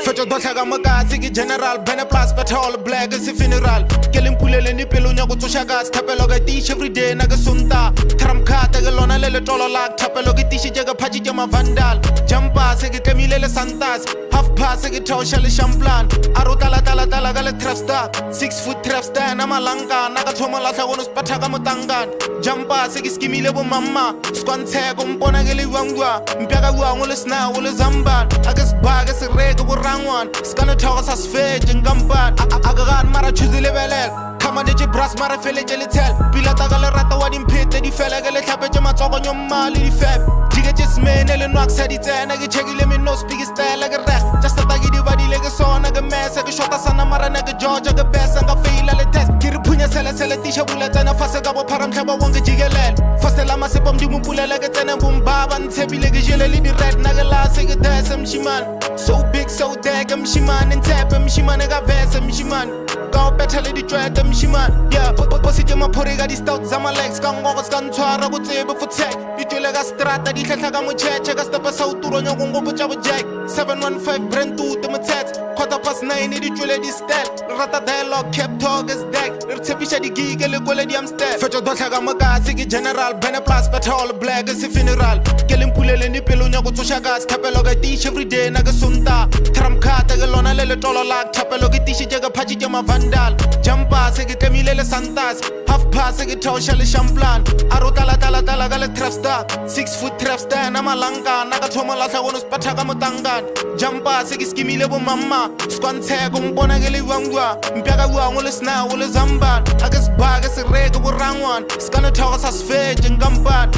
Fetch dotlha ka makasi ke general bene plus petrol black is funeral ke lempulele ni pelo nya go tsosha ka thapelo ka tish every day na ke sunta tram khata ke lona le tolo la thapelo ke tish je ka phaji ke ma vandal jumpa se ke temile le santas half pass ke thosha le champlan aro tala ka le trap star 6 foot trap star na malanga na ka thoma la tla go no spatha ka motangan jumpa se ke skimile bo mama skwanthe go mpona ke le wangwa mpaka bua ngo le sna o le zamba akas ba ke se re go rangwan skana thoga sa sfeje ngampan agagan mara chuzile belel kama de bras mara fele le tel pilata ka le rata wa dimphete di fela ke le tlhape matsogo nyomali di feb dige smene le noak sa di tsena ke chekile me no speak style ke reg just ta ke di badile ke sona ke mesa ke shota sana mara na ke Georgia ke besa nga fail le test ke re phunya sele tisha bula tsena fase ka bo phara mtlhaba wonke jikelele fasela masepo mdimu mpulele ke tsena bombaba ntshebile ke jele le di red na ke la se ke desa mshiman so big so dead mshiman ntsepe mshiman ka vesa mshiman ka better le di twete mshiman yeah posite maphori ka di stout za ma legs ka ngoko ska ntshwara go tsebe for tech di twele ka strata di tlhahla ka mocheche ka stepa sa uturo nya go ngobo tsa bo jack 715 brand 2 te motsets quarter past 9 di twele di stel rata dialogue kept talk is deck re tshepisha di gig le kwele di amstel fetjo dotlha ka makasi ke general bene plus petrol black is funeral ke lempulele ni pelo nya go tsosha ka thapelo ka tish every day na ke sunta tram khata ke lona le tolo la thapelo ke tish je ka phaji ke ma vandal jumpa se ke temile le santas half pass ke thosha le champlan aro tala ka le trap star 6 foot trap star na malanga na ka thoma la tla go no spatha ka motangan jumpa se ke skimile bo mama skwanthe go mpona ke le wangwa mpaka bua ngo le sna o le zamba akas ba ke se re go rangwan skana thoga sa sfeje ngampan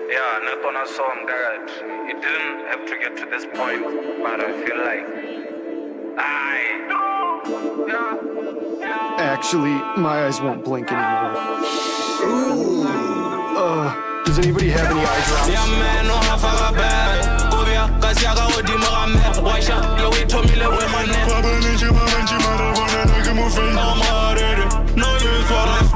Yeah, not on a song that it didn't have to get to this point, but I feel like Actually, my eyes won't blink anymore. Does anybody have any eye drops? Yeah, man, no half a bad. Go there, cause you got what you want. Watch out, you wait to me, let me man. No use for us,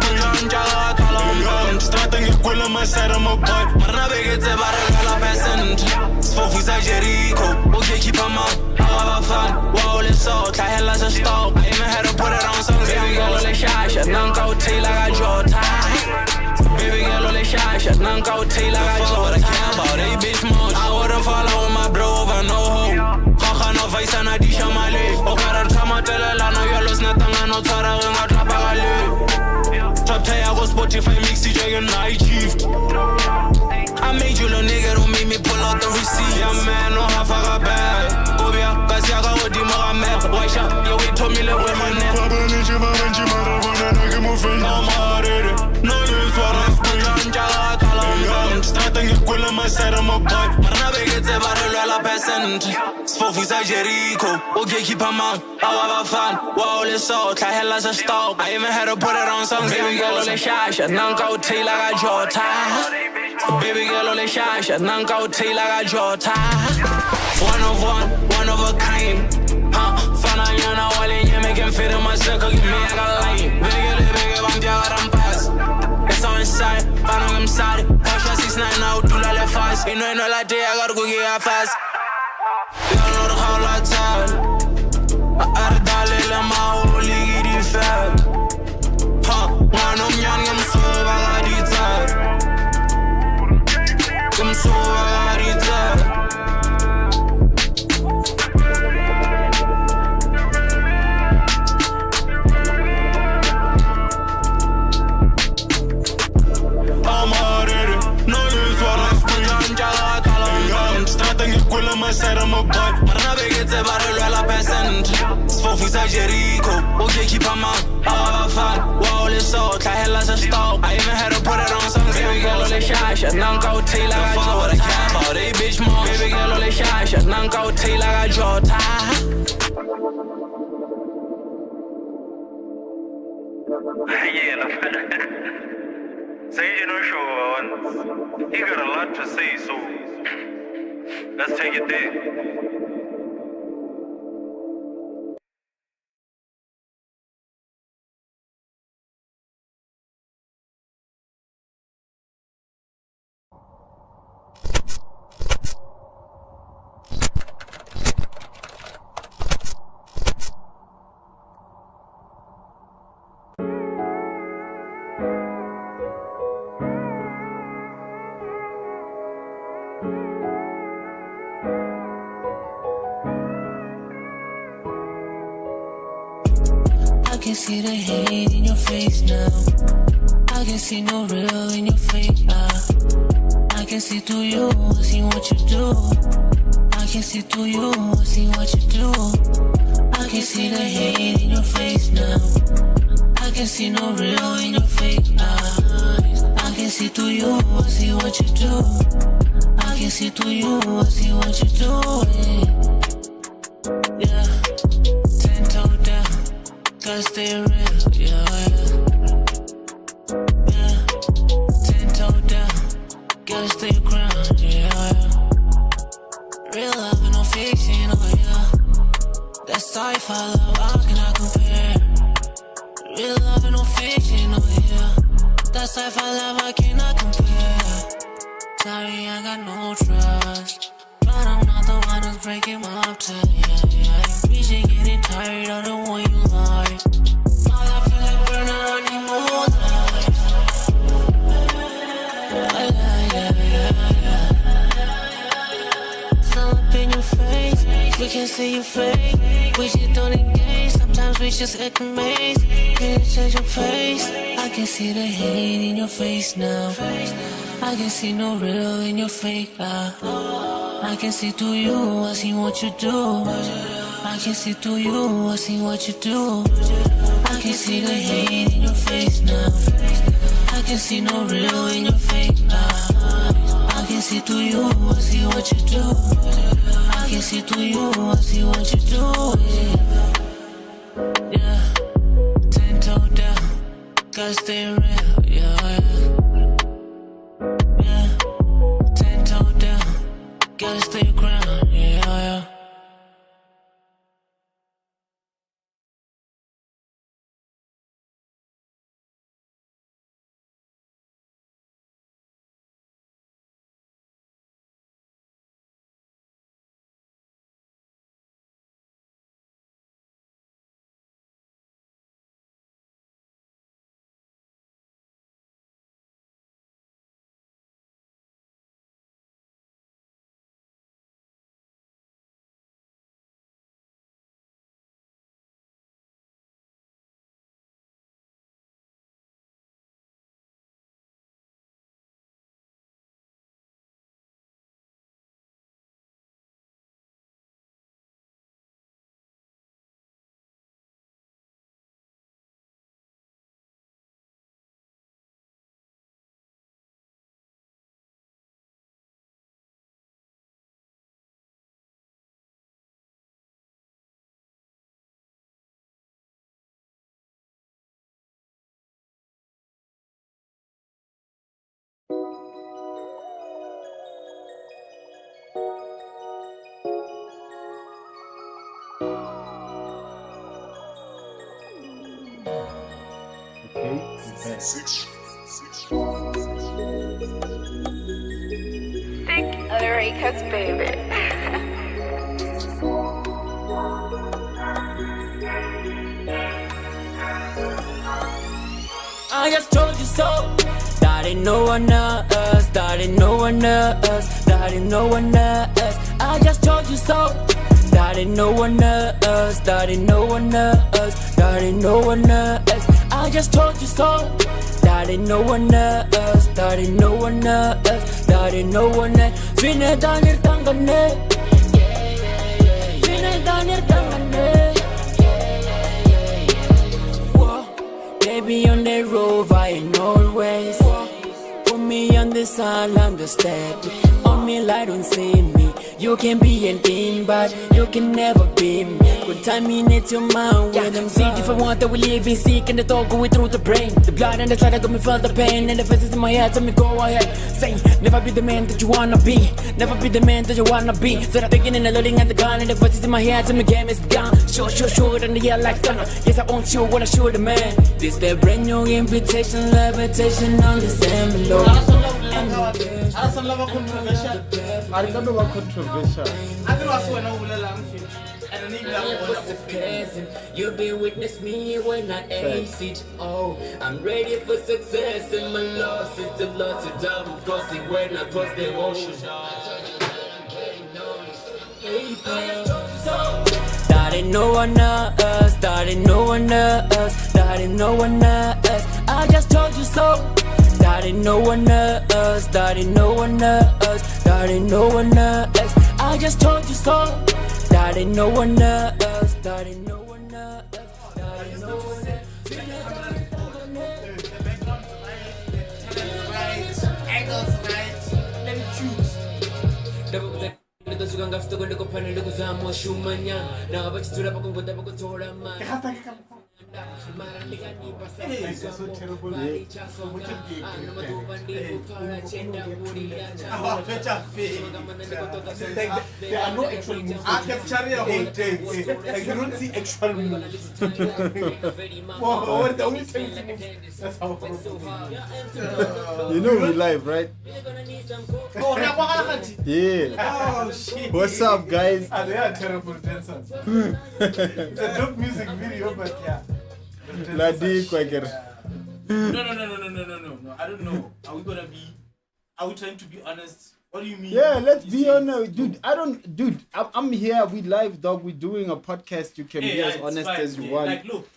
starting to pull on my side of my butt. Marna begets a barrel a peasant. Sfofisa Jericho, okay, keep a mouth. Have fun, wall is so, I hell as a stop. I even had to put it on some baby girl on the shash. None go tail like a jaw tie. Baby girl on the shash. None go tail like a jaw tie. About a bitch mode. I wouldn't follow my bro over no hope. Kaka no vice and I dish on my leg. Okara Tama tell a lana, you're lost nothing. I know Tara when I drop a leg. Top tie, I go Spotify, mix DJ and night shift. I made you little nigga, don't make me pull out the receipt. Yeah, man, no half a bad. Go here, cause you got what you want. Watch out, you wait to me, let me man. No use for us, starting to pull on my side of my butt. Marna begets a barrel a peasant. Sfofisa Jericho, okay, keep a mouth. Have fun, wall is so, I hell as a stop. I even had to put it on some baby girl on the shash. None go tail like a jaw tie. Baby girl on the shash. None go tail like a jaw tie. One of a kind. Fana yana wale, you make him fit in my circle. Give me a line. Bigger, I'm down, pass. It's on inside, Fana, I'm sorry. Fashion 6-9 out, do la fast. You know, like day, I gotta go get her fast. You don't know the whole lot of time. I dale la maoli di fab. One of young, I'm so bad. I'm so on my side, I'm a boy. Marana begetse ba re lwela percent. Sfofisa Jericho. Okay, keep on my fan. Wow, let's so tlahela se stop. I even had to put it on songs. Baby girl, ole shasha. Nanka o taila ga jota. What I care about, hey bitch mom. Baby girl, ole shasha. Nanka o taila ga jota. Yeah, say you know sure. He got a lot to say, so let's take it there. I can see the hate in your face now. I can see no real in your fake eye. I can see through you, I see what you do. I can see through you, I see what you do. I can see the hate in your face now. I can see no real in your fake eyes. I can see through you, I see what you do. I can see through you, I see what you do. Yeah, 10 toe down. Gotta stay real, yeah. 10 toe down, gotta stay your ground, yeah. Real love and no fiction, oh yeah. That's sci-fi love, how can I compare? Real love and no fiction, oh yeah. That's sci-fi love, I cannot compare. Sorry, I got no trust, but I'm not the one who's breaking my up to, yeah. We should getting tired of the one you like. Now I feel like burning, I need more life. It's all up in your face, we can see you fake. We just don't engage, sometimes we just act amazed. Can you change your face? I can see the hate in your face now. I can see no real in your fake eye. I can see through you, I see what you do. I can see through you, I see what you do. I can see the hate in your face now. I can see no real in your fake eyes. I can see through you, I see what you do. I can see through you, I see what you do. Yeah, 10 toe down, gotta stay real, yeah. 10 toe down, gotta stay your ground, yeah. Sick America's baby. I just told you so. That ain't no one else. That ain't no one else. That ain't no one else. I just told you so. That ain't no one else. That ain't no one else. That ain't no one else. I just told you so. That ain't no one else. That ain't no one else. That ain't no one else. Vine danir tangane. Baby on the road, I always put me on the side, on the step. On me, light don't see me. You can be anything, but you can never be me. Good timing, it's your mind with them. See, if I want that we live in sick and the thought going through the brain. The blood and the side got me feel the pain. And the voices in my head tell me go ahead. Say, never be the man that you wanna be. Never be the man that you wanna be. So I'm beginning and loading at the gun. And the voices in my head tell me game is gone. Sure, and the air like thunder. Yes, I want you when I shoot the man. This the brand new invitation, levitation on this envelope. You'll be witness me when I ace it. Oh, I'm ready for success and my loss. It's a loss, it's double crossing when I cross the ocean. That ain't no one else, that ain't no one else, that ain't no one else. I just told you so. That ain't no one else, that ain't no one else, that ain't no one else. I just told you so. That ain't no one else, that ain't no one else, that ain't no one else. There are no actual moves. I capture your whole day. Like you don't see actual moves. Wow, the only thing that's how You know we live, right? Yeah. Oh shit. What's up, guys? They are terrible dancers. It's a dope music video, but yeah. Ladi Quaker. No. I don't know. Are we trying to be honest? What do you mean? Yeah, let's be honest, dude. I'm here. We live, dog. We're doing a podcast. You can be as honest as you want. Like, look,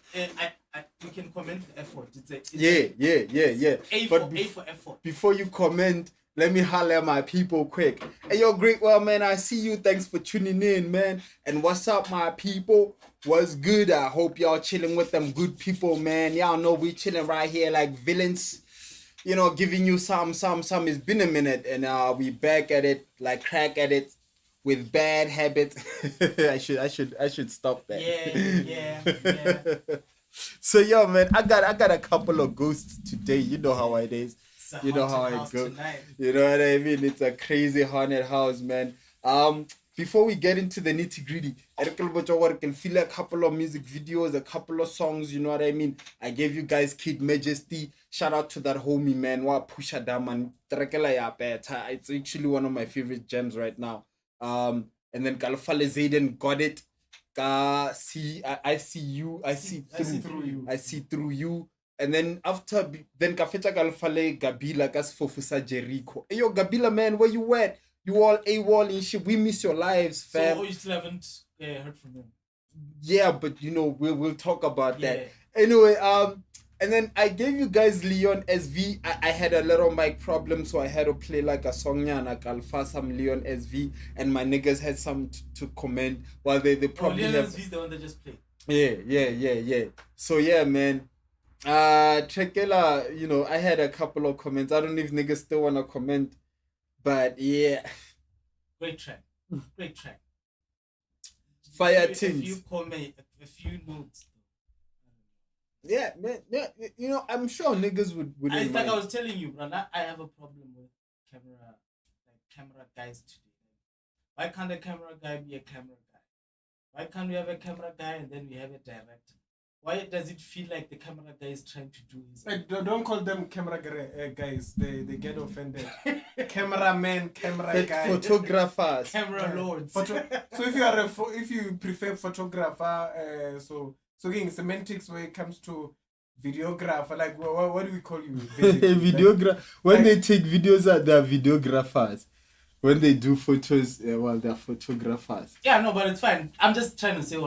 we can comment the effort. Yeah. A for effort. Before you comment, let me holler at my people quick. Hey, yo, great well, man. I see you. Thanks for tuning in, man. And what's up, my people? What's good? I hope y'all chilling with them good people, man. Y'all know we chilling right here like villains. You know, giving you some. It's been a minute, and we back at it, like crack at it, with bad habits. I should stop that. Yeah. So yo, man, I got a couple of ghosts today. You know how it is. You know how it goes. You know what I mean? It's a crazy haunted house, man. Before we get into the nitty gritty, I can feel a couple of music videos, a couple of songs. You know what I mean? I gave you guys Kid Majesty. Shout out to that homie, man. Wa Pusha Daman. It's actually one of my favorite gems right now. And then Kalfale Zayden got it. I see you. I see through you. And then after, then Kafeta Kalfale Gabila Gas Fofusa Jericho. Hey yo, Gabila, man, where you at? You all AWOL and shit. We miss your lives, fam. So you still haven't heard from them? Yeah, but you know, we'll talk about that. Anyway, and then I gave you guys Leon SV. I had a little mic problem, so I had to play like a song and like Alpha some Leon SV, and my niggas had some to comment. Well, they probably Leon SV is the one that just played. Yeah. So yeah, man. Trekela, you know, I had a couple of comments. I don't know if niggas still wanna comment, but yeah. Great track. Fire A Tins. few comments, a few notes. Yeah, man. Yeah, you know, I'm sure niggas would. It's like I was telling you, bro. I have a problem with camera guys today. Why can't a camera guy be a camera guy? Why can't we have a camera guy and then we have a director? Why does it feel like the camera guy is trying to do his? Don't call them camera guys. They get offended. Cameraman, camera guy, photographers, camera lords. So if you prefer photographer, so again semantics when it comes to videographer, like what do we call you? When they take videos, they're videographers. When they do photos, they're photographers. Yeah, no, but it's fine. I'm just trying to say,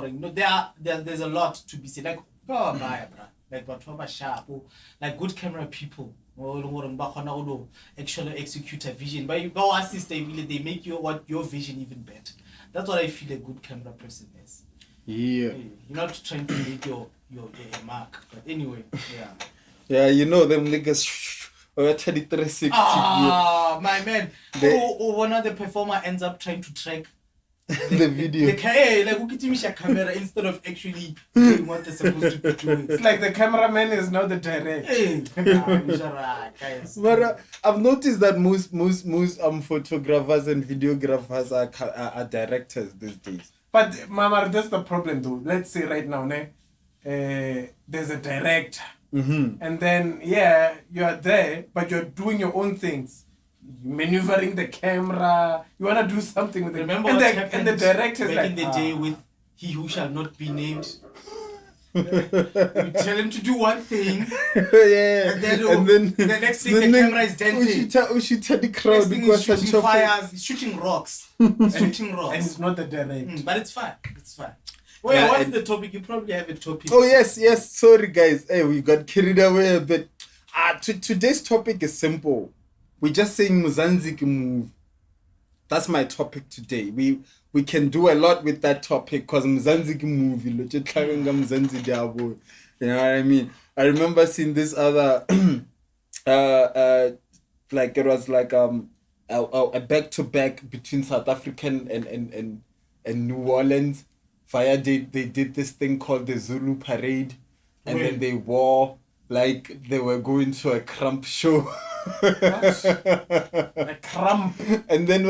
there's a lot to be said. Like, like Sharp, like good camera people. Actually execute a vision. But assist they make your vision even better. That's what I feel a good camera person is. Yeah. You're not trying to make your mark. But anyway, yeah. Yeah, you know them niggas. 360. My man. One of the performer ends up trying to track the video. Like who can a camera instead of actually doing what they're supposed to be doing. It's like the cameraman is not the director. Guys. But I've noticed that most photographers and videographers are directors these days. But Mama, that's the problem though. Let's say right now, there's a director. Mm-hmm. And then you are there, but you're doing your own things. Maneuvering the camera, you wanna do something with it. Remember and the director's back like, in the day with He Who Shall Not Be Named. You tell him to do one thing, and then the next thing the camera is dancing. We should tell the crowd because shooting fires, he's shooting rocks. And it's not the director. But it's fine. It's fine. Well, what's the topic? You probably have a topic. Oh yes. Sorry guys. Hey, we got carried away a bit. Today's topic is simple. We're just saying Mzansi can move. That's my topic today. We can do a lot with that topic because Mzansi can move. You know what I mean? I remember seeing this other like it was like a back-to-back between South African and New Orleans. They did this thing called the Zulu Parade, and then they wore like they were going to a crump show. A crump. And then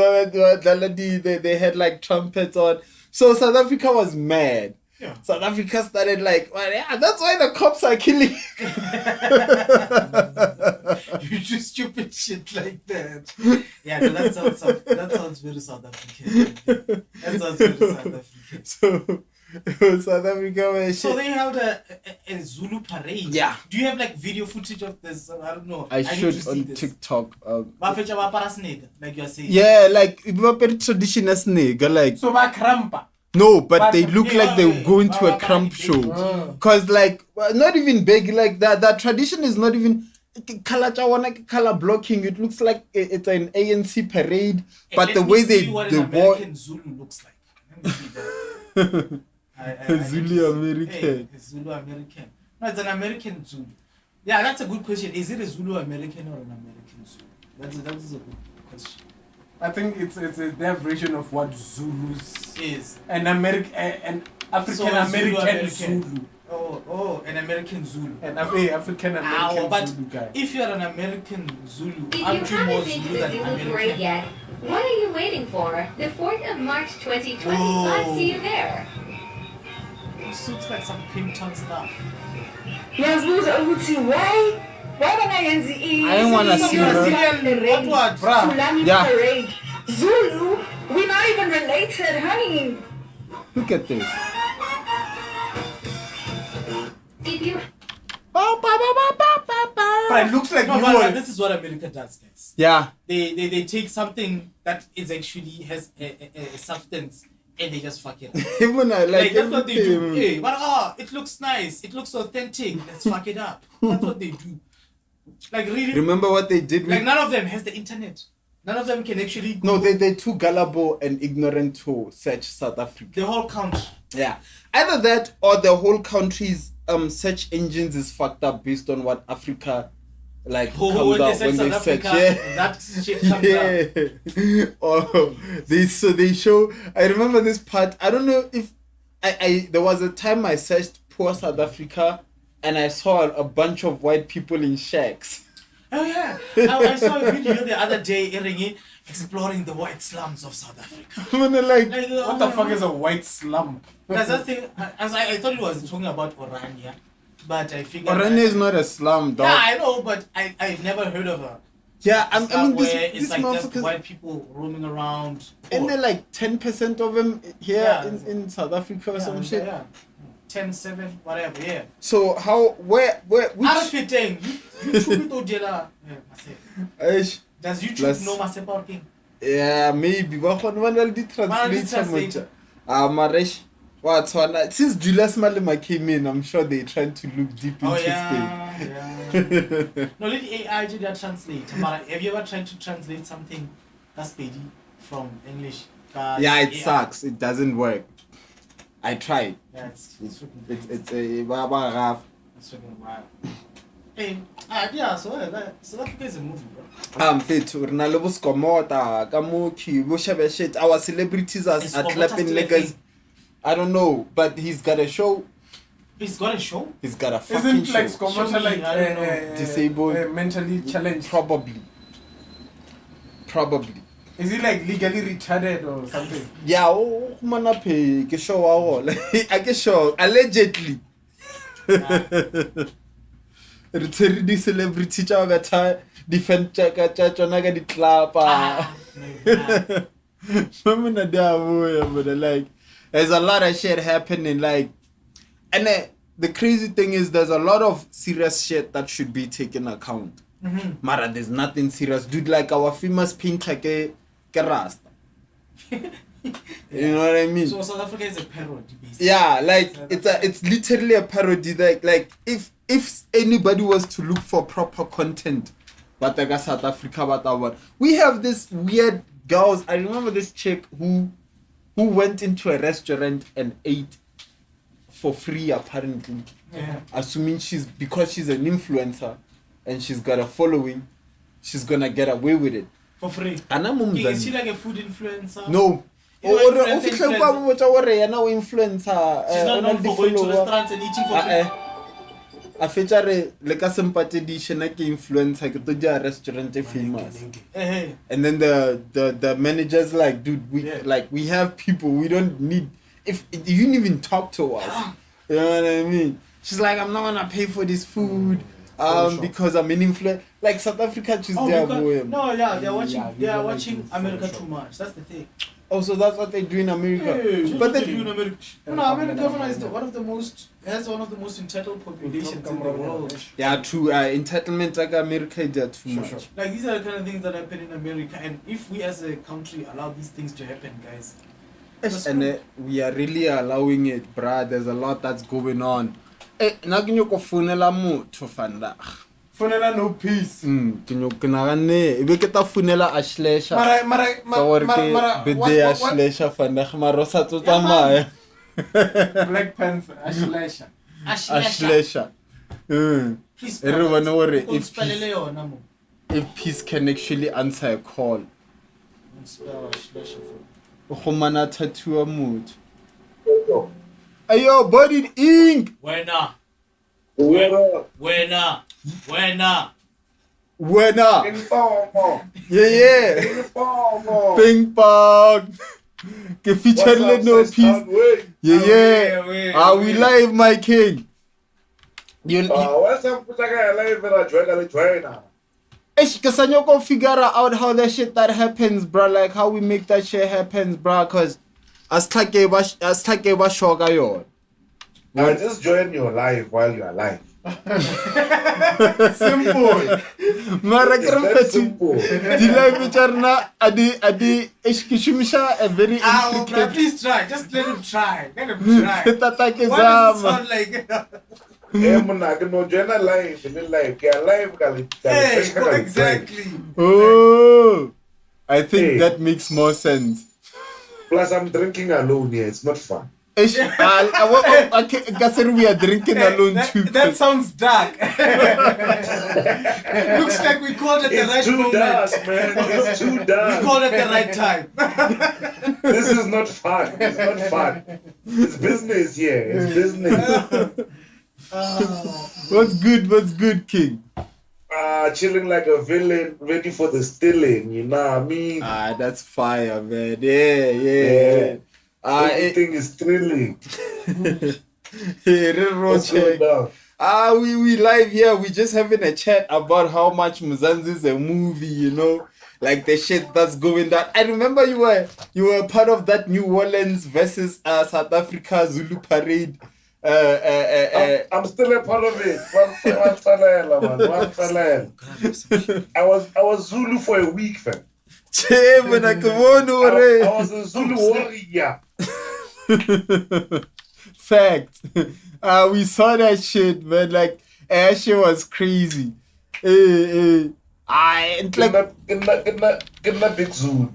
they had like trumpets on. So South Africa was mad. Yeah. South Africa started like, well, yeah, that's why the cops are killing. You do stupid shit like that. Yeah, no, that sounds very South African. That sounds very South African. So South Africa. So they held a Zulu parade. Yeah. Do you have like video footage of this? I don't know. I should on TikTok. Like you're saying. Yeah, like very traditional snake, like. So ba krampa. No, but they look like they were going to a crump show. Cause like not even big like that. That tradition is not even color blocking. It looks like it's an ANC parade. But the way they what the an American Zulu looks like. Let me see that. Zulu American. Zulu American. No, it's an American Zulu. Yeah, that's a good question. Is it a Zulu American or an American Zulu? That is a good question. I think it's their version of what Zulus is. An African American Zulu. Oh, an American Zulu. An African American Zulu guy. If you're an American Zulu, If aren't you you more haven't been to Zulu the than Zulu American? parade yet, what are you waiting for? The 4th of March 2020. I'll see you there. This looks like some Pimpton stuff. Ngiyazibuza ukuthi why bangayenzi I don't wanna see her. What? Sulani Yeah. parade. Zulu, we're not even related, honey. Look at this. If you But it looks like No, this is what America does, guys. Yeah. They take something that is actually has a substance and they just fuck it up. Even I like That's what they do. everything. Hey, but it looks nice. It looks authentic. Let's fuck it up. That's what they do. Like really. Remember what they did with Like none of them has the internet. None of them can actually. No, they're too gullible and ignorant to search South Africa. The whole country. Yeah. Either that or the whole country's search engines is fucked up based on what Africa like comes when out they when search they South search. Africa, Yeah. that shit comes out. Oh, they show. I remember this part. I don't know if I there was a time I searched poor South Africa and I saw a bunch of white people in shacks. Oh yeah, I saw a video the other day exploring the white slums of South Africa. When they're like, what the fuck is a white slum? That's the thing. I thought it was talking about Orania, but I figured Oranje is not a slum, dog. Yeah, I know, but I've never heard of a. Yeah, I mean where this it's like just motherfuckers, white people roaming around. and they're like 10% of them here Yeah. in South Africa or some shit. Yeah. 10, 7, whatever. Yeah. So how where which YouTube to Jela. Eish, Does YouTube Plus- know Maseparking? yeah, maybe. But when will the translator translate? much? Maresh, What one? Since Julius Malema came in, I'm sure they're trying to look deep into yeah. No, let the AI do that translate. But have you ever tried to translate something that's Pedi from English? Yeah, it sucks. It doesn't work. I tried. Yeah, it's a rough. It's freaking wild. Hey, yeah, so South Africa is a movie, bro. Fit na le boskomota ka mo ki bo shebe shit. Our celebrities are clapping niggas. I don't know, but he's got a show. He's got a show? He's got a fucking show. Isn't like Skomota like disabled? Mentally challenged? Probably. Is he like legally retarded or something? Yeah, oh man pay ke show wa go. I get show allegedly. Retarded celebrity tja ga tha defend tja tsona ga di clapa. Mama da but like there's a lot of shit happening like and the crazy thing is there's a lot of serious shit that should be taken account. Mara, there's nothing serious. Dude, like our famous painter ke Rasta. You know what I mean? So South Africa is a parody, basically. Yeah, like it's literally a parody. Like if anybody was to look for proper content, but like South Africa, we have this weird girls. I remember this chick who went into a restaurant and ate for free apparently. Yeah. Assuming because she's an influencer and she's got a following, she's gonna get away with it. For free. And I'm Is she like a food influencer? No. Influencer. She's not known for going to restaurants and eating for free. A feature like a sympathy dish and like influencer ke to a restaurant famous. And then the managers like, dude, we have people, we don't need if you didn't even talk to us. You know what I mean? She's like, I'm not gonna pay for this food. Because I'm an influencer. Like South Africa choose their boy. No, yeah, they are watching America too much. That's the thing. Oh, so that's what they do in America. Yeah, but they do in America. No, America is one of the most entitled populations in the world. Yeah, true. Entitlement like America, they're too much. Like these are the kind of things that happen in America, and if we as a country allow these things to happen, guys, and we are really allowing it, bruh. There's a lot that's going on. Naginyo ko funela motho fanda. Funela no peace. Kinyo kinagane ibe ke ta funela Ashlesha. Mara bede Ashlesha fanda marosa tsamaya. Black Panther Ashlesha. Everyone know if peace can actually answer a call. Khomana tattoo mood. Ayo, bodied ink. Buena. Yeah. Ping pong. Ke feature le no peace. Yeah. We live, my king. What's up with live now? Cause I go figure out how that shit that happens, bro. Like how we make that shit happen, bro. Cause as take ba shoga yo. Just join your live while you are live. Simple. Mara simple. Dilai bicharna adi eshkishimisha a very bro, please try. Just let him try. What does it sound like? Exactly. Oh, I think that makes more sense. Plus, I'm drinking alone here. It's not fun. I guess we are drinking alone too. That sounds dark. Looks like we called it the right moment. Dark, man. It's too dark. We called it the right time. This is not fun. It's not fun. It's business here. It's business. What's good, King? Chilling like a villain, ready for the stealing. You know what I mean? That's fire, man. Yeah. Everything is thrilling. We live here. We just having a chat about how much Mzansi is a movie, you know, like the shit that's going down. I remember you were part of that New Orleans versus South Africa Zulu parade. I'm still a part of it. I was Zulu for a week, fam. I was a Zulu warrior. Fact. We saw that shit, man. Like, that shit was crazy. It's like... Get that big Zulu.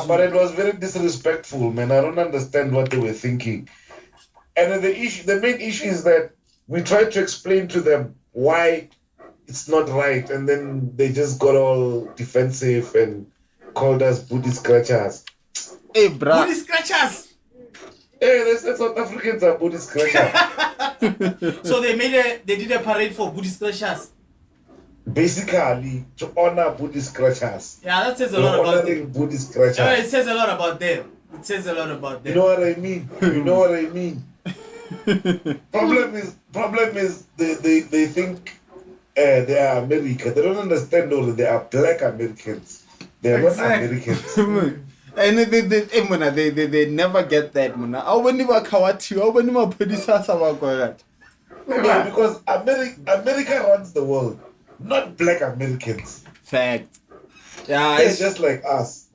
But it was very disrespectful, man. I don't understand what they were thinking. And the main issue is that we tried to explain to them why it's not right, and then they just got all defensive and called us booty scratchers. Hey, bruh. Booty scratchers. Hey, they said South Africans are booty scratchers. So they did a parade for booty scratchers. Basically, to honor booty scratchers. Yeah, that says a lot about them. Booty scratchers. Yeah, it says a lot about them. It says a lot about them. You know what I mean? You know what I mean? Problem is they think they are America. They don't understand though that they are black Americans. They are not Americans. And they never get that, man. Yeah, because America runs the world, not black Americans. Fact. Yeah, they're just like us.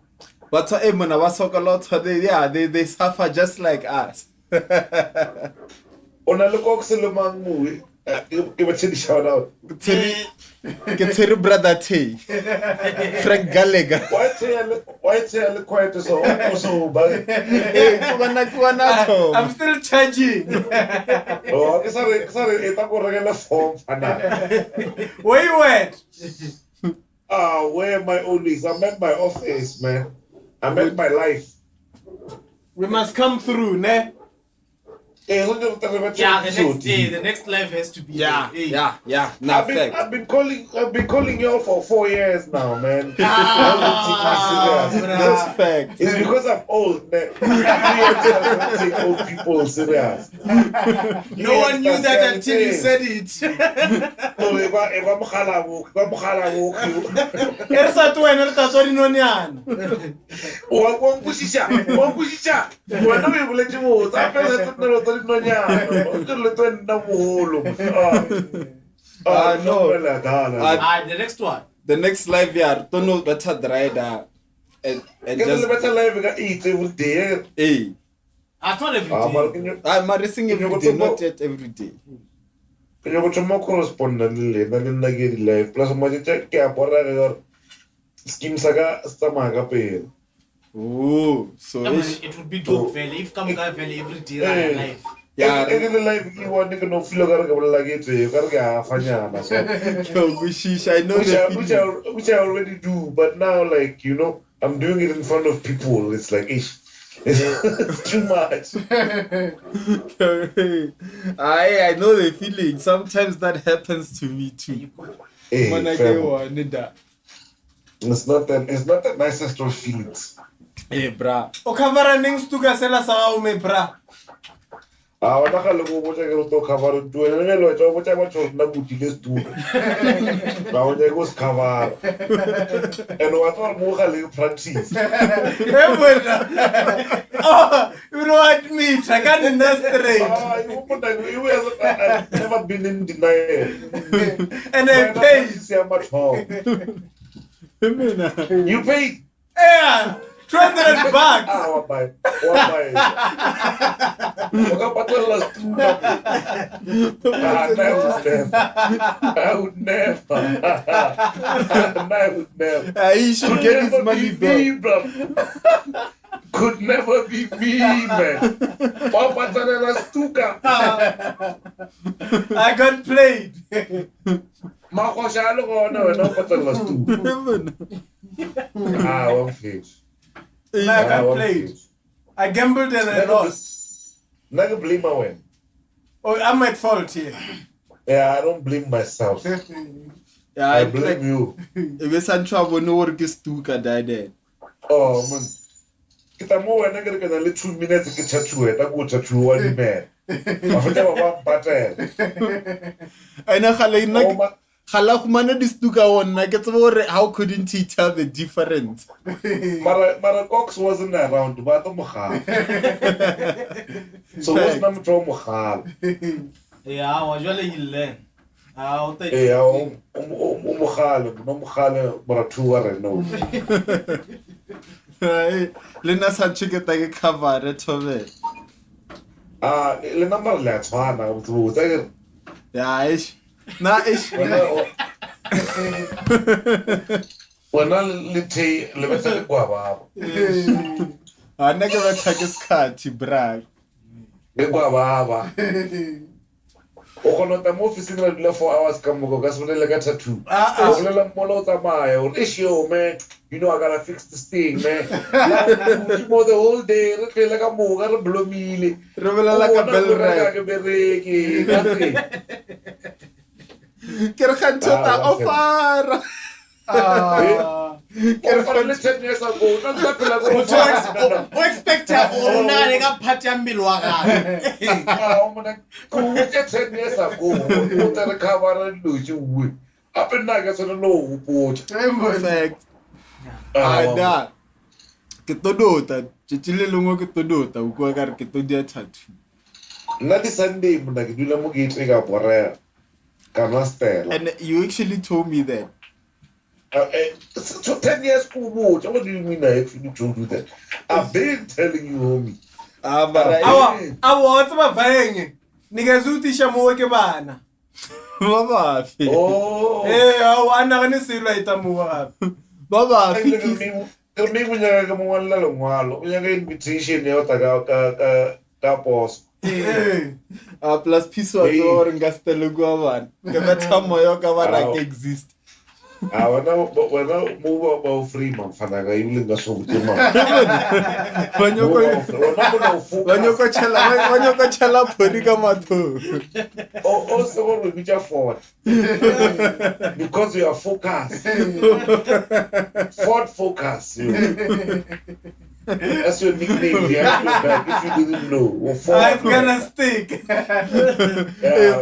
But they suffer just like us. Give a chin shout out. Get your brother T. Frank Gallagher. Why tell quiet so I'm still charging. Oh, sorry, form. Where you at? Where my oldies? I'm at my office, man. I'm at my life. We must come through, ne? Yeah, the next life has to be. Yeah. Nah, I've been calling y'all for 4 years now, man. That's fact. It's because I'm old, man. I take old people serious. No one knew that until you said it. No. The next one. The next live year, don't know better rider and just better live we eat every day. Hey. That's not every day. I'm racing every day, not yet every day. Can you go to more correspondent live? Plus, my check cap or scheme saga stamaga pay. Oh, so it would be dope, Valley. If come guy Valley every day live. Yeah, every life you want to know feel like it. You gotta get fanya. I know which I already do, but now like I'm doing it in front of people. It's like it's too much. I know the feeling. Sometimes that happens to me too. Hey, it's not the nicest of feelings. Hey, brah. O cover nings to gasela sa me bra. Wana ka logo mo tshega to cover to ene lo tsa mo tsa mo tshona butile stu. Ba o tshega go cover. And what are mo ga le practice. Oh, you know what me? I can't understand. You have never been in denial. And I paid. You paid? Yeah, $200. What buy? I would never. He should get his money back. Could never be me, man. I got played. One face. I got played. I gambled and I lost. Never blame my win. Oh, I'm at fault here. Yeah, I don't blame myself. Yeah, I blame you. If it's in trouble, no work is too can die there. Oh man. Kita mo wena ke re kana le 2 minutes ke tattoo ta go tattoo wa di man. Ba feta ba patel. Ana khala khumana distuka wona ke tsebo re how couldn't he tell the difference? Mara Cox wasn't around ba to mogala. So was na motho mogala. Yeah, wa jwale you learn. Yeah, mogala, no mogala mara 2 wa re no. Lena Sanchiketa ke cover re thobe. Le number la tshwana go tshotsa. Yeah, ish. Na ish. Wena le the le betsa le kwa baba. Ana ke betsa ke skhathi bra. Le kwa baba. O kono ta mo office le dula 4 hours ka moko ka se le ka tattoo. O le molo tsamaya o le show man. You know I gotta fix this thing man. You for the whole day re tle ka mo ga re blomile. Re bela la ka bell rap. Ke bereke nothing. Ke re khantota ofara. Ke re fa le 10 years ago na ka phela go o expect o na le ka part ya mmele wa gago. o mona go ke 10 years ago o tla re cover lo tšwe ape nna ka tsena lo go potsa. Perfect. Ada. Ke todota, tšile lengwe ke todota, o kwa ka re ke todia tattoo. Nna di Sunday mona ke dula mo ke tle ka borega. Kana stela. And you actually told me that. So 10 years what do you mean if you told you that? I've been telling you, homie. But awa tsaba vaenge nikazutisha mo ke bana baba fi awa ana gane selo ita mo gape baba fi ke me mo nya ka mo wala lengwalo o nya ka invitation ya ta ka boss plus piece wa tsore nga stelo go bana ke betha moyo ka ba ra ke exist. Wena mo ba free man fana ga ile nga so botema. Banyoko chela phori ka matho. O se go re bitsa forward. Because you are focused. Forward focus. That's your nickname. If you didn't know. I'm gonna stick.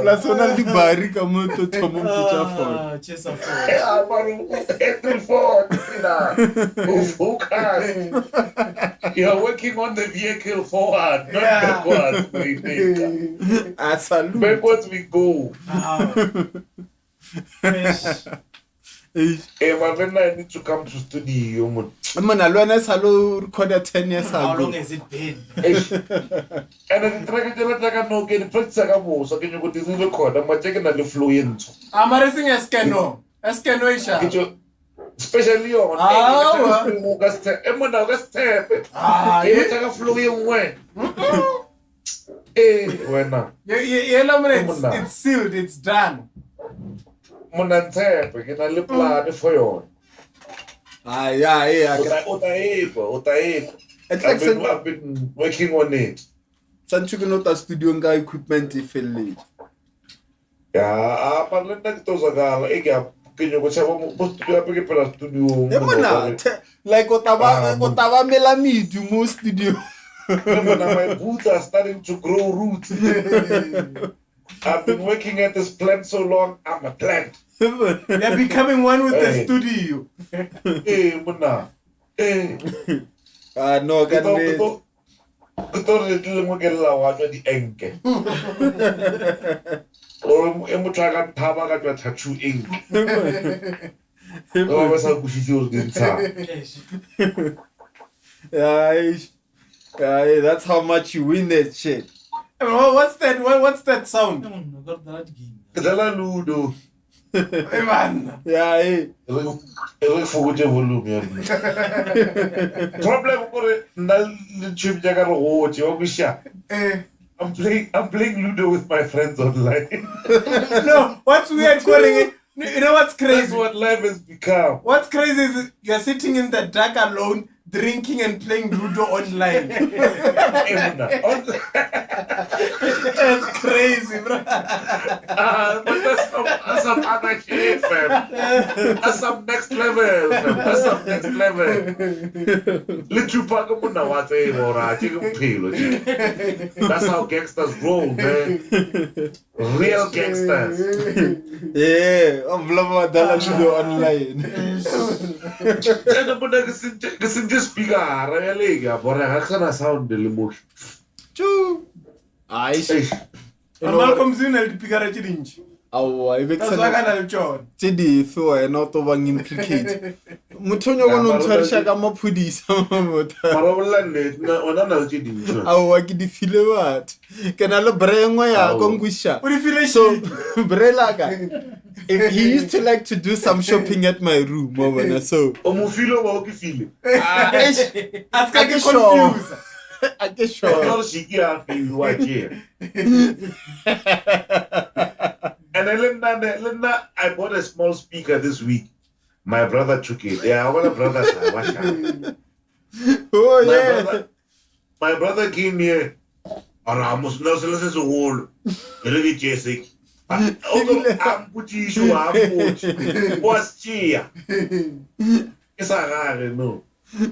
Plus ona di bari ka moto thomo bitsa forward. Chesa forward. Focus. You're working on the vehicle forward, not backwards. Backwards we go. When I need to come to studio, man, I learned hello recorded 10 years ago. How long has it been? And I try to no get practice so can you go to record? I'm taking a fluent. I'm racing Eskeno isha. Especially on August. Fluent way. When it's sealed, it's done. Monante, perché non le plane for you. Yeah. I've been working on it. Sanchuku nota studio nga equipment ifelle. Yeah, parla da toza gala e che io facciamo un studio perché per la studio. Like otava melamidu mo studio. My boots are starting to grow roots. I've been working at this plant so long, I'm a plant. You're becoming one with the studio. Muna. No, Kutori dilemo ke la wa di enke. O emotla ka thaba ka twa tattoo enke. O ba sa kushitse o di ntsha. Yeah, that's how much you win that shit. What's that sound? Dala ludo. Man. Yeah, Ele fogoje volume ya. Problem kore na le chip jaga ro go bisha. I'm playing Ludo with my friends online. No, what's weird calling it? You know what's crazy? That's what life has become. What's crazy is you're sitting in the dark alone, drinking and playing Ludo online. That's crazy, bro. But that's some other shit, fam. That's some next level, fam. That's some next level. Little pack of That's how gangsters roll, man. Real gangsters. Yeah, I'm loving that Ludo online. Speaker, I lega, but I can't sound the emotion. Choo. I see. Malcolm Zina pigara chirinchi. I That's why I got John. Chidi, so I not over implicate. Mutonyo kono ntshwarisha ka maphodisa Marabola net na ona na tse dintho. Awa ke di file batho. Ke na le brengwe ya go ngwisha. O di file So brelaka. If he used to like to do some shopping at my room, mama, so. O mo file ba o ke file. Aska ke confuse. I get sure. Not shiki a feel what here. And Linda, I bought a small speaker this week. My brother took it. Yeah, I want a brother. Oh yeah. My brother came here. Ramos, no, so let's all. Really, Jessica. I'm putting you up. What's cheer? It's a no.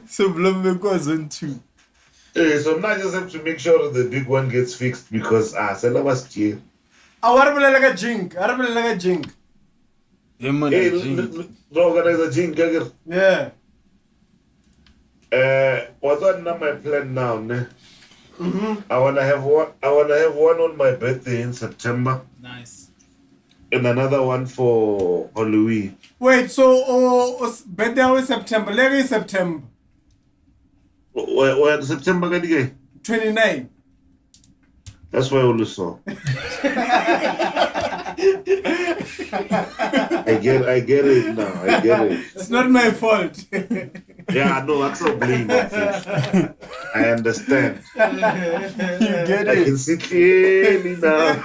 So, Blum goes on too. So now I just have to make sure the big one gets fixed because sell was cheer. I want to like a jink. I want to like a jink. Hey, organize a jink. Yeah. What's on my plan now? Ne? I wanna have one on my birthday in September. Nice. And another one for Halloween. Wait, so birthday was September. Let me September. When September can you 29. That's why I always saw. I get it now. I get it. It's not my fault. Yeah, no, that's not blame. I understand. You get I it. can see clearly now.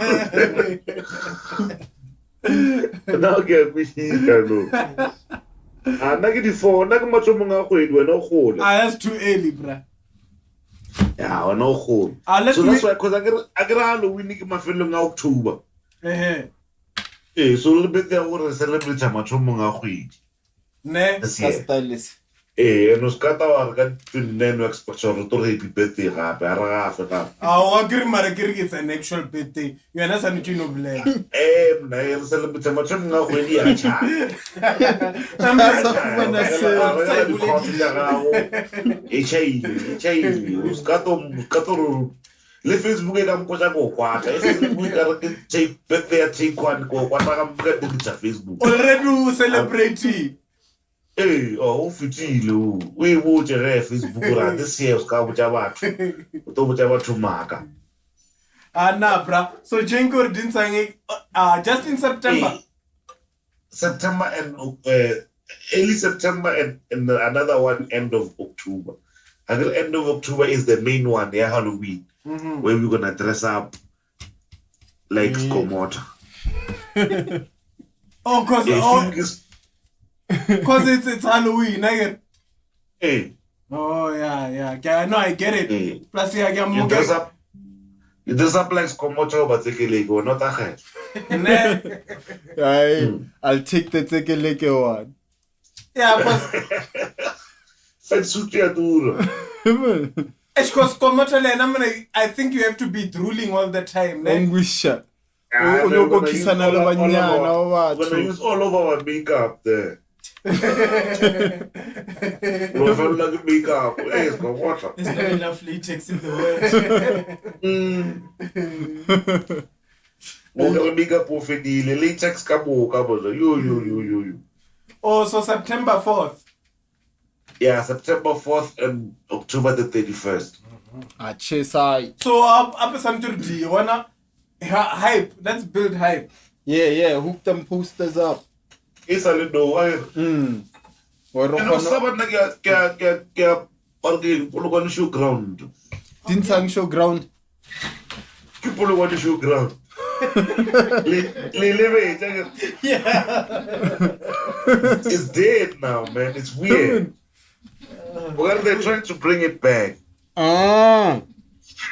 Now get me here, no. Negative 4, that's too early, bruh. Yeah, I know who. So that's why, because I get Halloween in my film in October. So a little bit there was a celebrity Machomunga Huid. Ne, stylist. And Oscata or got to name expression to happy birthday. I agree, it's an actual birthday. You are not a new blame. I celebrate Machomunga Huid. Le Facebook e ka mposa go kwata e Facebook ka re ke birthday ya take one go kwata ka mpoka ke Facebook already celebrating o fitile o e botse re Facebook ra this year ska botsa batho o to botsa batho maka nah bra so Jenko didn't say just in September and early September and another one end of October. I think end of October is the main one, yeah, Halloween. Where we're gonna dress up like Skomota. Cause it's Halloween, I get. Hey. Oh yeah. No, I get it. Plus, yeah, you dress up like Skomota, but take a leg or not a head. I'll take the take a leg one. Yeah, cause. I think you have to be drooling all the time. We're gonna use all of our makeup there. Makeup. There's not enough latex in the world. Latex you. Oh, so September 4th. Yeah, September 4th and October the 31st. So up something do you wanna hype? Let's build hype. Yeah, hook them posters up. It's a little while. You know, someone like show ground. Didn't sang show ground. People want to show ground. Yeah. It's dead now, man. It's weird. Well, they're trying to bring it back.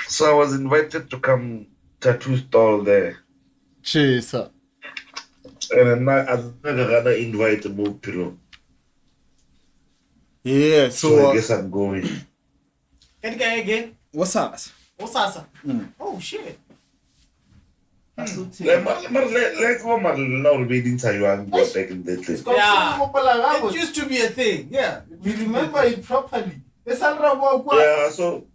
So I was invited to come tattoo stall there. Chaser. And I'm gonna invite a more pillow. Yeah, so I guess I'm going. Can you go again? What's up? Oh shit. Let's go now reading Taiwan go back in the day. Yeah. It used to be a thing. Yeah. We remember it properly. Yeah, so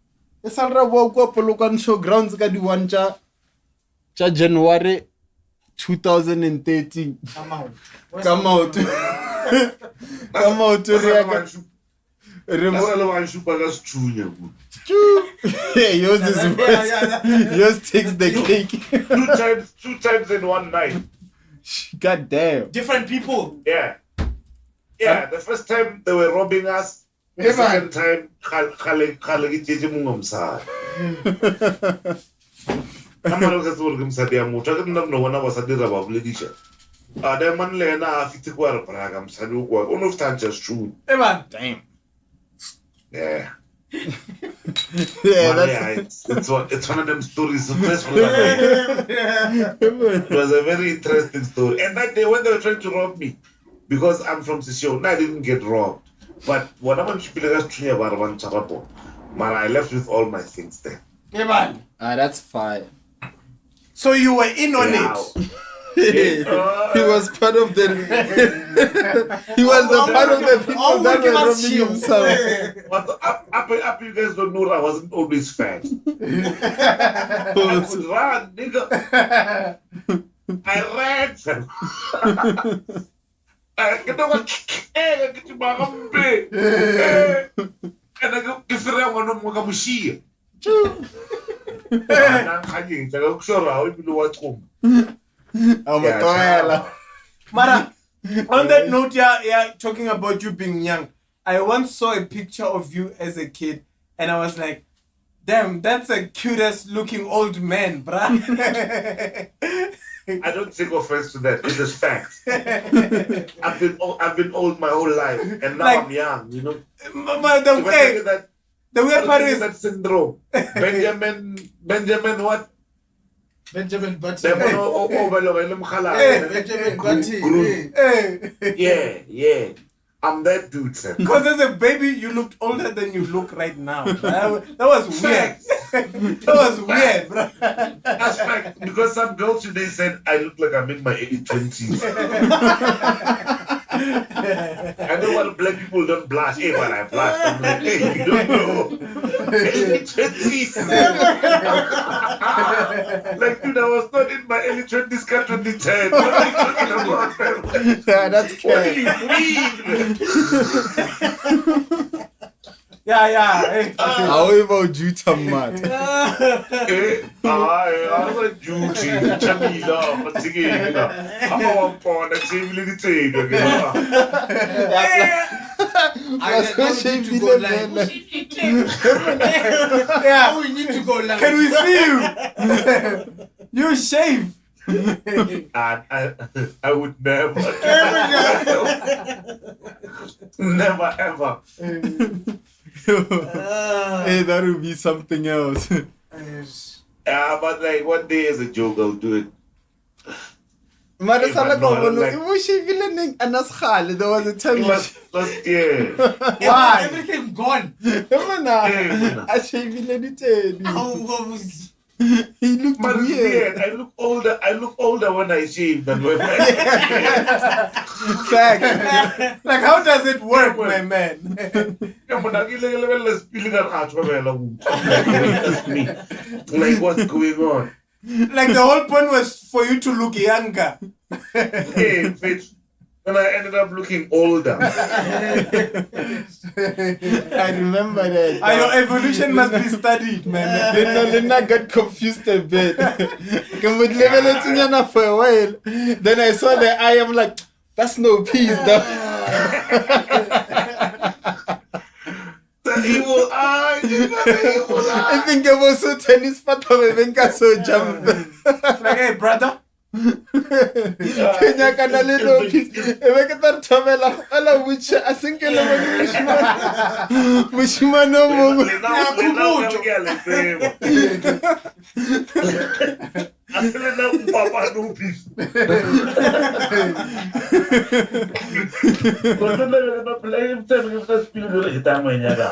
it's already woke up local show grounds ka di one cha January 2013. Come out. Come out to react. Yours is worse. Yours takes the cake. two times in one night. God damn. Different people. Yeah. Yeah, the first time they were robbing us. The second time, Damn. Yeah. Yeah, it's one of them stories. It was a very interesting story. And that day when they were trying to rob me, because I'm from Sisio, I didn't get robbed. But what I want to be about man, I left with all my things there. Yeah, man. That's fine. So you were in on it. He was part of the. He was the part of the people that were robbing himself. But up, you guys don't know I wasn't always fat. I could run, nigga. I ran, fam. I get over, get to my humpe. And I go, if I want to make a machine. Mara, on that note, yeah, talking about you being young, I once saw a picture of you as a kid, and I was like, damn, that's a cutest looking old man, bruh. I don't take offense to that. It's just fact. I've been old my whole life, and now I'm young. You know. But the weird part is that syndrome. Benjamin what? Benjamin Button. Benjamin Button. Yeah. I'm that dude, sir. Because as a baby, you looked older than you look right now. That was weird. That was weird, bro. That's fact. Because some girls today said I look like I'm in my early 20s. I know what black people don't blush. Hey, but I blush. I'm like, hey, you don't know. Early 20s. Like, dude, I was not in my early 20s, cut 2010. What are you talking about, man? Yeah, that's What do you mean? Yeah. How about you, Tamat? I was a duty. Chamila, but again, I'm a pawn and save little Yeah, we need to go live. Can we see you? You shave. I would never. Never ever. Hey, that would be something else. Yeah, but like one day as a joke, I'll do it. There was a time. Last year. Why? Everything gone. He looked weird. I look older when I shave than when I Fact. Like, how does it work, my man? Like, what's going on? Like, the whole point was for you to look younger. Hey, bitch. And I ended up looking older. I remember that. Your evolution must be studied, man. Lena got confused a bit. For a while. Then I saw the eye, I'm like, that's no peace, though. The evil eye. I think I was so tennis, but I so jump. Like, hey, brother. Kenya kana le no peace. Ebe ke tla thobela ala witch a sinkele mushima no mo. Asile papa no peace. Cuando le no play se me está spilando le está mañana.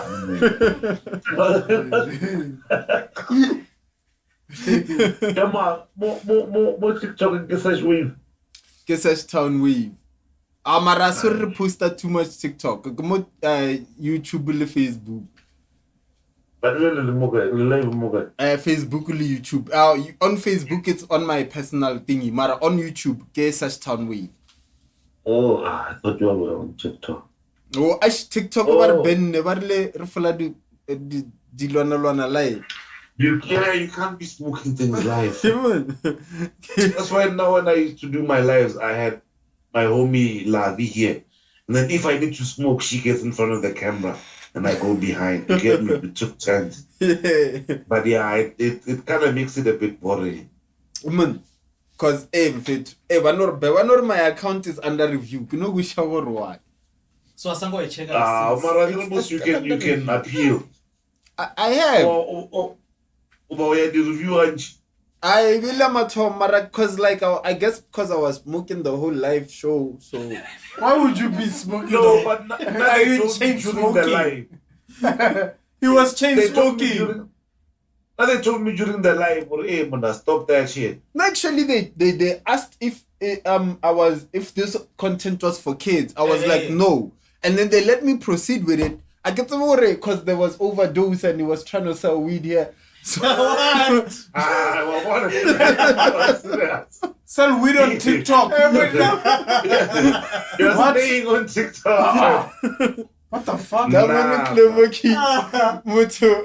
Come on, more TikTok and Kesage Town Wave. Amara sorry posta too much TikTok. Como YouTube le Facebook. But Facebook le YouTube. On Facebook it's on my personal thingy. Mara on YouTube Kesage Town Wave. Oh, I thought you were on TikTok. Oh, ash TikTok about Ben never le refola di lwana live. You can't be smoking things live. That's why now when I used to do my lives, I had my homie Lavi here. And then if I need to smoke, she gets in front of the camera and I go behind. You get me? We took turns. But yeah, it kind of makes it a bit boring. Because one my account is under review. You know we shower what? So I check out. You can appeal. I have. The review. I will because like I guess because I was smoking the whole live show, so why would you be smoking? No, but now you chain smoking. He was chain smoking. Now they told me during the live, hey, man, stop that shit. No, actually, they asked if if this content was for kids. I was like, no, and then they let me proceed with it. I get some worry because there was overdose and he was trying to sell weed here. So what? Sell weed on TikTok. You're staying on TikTok. What the fuck? That one clever key. Moto.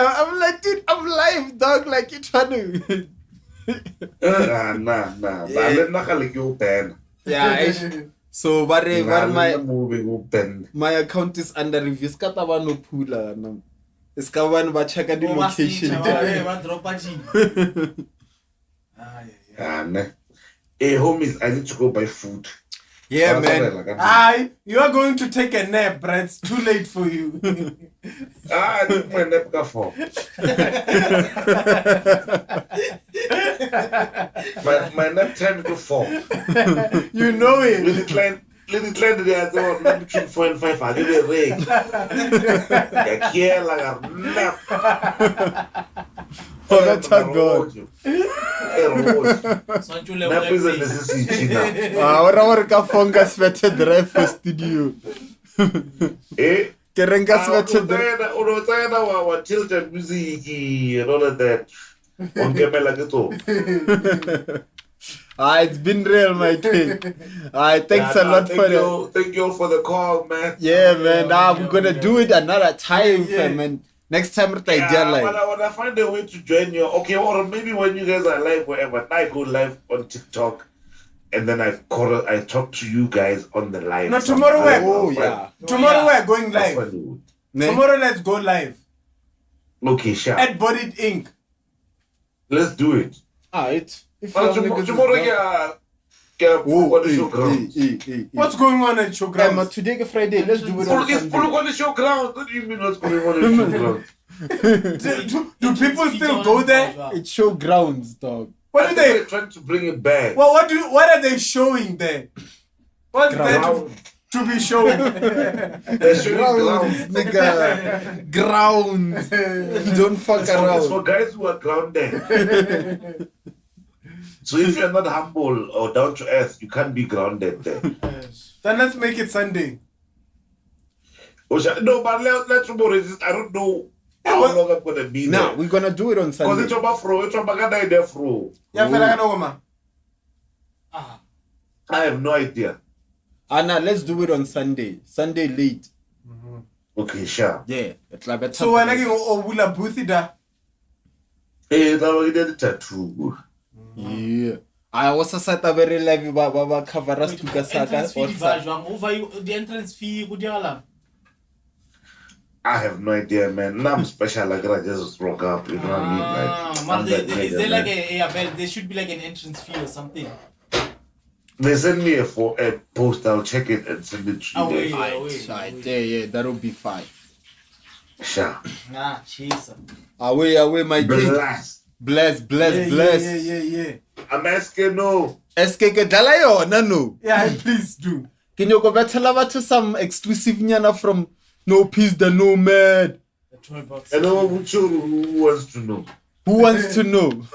I'm like, dude, I'm live, dog. Like you trying to. Yeah. So my account is under review. Skata no pula no. Iskawan ba check the location. Hey homies, I need to go buy food. Yeah, man. You are going to take a nap, but it's too late for you. I need my nap for. my nap time to 4. You know it. Little client they are going between 4 and 5. I give it a ring. I care like a nap. Oh, that's a god. Nap is a necessity now. Our fungus better drive for studio. Eh? Kerengas better drive. Our children music and all of that. On Camela Gato. It's been real, my kid. Thanks a lot for it. Thank you for the call, man. Yeah, man. We're gonna do it another time, man. Next time, but I wanna find a way to join you. Okay, or maybe when you guys are live, wherever, I go live on TikTok, and then I talk to you guys on the live. No, tomorrow tomorrow we're going live. Tomorrow let's go live. Okay, sure. At Bodied Inc. Let's do it. Tomorrow, what's going on at Showgrounds? Today Friday, let's do it on Sunday. On the Showgrounds. What do you mean what's going on at Showgrounds? do people still go there? It's Showgrounds, dog. What are they trying to bring it back? Well, what are they showing there? What's there to be shown? They're showing grounds, nigga. Grounds. Don't fuck around. It's for guys who are grounded. So if you're not humble or down to earth, you can't be grounded there. Then let's make it Sunday. No, but let's resist. I don't know how long I'm gonna be there. No, we're gonna do it on Sunday. Because it's about fro. It's about gonna idea fro. I have no idea. Anna, let's do it on Sunday. Sunday late. Mm-hmm. Okay, sure. Yeah. So when I go Wula Buthida. Eh, that was the tattoo. Yeah. I also said a very live baba cover us to Gasaka. The entrance fee, I have no idea, man. Now I'm special. Like I just broke up. You know what I mean? Like, is there like there should be like an entrance fee or something? They send me a post. I'll check it and send it to you. Yeah, that'll be fine. Sure. Jesus. Away, my kid. Bless. Yeah. I'm asking no. No. Yeah, please do. Can you go back to some exclusive nyana from No Peace the Nomad? I know who wants to know. Who wants to know?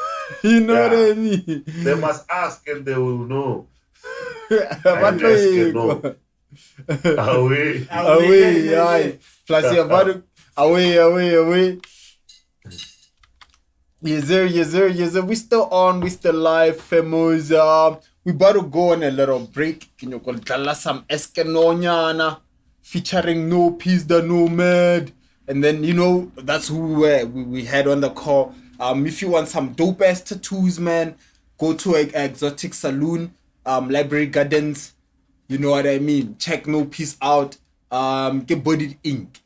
You know what I mean? They must ask and they will know. Away. Plus you're about away. Yes, sir. We still on. We still live, famous. We about to go on a little break. Can you call some Eskenonyana featuring No Peace the Nomad, and then that's who we had on the call. If you want some dope ass tattoos, man, go to an exotic saloon, Library Gardens. You know what I mean? Check No Peace out. Get Bodied Ink.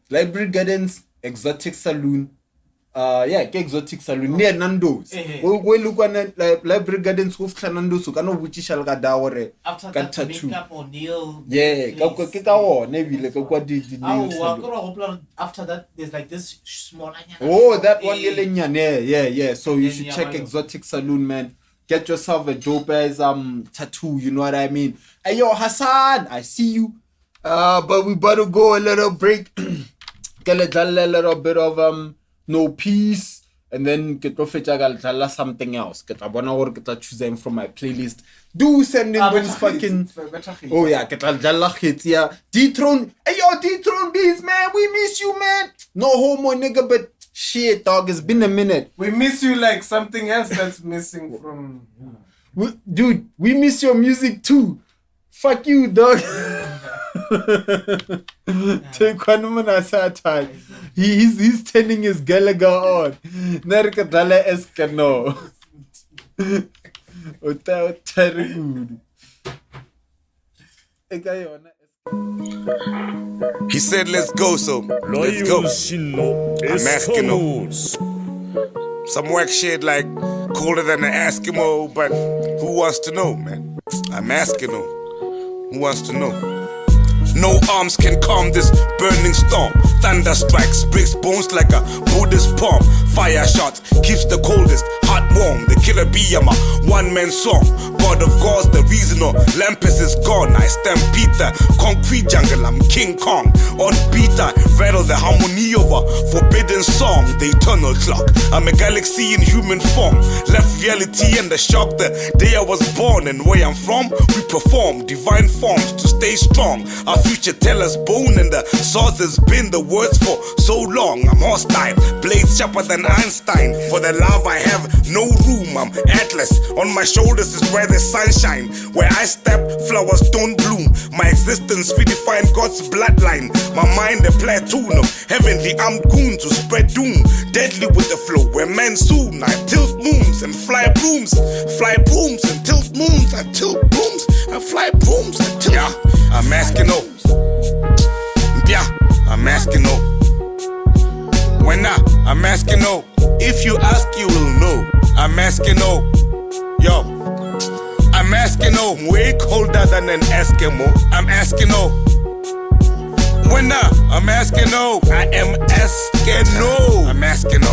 Library Gardens, exotic saloon. Get exotic saloon near Nando's. We look on Library Gardens with Nando's. So cannot which shall get down after that tattoo. Makeup or nail. After that, there's like this small. That one. Yeah. So you should check exotic saloon, man. Get yourself a dope ass tattoo. You know what I mean? Hey yo, Hassan, I see you. But we better go a little break. Get a little bit of No Peace, and then get something else. Get a choosing from my playlist. Do send in those fucking. Oh yeah, get a hits. Yeah, Dethrone. Hey yo, Dethrone Beats, man, we miss you, man. No homo, nigga, but shit, dog. It's been a minute. We miss you like something else that's missing from. Dude, we miss your music too. Fuck you, dog. Take one man aside. He's turning his Gallagher on. Nerkadala Eskano. He said, let's go, so let's go. I'm asking some whack shit like colder than an Eskimo, but who wants to know, man? I'm asking who wants to know? No arms can calm this burning storm. Thunder strikes, breaks bones like a Buddhist palm. Fire shots, keeps the coldest heart warm. The killer bee, I'm a one-man song. God of gods, the reason or Lampus is gone. I stampede the concrete jungle, I'm King Kong. On beat, I rattle the harmony of a forbidden song. The eternal clock, I'm a galaxy in human form. Left reality and the shock the day I was born. And where I'm from, we perform divine forms to stay strong. Our future tell us bone, and the source has been the words for so long. I'm hostile, blades sharper than Einstein. For the love I have no room, I'm Atlas. On my shoulders is where the sunshine. Where I step, flowers don't bloom. My existence redefined God's bloodline. My mind a platoon of heavenly armed goons who spread doom. Deadly with the flow, where men soon I tilt moons and fly brooms. Fly brooms and tilt moons. I tilt brooms and fly brooms and tilt. Yeah, I'm asking I'm asking When I'm asking if you ask you will know. I'm asking yo, I'm asking way colder than an Eskimo. I'm asking When I'm asking I am asking I'm asking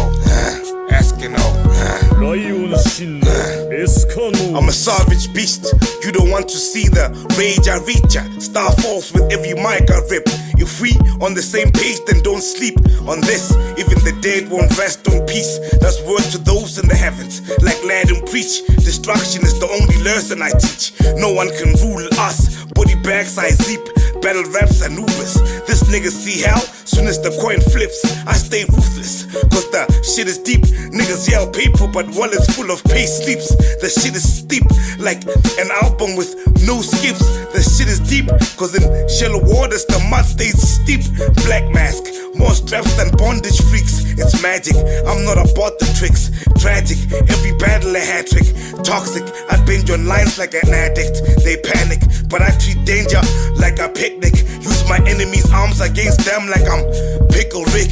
I'm a savage beast. You don't want to see the rage I reach ya. Star falls with every mic I rip. If we on the same page, then don't sleep on this. Even the dead won't rest on peace. That's word to those in the heavens. Like lad and preach, destruction is the only lesson I teach. No one can rule us. Body bags I zip. Battle raps and Ubers. This nigga see hell, soon as the coin flips, I stay ruthless. Cause the shit is deep. Niggas yell paper, but wallets full of pay slips. The shit is steep, like an album with no skips. The shit is deep, cause in shallow waters the mud stays steep. Black mask, more straps than bondage freaks. It's magic, I'm not about the tricks. Tragic, every battle a hat trick. Toxic, I binge on lines like an addict. They panic, but I treat danger like a picnic. Use my enemy's arms against them like I'm Pickle Rick.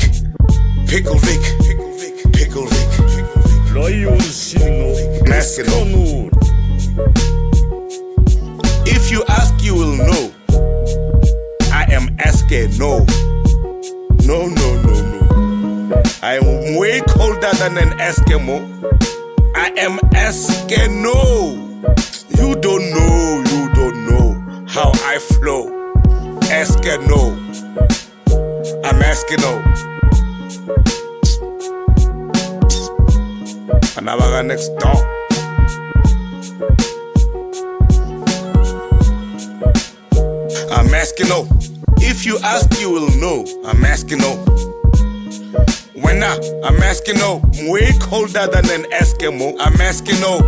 Pickle Rick. Pickle Rick. Masculine. If you ask, you will know. I am asking no. I am way colder than an Eskimo. I am asking no. You don't know how I flow. Asking no. I'm asking no. Another next door. I'm asking no. If you ask, you will know. I'm asking no. When I'm asking no, I'm way colder than an Eskimo. I'm asking no.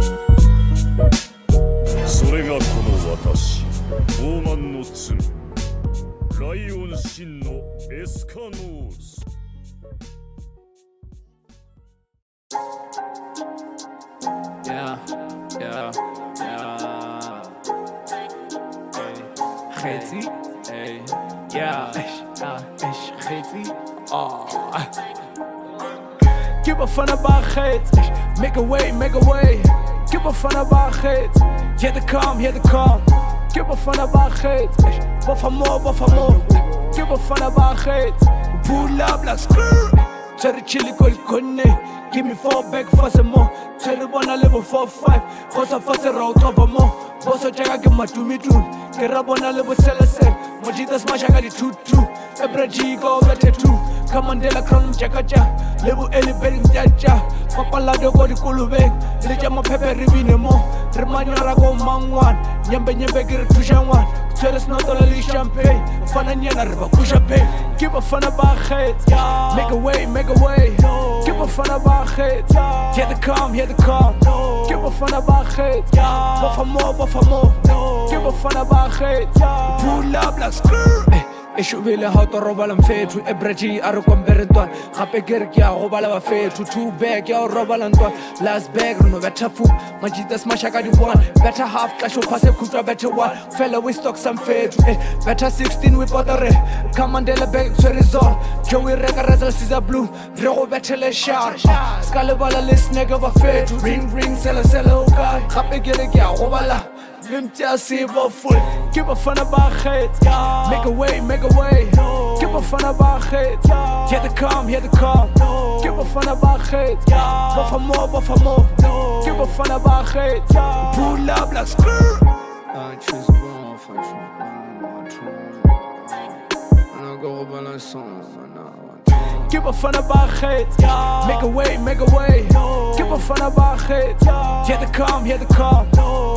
それがこの私、傲慢の罪、ライオン真のエスカノース。Yeah. Kheti, hey, yeah, kheti, Keep a fun about kheti, make a way, Keep a fun about kheti, hear the calm, Keep a fun about kheti, but for more, Keep a fun about kheti, pull up like screw, Cherry chili konne, give me 4 back for some more, Cherry wanna level 4-5, Hosa for the road over more, Bosso jaga give my 2 Kerabona lebo selesel Mojitas mashaka di tutu Ebraji go bete tu Kamandela crown mjakaja Lebo eliberi mjaja Papalado go di kulubeng Leja mapepe ribine mo Remanyara go mangwan Nyembe giri tushanwan Teres no dolali champagne Fana nyana riba kusha pay Keep a fana ba khait Make a way Keep a fana ba khait Hear the calm Keep a fana ba khait Boffa more Keep a fana ba khait Pull up like screw Eshubile how to roba lam fetu Ebraji aru komberetwan Gape kere ke a go bala ba fetu 2 bag ya roba lantwan Last bag no better food Majitas mashaka di 1 Better half cash pass kutwa better 1 Fella we stock some fetu Better 16 we bother Kamandela bag to resort Joey reka resal Caesar blue Rego better le sharp Scalabala list nigga ba fetu Ring sella okay Gape kere ke a go bala full. Keep a fun about khait. Make a way. Keep a fun about khait. Hear the calm. Keep a fun about khait. Boffa more. Keep a fun about khait. Pull up like screw. I choose one for I go over like song. Keep a fun about khait. Make a way. Keep a fun about khait. Hear the calm.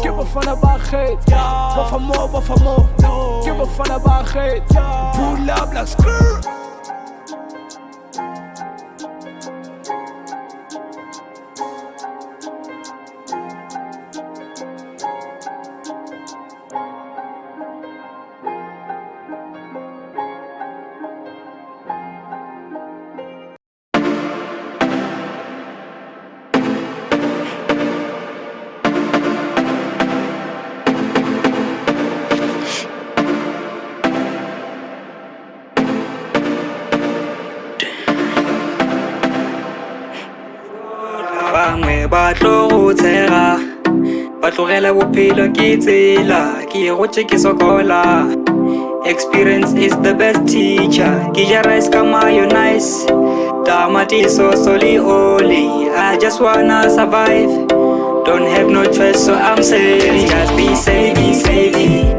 Keep a fun about khait. Boffa more. Keep a fun about khait. Pull up like screw. Bangwe ba tlo go tshega ba tlogela bophelo ke tsela ke go ke sokola experience is the best teacher ke ja rice ka mayonnaise tamati soli oli I just wanna survive don't have no choice so I'm saving just be saving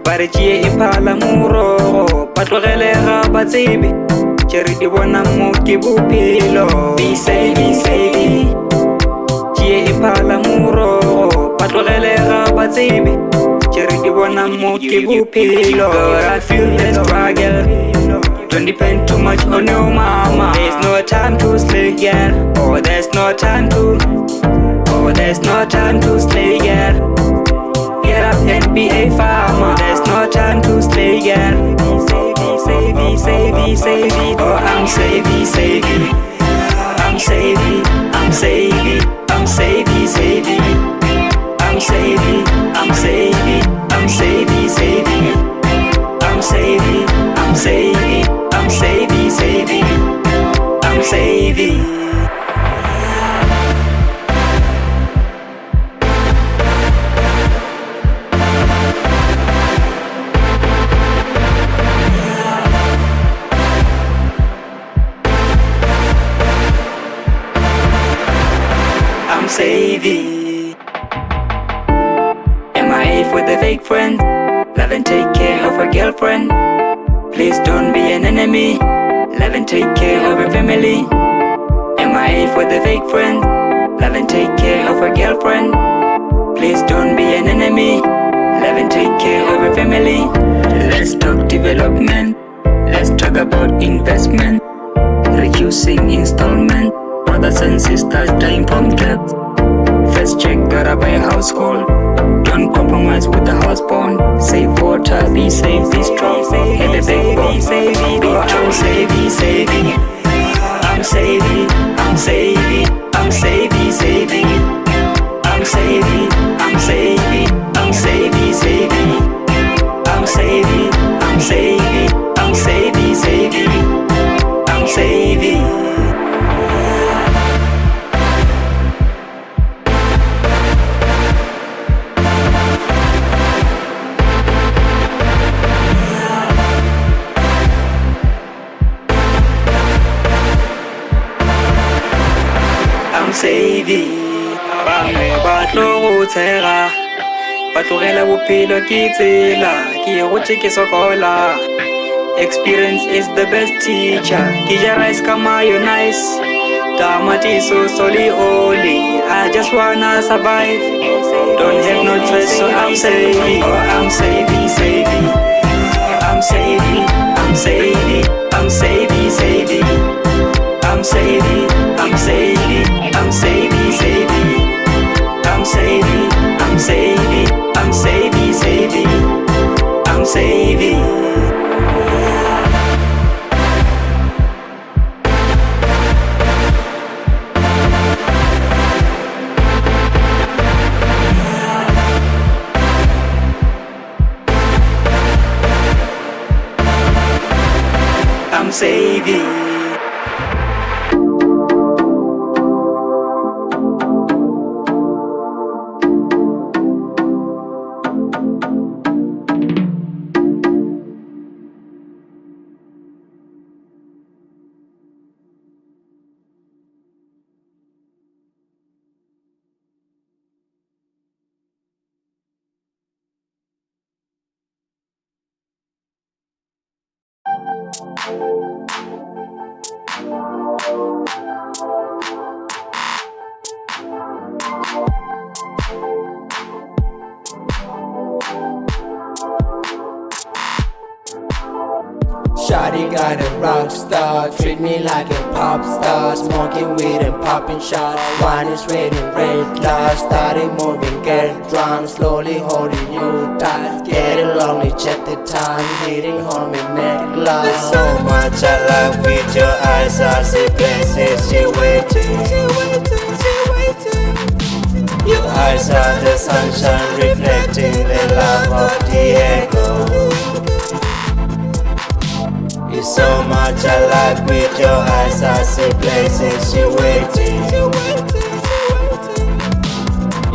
bare tie iphala muro ba tlogele ga ba tsebe Cherry di bona mo ke bophelo be saving Tie iphala muro patlogele ga ba tsebe Cherry di bona mo ke bophelo I feel the struggle don't depend too much on your mama there's no time to slay girl oh there's no time to slay girl get up and be a farmer there's no time to slay girl Savey. Oh, I'm savey. I'm savey. I'm savey. I'm savey. I'm savey. I'm savey. I'm savey. I'm savey. I'm savey. I'm savey. I'm savey. Savey. MIA for the fake friend. Love and take care of her girlfriend. Please don't be an enemy. Love and take care of her family. MIA for the fake friend. Love and take care of her girlfriend. Please don't be an enemy. Love and take care of her family. Let's talk development. Let's talk about investment. reducing installment. Brothers and sisters dying from debt. First check, gotta buy a house call. Don't compromise with the house bond. Save water, be safe, be strong. Have a backbone. Oh, I'm saving. I'm saving. I'm saving. I'm saving. I'm saving. I'm saving. I'm saving. I'm saving. I'm saving. I'm saving. I'm saving. Saving. Bangwe ba tlo go tshega, ba tlogela bophelo ke tsela, ke gotse ke sokola. Experience is the best teacher. Ke ja rice ka mayonnaise, tamati so soli oli. I just wanna survive, don't have no choice, so I'm saving. Oh, I'm saving. I'm saving. I'm saving. I'm saving. I'm saving. I'm saving. I'm saving. I'm saving. I'm saving. I'm saving. I'm saving. I'm saving. Shawty got a rock star, treat me like a pop star. Smoking weed and popping shots, wine is red and red light. Starting moving, get drunk, slowly holding you tight. Get it lonely, check the time, hitting home and make love. There's so much I love with your eyes, I see places she waiting. Your eyes are the sunshine reflecting the love of Diego. It's so much I like with your eyes, I see places you waiting.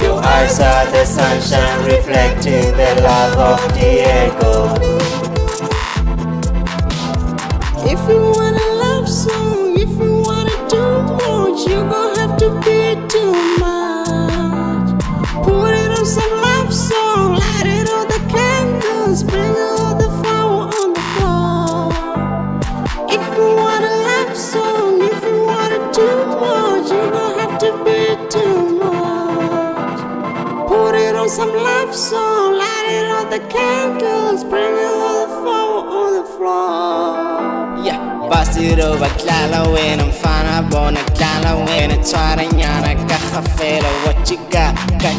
Your eyes are the sunshine reflecting the love of Diego. If you want a love song, if you wanna do much, you gon' have to be too much. Put it on some love song, light it on the candles, bring all the flower on the floor. If you want a love song, if you wanna do much, you gon' have to be too much. Put it on some love song, light it on the candles, bring all the flower on the floor. Yeah, bust it over, klala when I'm fine, I wanna klala when I try to yana, kaha fela, what you got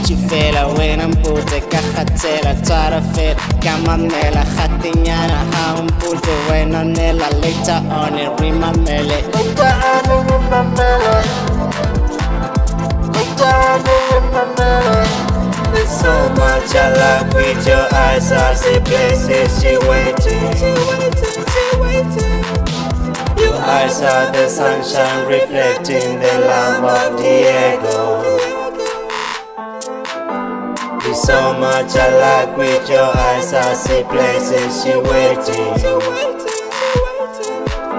you fela, when I'm pulte, kaha tela, try to feel, kamamela, hatinyana, how I'm pulte, when I'm nela, later on it, remamele, later on it, remamele, later on it, remamele. There's so much I love with your eyes, I see places she waiting. Your eyes are the sunshine reflecting the love of Diego. There's so much I like with your eyes, I see places she waiting.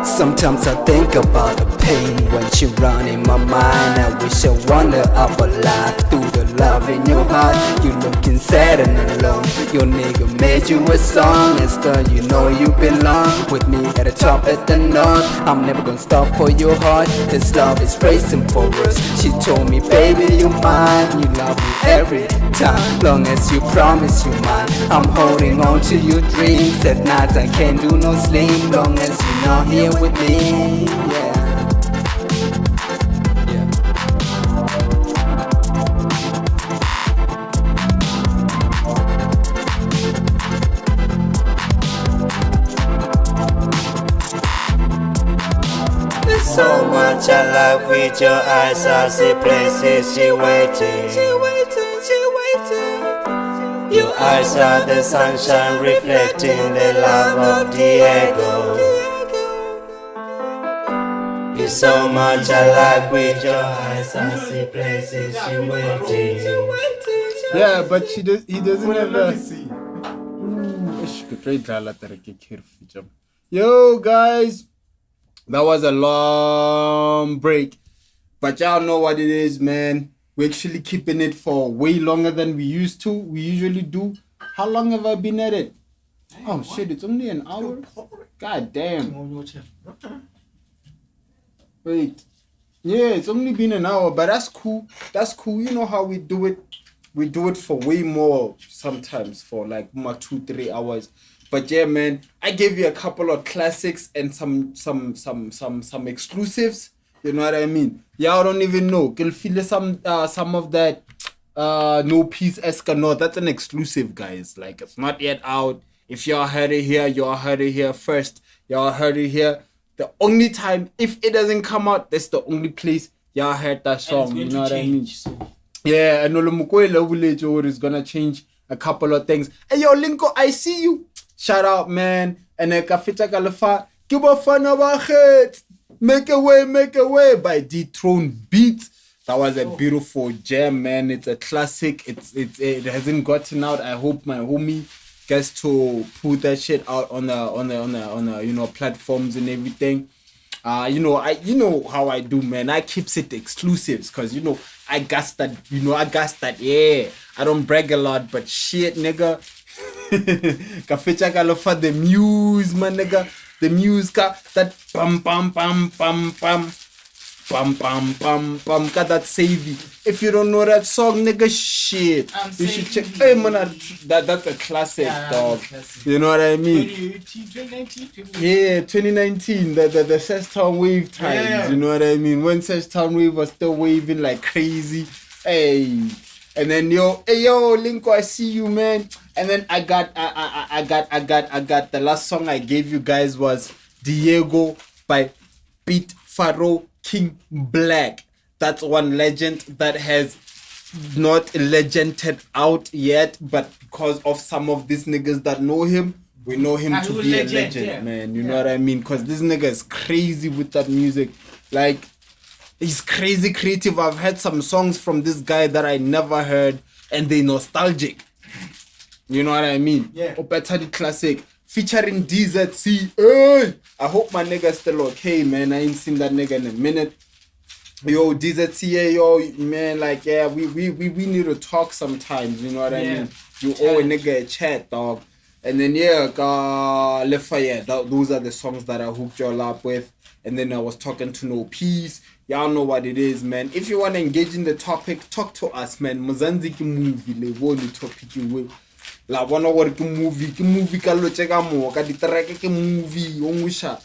Sometimes I think about the pain when she run in my mind. I wish I wander up alive through the love in your heart. You looking sad and alone, your nigga made you a song, and still you know you belong with me at the top at the north. I'm never gonna stop for your heart, this love is racing for us. She told me, baby, you mine, you love me every time, long as you promise you mine. I'm holding on to your dreams, at nights I can't do no sleep, long as you're not here with me, yeah. much I love with your eyes. I see places she waiting. Your eyes are the sunshine reflecting the love of Diego. You're so much alike with your eyes. I see places she waiting. Yeah, but he doesn't have a. Yo, guys, that was a long break, but y'all know what it is, man. We're actually keeping it for way longer than we used to. We usually do. How long have I been at it? Oh shit, it's only an hour. God damn. Wait. Yeah, it's only been an hour, but that's cool. That's cool. You know how we do it. We do it for way more sometimes, for like 2-3 hours. But yeah, man, I gave you a couple of classics and some exclusives. You know what I mean? Y'all don't even know. Can feel some of that No Peace Escano. That's an exclusive, guys. Like, it's not yet out. If y'all heard it here, y'all heard it here first. Y'all heard it here. The only time, if it doesn't come out, that's the only place y'all heard that song. You know what I mean? Yeah, and Olomukwela Village is gonna change a couple of things. Hey yo, Linko, I see you. Shout out, man. And Kafita Kalafa, give a fun of our head. Make a way by Dethroned Beats. That was a beautiful jam, man. It's a classic. It hasn't gotten out. I hope my homie gets to put that shit out on the platforms and everything. You know how I do, man. I keeps it exclusives because I got that. Yeah, I don't brag a lot, but shit, nigga. Kafecha kalofa the muse, man, nigga. The muse ka that pam pam pam pam pam pam pam pam pam ka that savvy. If you don't know that song, nigga, shit, you should check. Hey, man, that's a classic, dog. Classic. You know what I mean? 2019. Yeah, 2019. The Sextown Wave times. Yeah. You know what I mean? When Sextown Wave was still waving like crazy. Hey. And then yo, Linko, I see you, man. And then I got the last song I gave you guys was Diego by Beat Pharaoh King Black. That's one legend that has not legended out yet, but because of some of these niggas that know him, we know him to be a legend, man. You know what I mean? Because this nigga is crazy with that music. Like, he's crazy creative. I've heard some songs from this guy that I never heard, and they nostalgic. You know what I mean? Yeah. Opetadi Classic featuring DZC. Hey! I hope my nigga's still okay, man. I ain't seen that nigga in a minute. Yo, DZC, yo, man, like, yeah, we need to talk sometimes. You know what I mean? You owe a nigga a chat, dog. And then those are the songs that I hooked y'all up with. And then I was talking to No Peace. Y'all know what it is, man. If you want to engage in the topic, talk to us, man. Mzansi ki movie le bone topic we. La bona gore ke movie ka lo check mo ka di track ke movie o ngusha.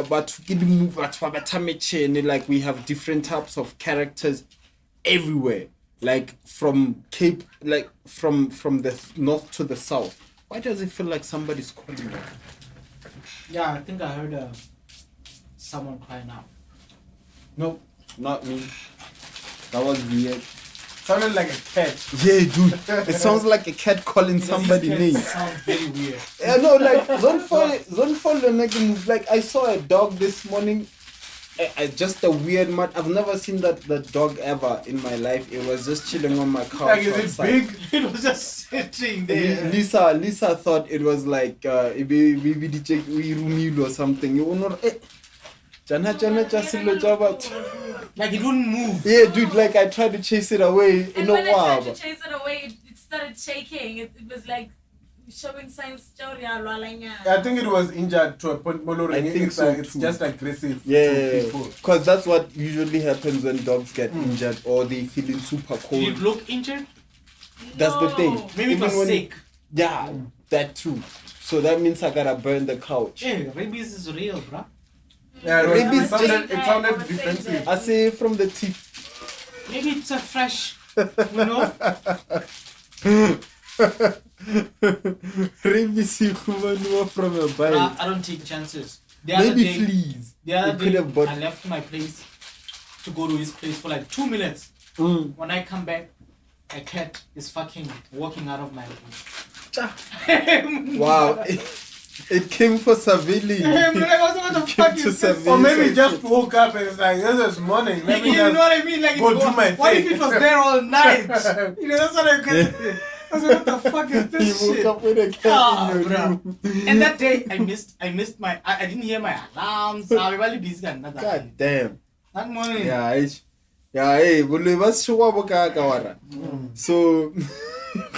But ke di movie but fa bathamechene, like we have different types of characters everywhere. Like from Cape, like from the north to the south. Why does it feel like somebody's calling me? Yeah, I think I heard someone crying out. Nope, not me. That was weird. Sounded like a cat. Yeah, dude. It sounds like a cat calling somebody name. Sounds very weird. Yeah, no, like don't follow move. Like I saw a dog this morning. Just a weird man. I've never seen that dog ever in my life. It was just chilling on my couch. Like, is it big? It was just sitting there. Lisa thought it was like we or something. You know. Like it wouldn't move. Yeah, dude, like I tried to chase it away. And when I tried to chase it away, it started shaking. It was like showing signs. I think it was injured to a point. I think so. It's just aggressive. Yeah, because that's what usually happens when dogs get injured or they feeling super cold. Did it look injured? That's the thing. Maybe it was sick. Yeah, that too. So that means I gotta burn the couch. Yeah, rabies is real, bruh. Yeah, rabies it sounded defensive. I say from the tip. Maybe it's a fresh, you know. Rabies from a bite. I don't take chances. The other maybe day- fleas. The other It could day, have bought. I left my place to go to his place for like 2 minutes. Mm. When I come back, a cat is fucking walking out of my room. Wow. It came for Savili. What the fuck is this? Or maybe he just woke up and it's like, this is morning. Let me You just know what I mean? Like, go do my what thing. if it was there all night? You know, that's what I can. I was like, what the fuck is this You woke shit? up with a cat in your bruh. room. And that day, I missed my. I didn't hear my alarms. I was really busy. God damn. That morning. Yeah, hey, bulu bas shuwa boka kawara. So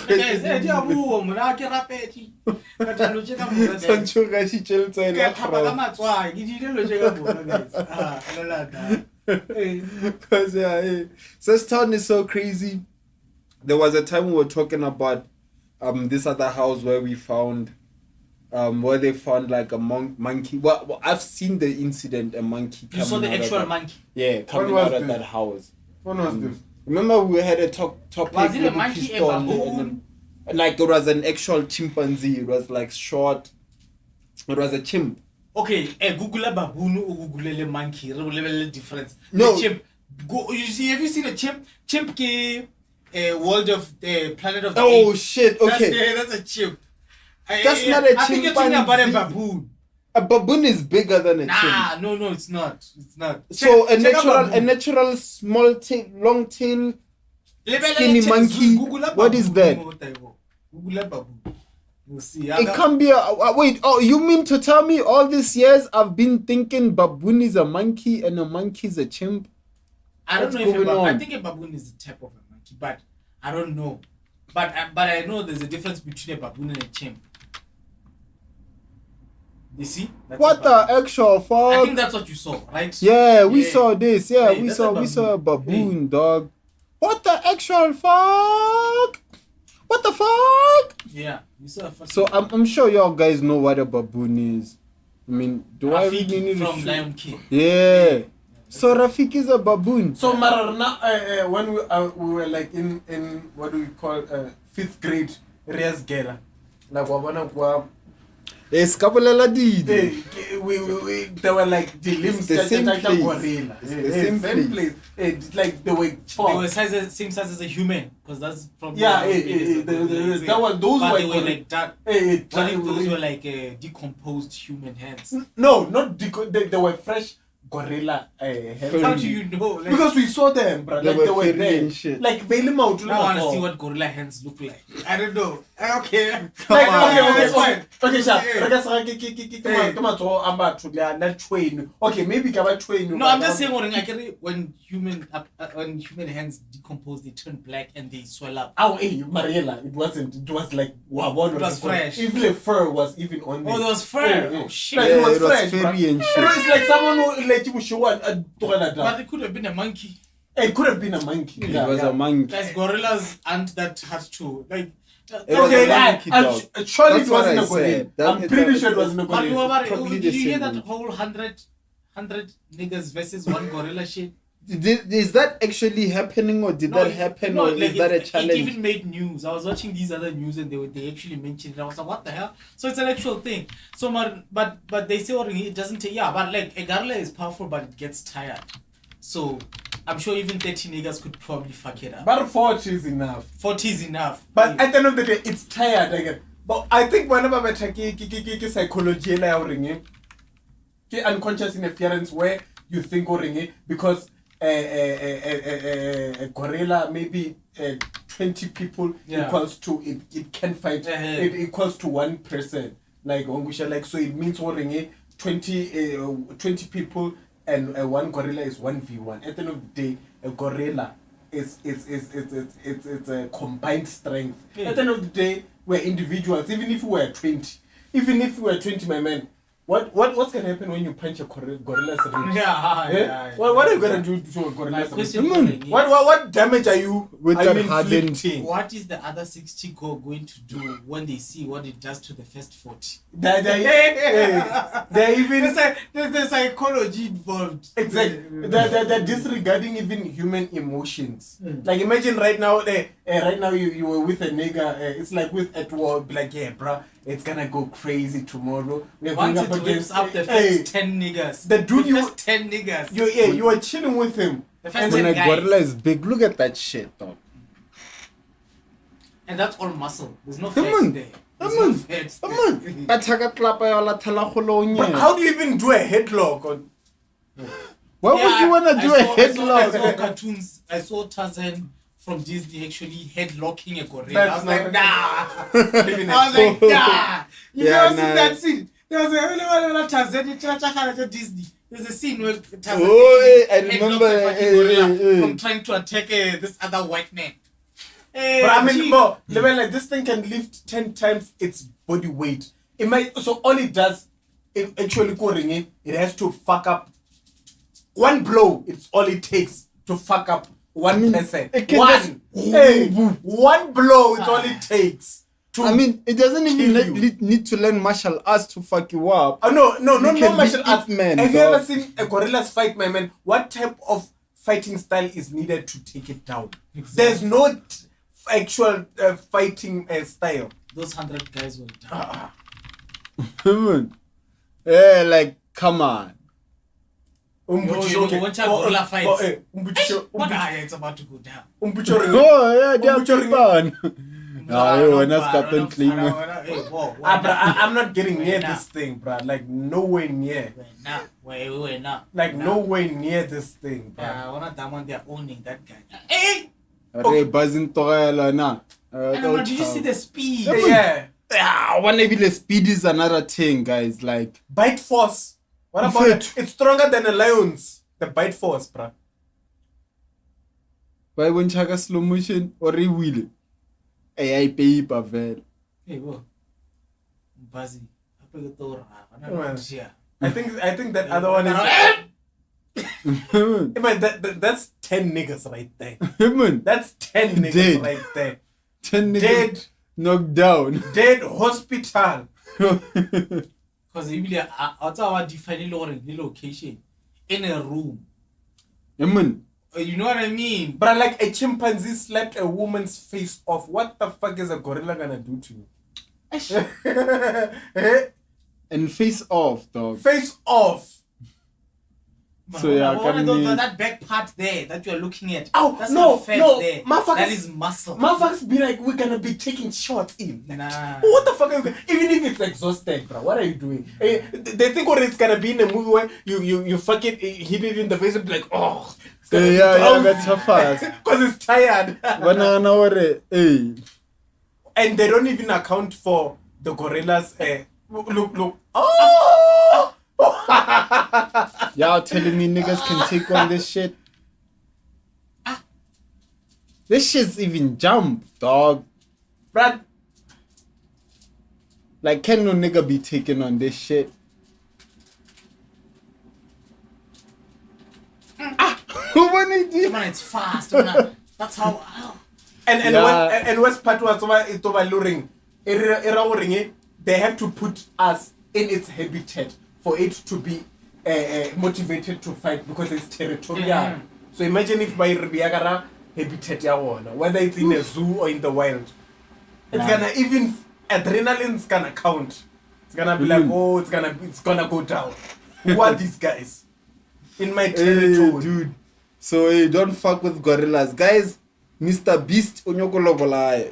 Guys, eh, dia buo, mona ke rapeti. Ka tlo tjeka mona. Sancho ga shi tshel tsela Ke thapa ka matswa, ke di lo tjeka mona guys. Because yeah, hey, this town is so crazy. There was a time we were talking about this other house where we found where they found like a monkey. Well, I've seen the incident, a monkey coming You saw the out of actual that- monkey? Yeah, coming was out of this? that house. When was this? Remember we had a topic Was it a with the monkey, a pistol and baboon? then- like it was an actual chimpanzee. It was like short. It was a chimp. Okay, Google a baboon or Google a monkey. Level difference. No. The chimp. Go. You see? Have you seen a chimp? Chimp ke world of the planet of the Oh apes. shit! Okay, That's a chimp. that's not a I think you're talking about a chimpanzee. baboon. A baboon is bigger than a chimp. Nah, no, it's not. It's not. So Check a baboon. natural small tail, long tail, Level skinny check- monkey. Google a What is that? baboon. Google a baboon. You see? It can't be a wait. Oh, you mean to tell me all these years I've been thinking baboon is a monkey and a monkey is a chimp? I don't What's know if a going baboon. I on? think a baboon is the type of a monkey, but I don't know. But I know there's a difference between a baboon and a chimp. You see? That's What a the baboon. actual fuck? I think that's what you saw, right? Yeah, we saw this. Yeah, Hey, we that's saw a baboon, dog. What the actual fuck? What the fuck? Yeah, you saw a fucking So I'm sure y'all guys know what a baboon is. I mean, do I Rafiki really need to from show- Lion King. Yeah. So Rafiki is a baboon. So Mara, now, when we were like in what do we call 5th grade, Rias Gera, like wabana Escapolela did. they were like the limbs the same place. gorilla. It's the same place. Like they were They chopped. were same size as a human, because that's probably Yeah, how big is a gorilla. that was those But were they were gorilla. like that. What What if those were like decomposed human hands? No, not they were fresh gorilla hands. How do you know? Like, Because we saw them, bro. They Like were they were fairy there. and shit. Like Bailey Mount. I want to see what gorilla hands look like. I don't know. Okay. Like, That's okay, fine. sharp. Yeah. Reka sa ke matsogo a batho le a na twain. Okay, maybe ka ba twain. No, I'm just saying when human hands decompose, they turn black and they swell up. Oh, hey, Mariela, it wasn't. It was like wabon. It was fresh. Even the fur was even on there. Oh, there was fur. Yeah. Oh shit. Like, Yeah, it was it was fresh, fairy bro. and shit. It's like someone who let you show a But it could have been a monkey. It could have been a monkey. It was a monkey. Guys, gorillas aren't that hard to like. It was a monkey, dog. Surely That's it what wasn't I a gorilla. said. That- I'm pretty that- sure it wasn't a But you gorilla. were Probably did the you hear same that one. whole 100 niggas versus one gorilla shit? Is that actually happening or did that happen or is that a challenge? It even made news. I was watching these other news and they actually mentioned it. I was like, what the hell? So it's an actual thing. So but they say it doesn't take, yeah, but like a gorilla is powerful but it gets tired. So I'm sure even 30 niggas could probably fuck it up. But 40 is enough. 40 is enough. But at the end of the day, it's tired again. But I think whenever we take psychology unconscious interference where you think because a gorilla maybe 20 people equals to it can fight it equals to one person like so it means 20 people and one gorilla is 1v1. At the end of the day, a gorilla it's a combined strength. At the end of the day, we're individuals. Even if we were 20, my man, what's gonna happen when you punch a gorilla's ribs? Yeah. What are you gonna do to a gorilla's question ribs? What damage are you hardened? What is the other 60 going to do when they see what it does to the first 40? They're even there's the psychology involved. Exactly. They're disregarding even human emotions. Like imagine right now, you were with a nigga. It's like with at war, like yeah, bruh. it's gonna go crazy tomorrow. We're Once going it up whips against up the hey, first 10 niggas. The dude the first 10 niggas. You were chilling with him. The first When 10 a guys. gorilla is big, look at that shit, dog. And that's all muscle. There's no Come fat on. there. Come on. But how do you even do a headlock on? Why would you wanna do a I headlock? saw cartoons. I saw Tarzan from Disney actually headlocking a gorilla. That's I was like, not- nah. Living I was like, nah. You Yeah, never nah. seen that scene? There was a Tarzan, Disney. There's a scene where Tarzan Oh, I headlocks remember, a fucking gorilla from trying to attack this other white man. But I mean, bro, like this thing can lift 10 times its body weight. It might. So all it does, it actually it has to fuck up. One blow. It's all it takes to fuck up one person. it can One blow. It's all it takes. I mean, it doesn't even need to learn martial arts to fuck you up. Oh no, You can martial be arts. Ip Man, Have you dog. ever seen a gorillas fight, my man? What type of fighting style is needed to take it down? Exactly. There's no actual fighting style. Those 100 guys will die. Come on. Yeah, like, come on. Gorilla fights. It's about to go down. Oh, yeah, they are fun. No, when I start on claim. I'm not getting near this thing, bro. Like, nowhere near. We're not. Like, nowhere near this thing, bro. One of them, they're owning that guy. Hey! Okay, buzzing Torella now. Did you see the speed? Yeah. One maybe the speed is another thing, guys. Like, Bite force. What about it? It's stronger than a lion's. The bite force, bro. why when Chaka slow motion or a wheel? I pay pavel. Hey, whoa. Buzzy. I think that other one is. That's 10 niggas right there. That's 10 niggas Dead. right there. 10 niggas Dead. knocked down. Dead hospital. Because really, our defining location in a room. You know what I mean? But like a chimpanzee slapped a woman's face off. What the fuck is a gorilla gonna do to you? And face off, dog. Face off. So yeah, that back part there that you're looking at. Oh, that's no, not fat no. there. That is muscle. Motherfuckers be like, we're gonna be taking shots in. Nah. What the fuck are you even if it's exhausted, bro? What are you doing? They think what it's gonna be in a movie where you fuck it, hit it in the face and be like, oh. Yeah, that's so fast. Because it's tired. Hey. And they don't even account for the gorillas. Look. Oh! Y'all telling me niggas can take on this shit? This shit's even jump, dog. Brad. Like, can no nigga be taking on this shit? When it's fast. That's how. And West part was it over luring. They have to put us in its habitat for it to be motivated to fight because it's territorial. Yeah. So imagine if by Ribiagara habitat ya wona, whether it's in a zoo or in the wild. It's gonna even adrenaline's gonna count. It's gonna be like, oh, it's gonna go down. Who are these guys? In my territory. Hey, dude. So hey, don't fuck with gorillas. Guys, Mr. Beast Onyokolobola.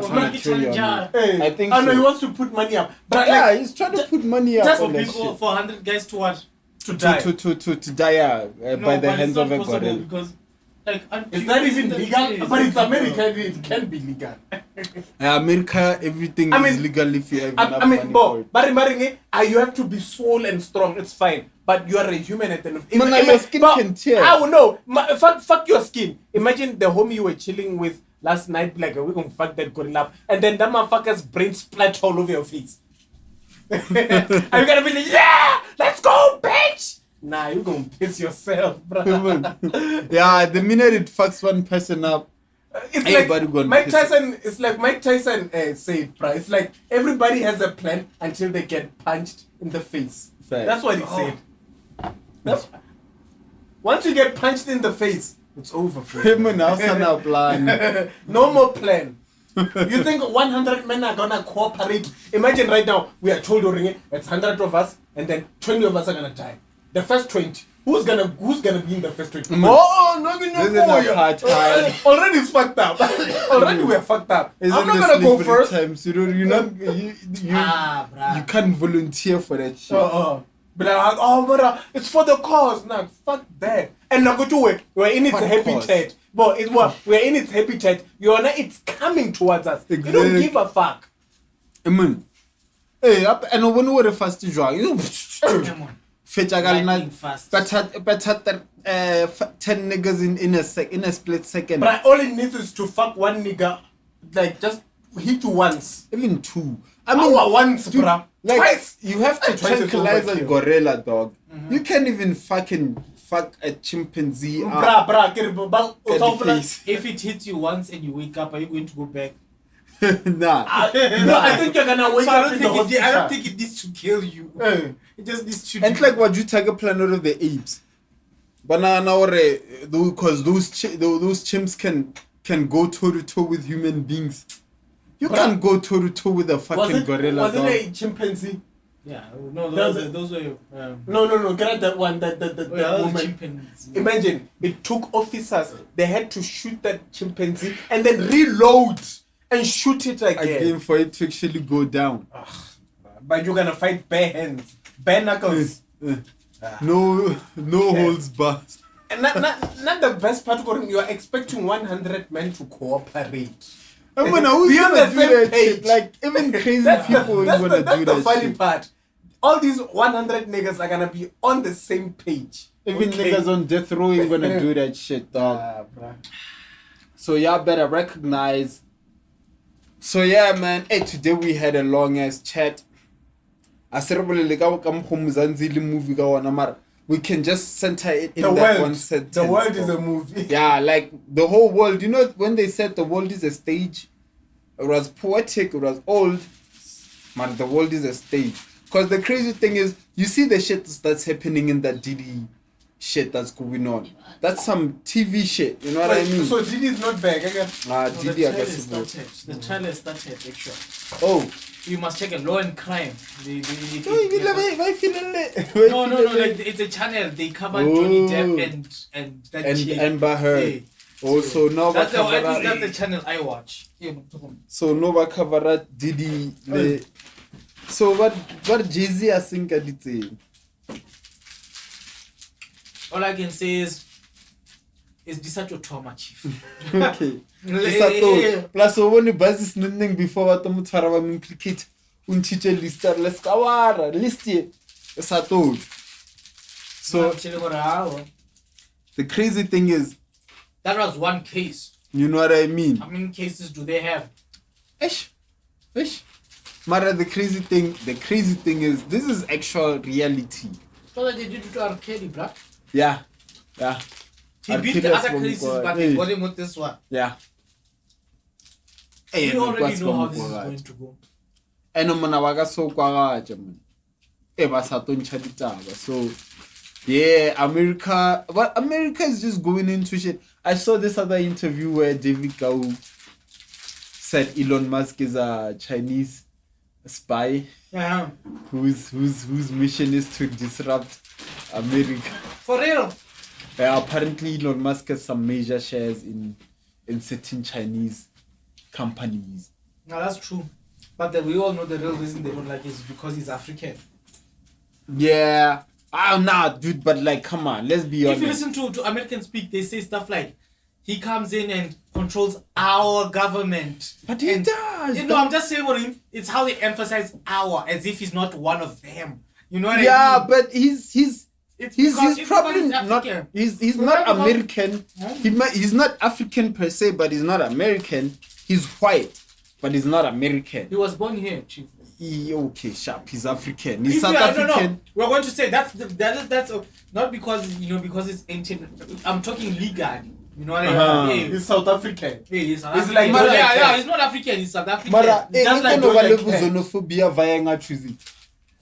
Trying to kill you. I think no, so. he wants to put money up. But yeah, like, he's trying to put money up Just on that for shit. 100 guys to what? To die. To die by the hands of a gorilla. Because, like, it's not even legal, but it's America. It can be legal. America, everything is legal if you have enough money for it. But you have to be swole and strong. It's fine. But you are a human at the end of it. Your skin can tear. Oh no, fuck your skin. Imagine the homie you were chilling with last night, like we're gonna fuck that gorilla up, and then that motherfucker's brain splat all over your face. Are you gonna be like, yeah, let's go, bitch? Nah, you're gonna piss yourself, bro. Yeah, the minute it fucks one person up, It's everybody like gonna Mike piss Tyson. It's like Mike Tyson said, bro. It's like everybody has a plan until they get punched in the face. Fair. That's what he said. Once you get punched in the face, it's over for you. Plan. No more plan. You think 100 men are gonna cooperate? Imagine right now we are told during it's 100 of us, and then 20 of us are gonna die. The first 20. Who's gonna be in the first 20? Oh, no, already it's fucked up. Already we're fucked up. I'm not gonna go first. Times, you can't volunteer for that shit. But like, brother, it's for the cause. Nah, fuck that. And now go to it. We're in its habitat. But it's what? We're in its habitat. It's coming towards us. Exactly. You don't give a fuck. Man. Hey, and when we're fast to draw, you better 10 niggas in a split second. But all it needs is to fuck one nigga, like just hit you once, even two. I mean, once, dude, bruh. Like, twice. You have to tranquilize a gorilla, dog. You can't even fucking fuck a chimpanzee. If it hits you once and you wake up, are you going to go back? Nah. No, I think you're gonna wake up in the hospital. I don't think it needs to kill you. It just needs to. And like what you take a Planet of the Apes. But now, because those chimps can go toe to toe with human beings. You can't go toe to toe with a fucking gorilla. Wasn't it a chimpanzee? Yeah, no, those were. No, get that one. That woman. Chimpanzee. Imagine it took officers. They had to shoot that chimpanzee and then reload and shoot it again for it to actually go down. But you're gonna fight bare hands, bare knuckles. No holds barred. And not the best part. You are expecting 100 men to cooperate. I'm gonna who's gonna do that shit? Like even crazy people is gonna do that shit. That's the funny part. All these 100 niggas are gonna be on the same page. Even niggas on death row ain't gonna do that shit, dog. So y'all better recognize. So yeah, man. Hey, today we had a long ass chat. We can just center it in that one sentence. The world is a movie. Yeah, like the whole world. You know when they said the world is a stage, it was poetic, it was old. Man, the world is a stage. Because the crazy thing is, you see the shit that's happening in that Diddy shit that's going on. That's some TV shit. You know what I mean? So Diddy is not back again. Diddy, I guess the trailer started actually. Oh. You must check a Law and Crime. No, like it's a channel. They cover Johnny Depp and that chick. Amber Heard. Yeah. Also, now that's the channel I watch. So Nova covered Diddy. So what Jay-Z I think I did say. All I can say is this such a trauma, chief. Okay. Plus when you buzz this nothing before what I'm trying implicate teacher lister let's go list it. So the crazy thing is that was one case. You know what I mean? How many cases do they have? Ish. Mara, the crazy thing is this is actual reality. So that they did it to R. Kelly, bruh. Yeah. He beat the other cases, but they got him with this one. Yeah. You already know how this is going to go. And so yeah, America is just going into shit. I saw this other interview where David Gao said Elon Musk is a Chinese spy. Yeah. Whose mission is to disrupt America. For real? Apparently Elon Musk has some major shares in certain Chinese companies. No, that's true. But we all know the real reason they don't like it is because he's African. Yeah. Nah, dude, but like, come on, let's be honest. If you listen to Americans speak, they say stuff like, he comes in and controls our government. But he does. You know, I'm just saying for him, it's how they emphasize our, as if he's not one of them. You know what I mean? Yeah, but he's probably not. He's not American. He's not African per se, but he's not American. He's white, but he's not American. He was born here, chief. Okay, sharp. He's African. He's South African. No. We're going to say that's not because because it's ancient. I'm talking legally. You know what I mean? He's South African. He's South African. Like he's not African. He's South African. Mara, just like xenophobia via choosing.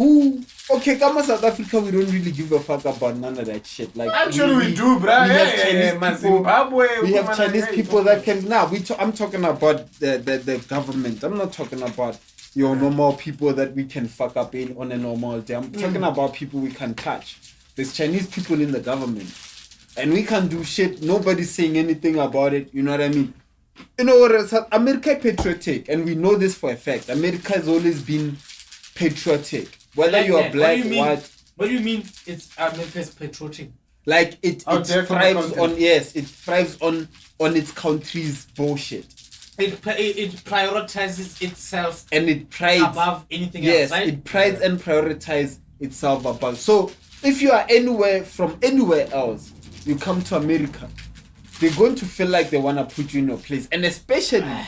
Who? Okay, come on, South Africa, we don't really give a fuck about none of that shit. Like, actually, we do, bruh. We have Yeah, Chinese people. Zimbabwe. We have Chinese people that can. I'm talking about the government. I'm not talking about your normal people that we can fuck up in on a normal day. I'm talking about people we can touch. There's Chinese people in the government, and we can't do shit. Nobody's saying anything about it. You know what I mean? You know what? America is patriotic, and we know this for a fact. America has always been patriotic. Whether you are black, white. What do you mean? It's America's patriotic. Like it thrives on it thrives on its country's bullshit. It prioritizes itself and it prides above anything else. Yes, right? it prides and prioritizes itself above. So if you are anywhere else, you come to America, they're going to feel like they want to put you in your place, and especially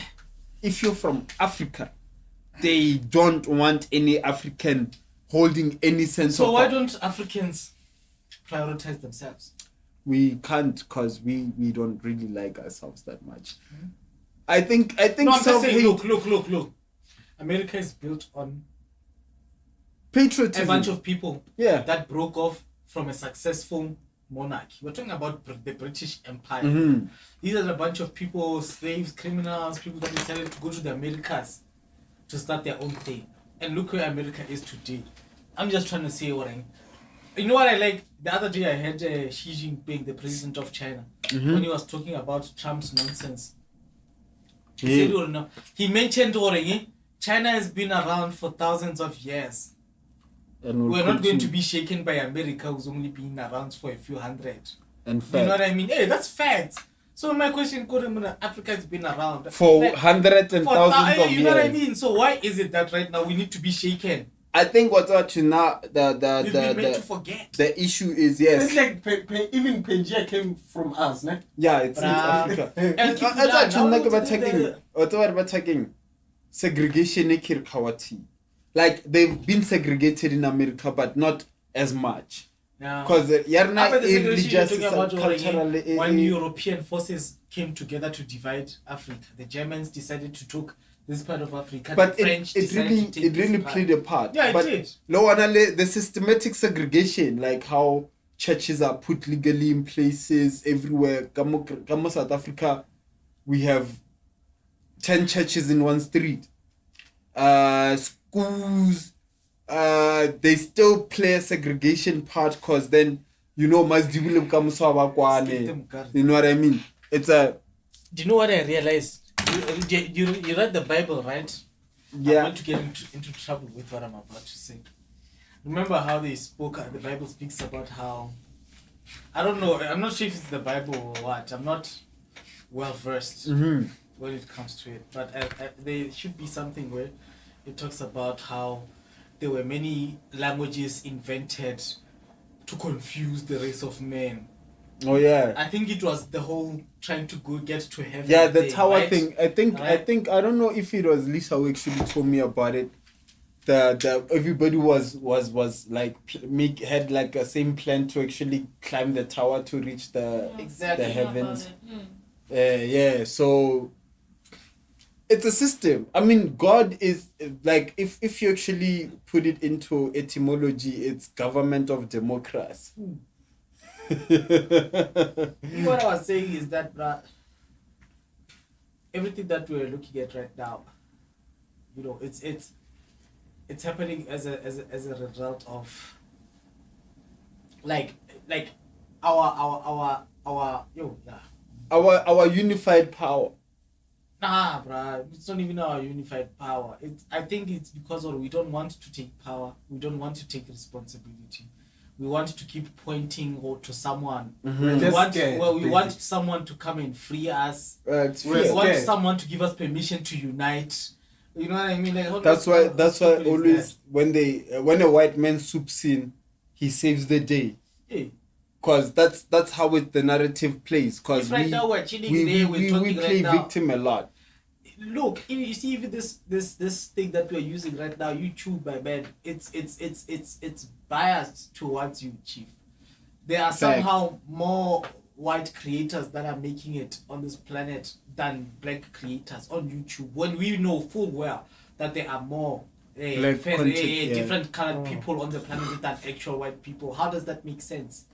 if you're from Africa, they don't want any African holding any sense of. So why don't Africans prioritize themselves? We can't, because we don't really like ourselves that much. I think No, I'm just saying, look. America is built on patriotism. A bunch of people Yeah. that broke off from a successful monarchy. We're talking about the British Empire. Mhm. These are a bunch of people, slaves, criminals, people that decided to go to the Americas to start their own thing. And look where America is today. I'm just trying to say you know what I like? The other day I heard Xi Jinping, the president of China, when he was talking about Trump's nonsense. He said, he mentioned China has been around for thousands of years. And we're not going to be shaken by America, who's only been around for a few hundred. And you know what I mean? Hey, that's facts. So my question, Africa has been around for hundreds and thousands of years. You know what I mean? So why is it that right now we need to be shaken? I think what's actually now We've been meant to forget. The issue is yes. It's like even Pangea came from us, ne? Yeah, it's Africa. It's actually not about tagging segregation in Kirkawati. Like they've been segregated in America, but not as much. Because when European forces came together to divide Africa, the Germans decided to take this part of Africa. But the French it really played a part. Yeah, but it did. The systematic segregation, like how churches are put legally in places everywhere. Come South Africa, we have 10 churches in one street. Schools, they still play a segregation part, because then you know what I mean. It's a. Do you know what I realized? You read the Bible, right? Yeah. I want to get into trouble with what I'm about to say. Remember how they spoke? The Bible speaks about how. I don't know. I'm not sure if it's the Bible or what. I'm not well versed when it comes to it. But there should be something where it talks about how there were many languages invented to confuse the race of men. Oh yeah. I think it was the whole trying to get to heaven. Yeah, the tower right? thing. I think I don't know if it was Lisa who actually told me about it. The everybody was like had like a same plan to actually climb the tower to reach the heavens. Yeah, so it's a system. I mean, God is like if you actually put it into etymology, it's government of democracy. What I was saying is that everything that we're looking at right now, you know, it's happening as a result of like our unified power. Nah, bruh, it's not even our unified power. I think it's because we don't want to take power. We don't want to take responsibility. We want to keep pointing to someone. Mm-hmm. We want someone to come and free us. We want someone to give us permission to unite. You know what I mean? Like, that's why always when a white man swoops in, he saves the day. Hey. Cause that's how the narrative plays. Cause right now we're chilling there, we're talking we play right victim a lot. Look, you see, even this thing that we're using right now, YouTube, my man, it's biased towards you, Chief. There are somehow more white creators that are making it on this planet than black creators on YouTube. When we know full well that there are more Black content, yeah. different colored people on the planet than actual white people. How does that make sense?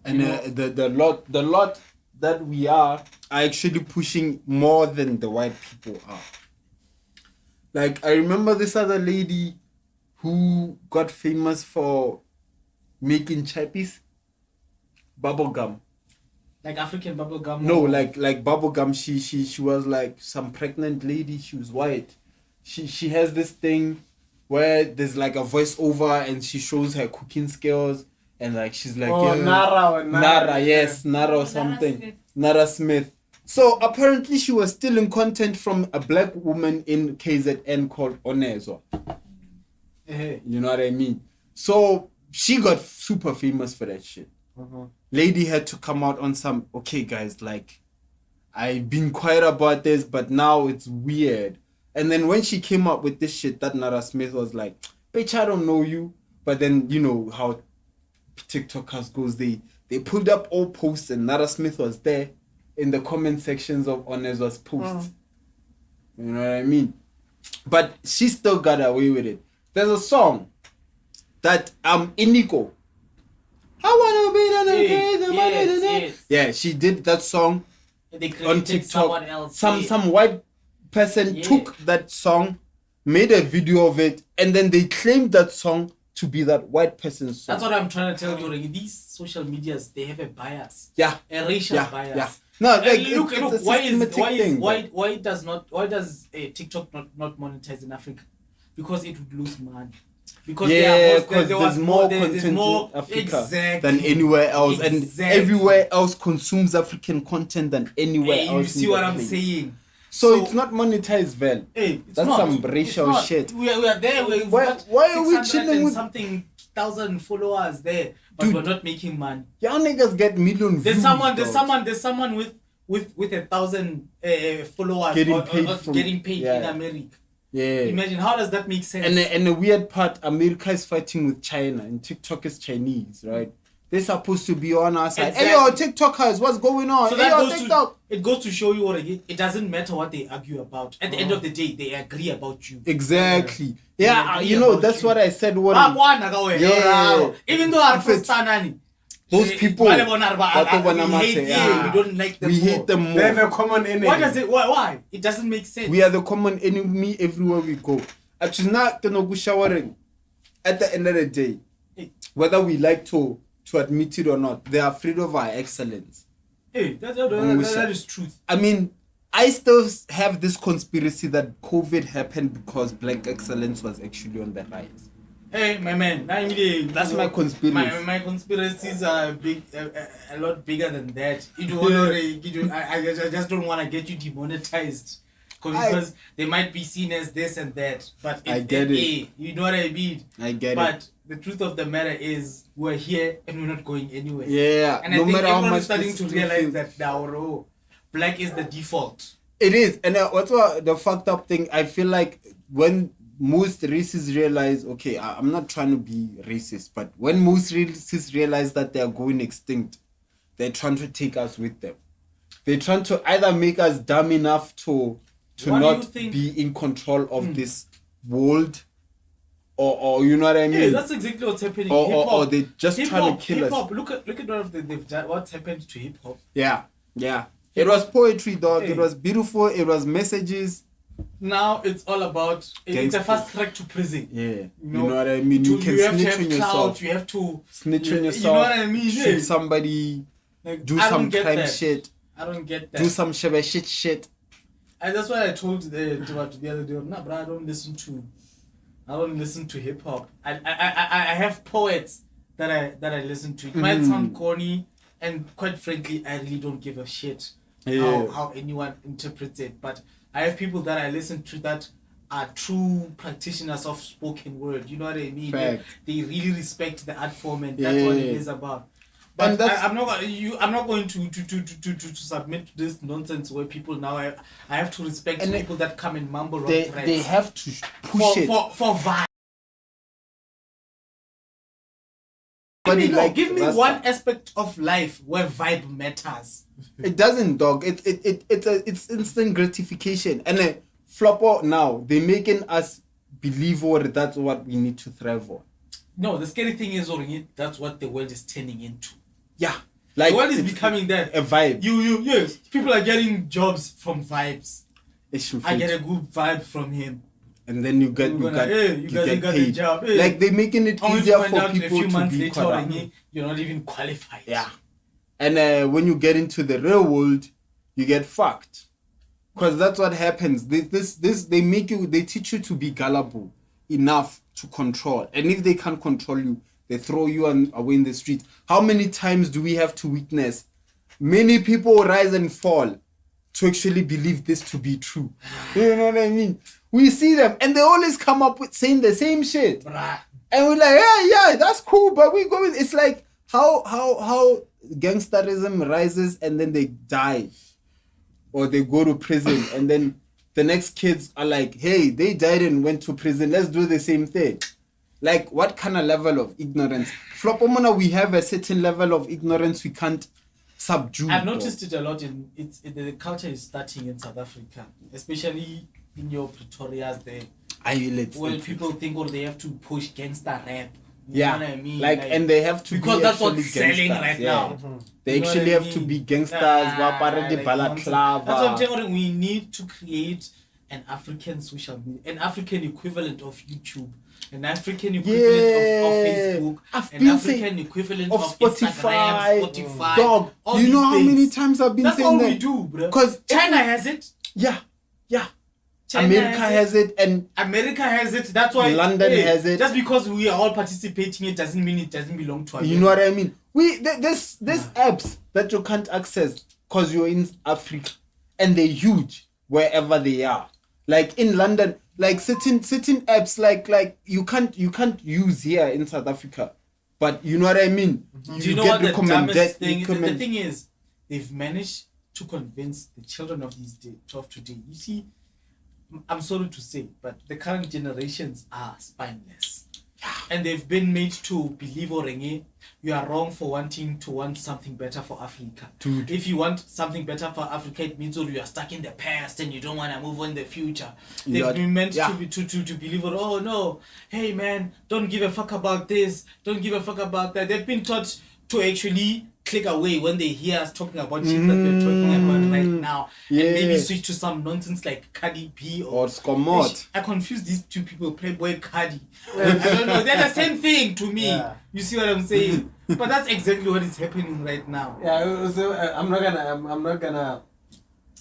And the lot that we are actually pushing more than the white people are. Like, I remember this other lady who got famous for making chappies, bubble gum. Like African bubble gum? No, like bubble gum. She was like some pregnant lady. She was white. She has this thing where there's like a voiceover and she shows her cooking skills and like she's like, Nara, yes, Nara or something. Nara Smith. So apparently she was stealing content from a black woman in KZN called Onezo. You know what I mean? So she got super famous for that shit. Lady had to come out on some, okay guys, like, I've been quiet about this, but now it's weird. And then when she came up with this shit, that Nara Smith was like, bitch, I don't know you. But then, you know how TikTokers goes, they pulled up all posts and Nara Smith was there in the comment sections of Onezo's posts. You know what I mean? But she still got away with it. There's a song that Iniko. I wanna be the Yeah, she did that song on TikTok. Else, some white person took that song, made a video of it, and then they claimed that song to be that white person's song. That's what I'm trying to tell you. Like, these social medias, they have a bias. Yeah. A racial bias. Yeah. No, like, look, it's why does TikTok not monetize in Africa? Because it would lose money. Because there's more content in Africa than anywhere else, and everywhere else consumes African content than anywhere else. You see what I'm saying? So it's not monetized, well. That's some racial shit. We are there. Why are we chilling with something 1,000 followers there, but we're not making money? Y'all niggas get million views. There's someone with 1,000 followers getting paid in America. Yeah. Imagine, how does that make sense? And the weird part, America is fighting with China, and TikTok is Chinese, right? They're supposed to be on our side. Exactly. Hey, yo, TikTokers, what's going on? So hey, yo, TikTok. It goes to show you what again. It doesn't matter what they argue about. At the end of the day, they agree about you. Exactly. Yeah, you know, that's what I said. Even though I'm from those people, we don't like them. We hate them more. They have a common enemy. Why? It doesn't make sense. We are the common enemy everywhere we go. Actually, not to go showering. At the end of the day, whether we like to admit it or not, they are afraid of our excellence. Hey, that is truth. I mean, I still have this conspiracy that COVID happened because black excellence was actually on the rise. Hey, my man, that's my conspiracy. My conspiracies are big, a lot bigger than that. I just don't want to get you demonetized because they might be seen as this and that. But I get it. You know what I mean? I get it. But the truth of the matter is, we're here and we're not going anywhere. Yeah. And I think everyone is starting to realize that now, black is the default. It is, and what's the fucked up thing? I feel like when most racists realize, okay, I'm not trying to be racist, but when most racists realize that they are going extinct, they're trying to take us with them. They're trying to either make us dumb enough to not be in control of this world, or you know what I mean? Yeah, that's exactly what's happening. Or they just trying to kill us. Look at what's happened to hip hop. Yeah. It was poetry, dog. It was beautiful. It was messages. Now it's all about it's a fast track to prison. Yeah, you know what I mean. You can snitch on yourself. You have to snitch on yourself. You know what I mean? Shoot somebody. Like, do some crime shit. I don't get that. Do some shabba shit. That's what I told the other day. Nah, bro, I don't listen to hip hop. I have poets that I listen to. It might sound corny, and quite frankly, I really don't give a shit how anyone interprets it. But I have people that I listen to that are true practitioners of spoken word. You know what I mean? They really respect the art form, and that's what it is about. But I'm not going to submit to this nonsense where people now I have to respect people that come and mumble on threads. They have to push it for vibe. Give me one aspect of life where vibe matters. It doesn't, dog. It's instant gratification. And flopper now, they're making us believe or that's what we need to thrive on. No, the scary thing is, that's what the world is turning into. Yeah. Like the world is becoming that. A vibe. Yes. People are getting jobs from vibes. I get a good vibe from him. And then you get got paid. the job. Hey. Like they're making it easier for people to be caught up. You're not even qualified. Yeah. And when you get into the real world, you get fucked. Because that's what happens. They teach you to be gullible enough to control. And if they can't control you, they throw you away in the street. How many times do we have to witness many people rise and fall to actually believe this to be true? You know what I mean? We see them and they always come up with saying the same shit. And we're like, yeah, that's cool, but we go with it's like how gangsterism rises and then they die. Or they go to prison and then the next kids are like, hey, they died and went to prison. Let's do the same thing. Like, what kind of level of ignorance? Flopomona, we have a certain level of ignorance we can't subdue. I've noticed it a lot the culture is starting in South Africa, especially in your Pretorias there. People think they have to push gangster rap. You know what I mean? Like, and they have to because be that's what's selling right now. They actually have to be gangsters. That's what I'm saying. We need to create an African social media, an African equivalent of YouTube, an African equivalent of Facebook, an African equivalent of Spotify. Instagram, Dog, you know how many times I've been that's saying that? That's all we do, bro. Because China has it. Yeah. China America has it, and America has it. That's why London has it. Just because we are all participating, it doesn't mean it doesn't belong to us. You know what I mean? There's apps that you can't access because you're in Africa, and they're huge wherever they are. Like in London, like certain apps like you can't use here in South Africa, but you know what I mean. Do you know what the dumbest thing? The thing is, they've managed to convince the children of today. You see. I'm sorry to say, but the current generations are spineless. And they've been made to believe, you are wrong for wanting to want something better for Africa. Dude. If you want something better for Africa, it means you are stuck in the past and you don't want to move on in the future. They've been meant to believe, oh no, hey man, don't give a fuck about this, don't give a fuck about that. They've been taught to actually click away when they hear us talking about shit that we're talking about right now, and maybe switch to some nonsense like Cardi B or Scomot. I confuse these two people, Playboy Cardi. I don't know, they're the same thing to me. You see what I'm saying? But that's exactly what is happening right now. Yeah, so I'm not gonna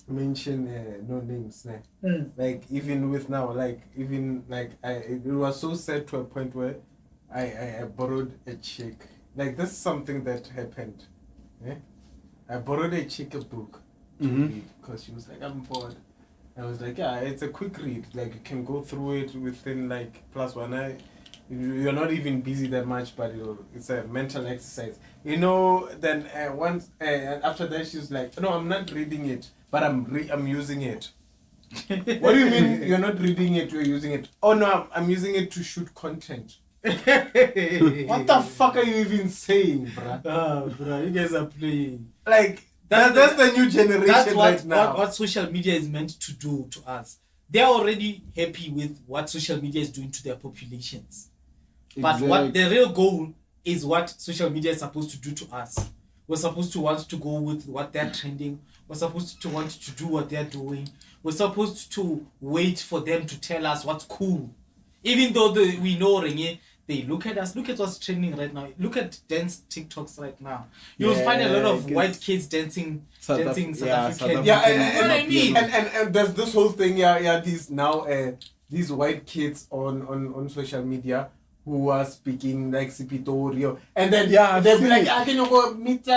mention no names. Like even with now, it was so sad to a point where I borrowed a chick. Like, this is something that happened. I borrowed a chick a book to read because she was like, I'm bored. I was like, yeah, it's a quick read. Like, you can go through it within +1 you're not even busy that much, but it's a mental exercise. Then once after that, she was like, no, I'm not reading it, but I'm using it. What do you mean you're not reading it, you're using it? Oh no, I'm using it to shoot content. What the fuck are you even saying, bruh? Bruh, you guys are playing. Like, that's the new generation that's right now. What social media is meant to do to us. They're already happy with what social media is doing to their populations. But what the real goal is what social media is supposed to do to us. We're supposed to want to go with what they're trending. We're supposed to want to do what they're doing. We're supposed to wait for them to tell us what's cool. Even though we know they look at us, look at what's trending right now. Look at dance TikToks right now. You'll find a lot of white kids dancing South African. Yeah, and I mean, and there's this whole thing. These white kids on social media who are speaking like Sipitorio, and then they'll be like, "I can go meet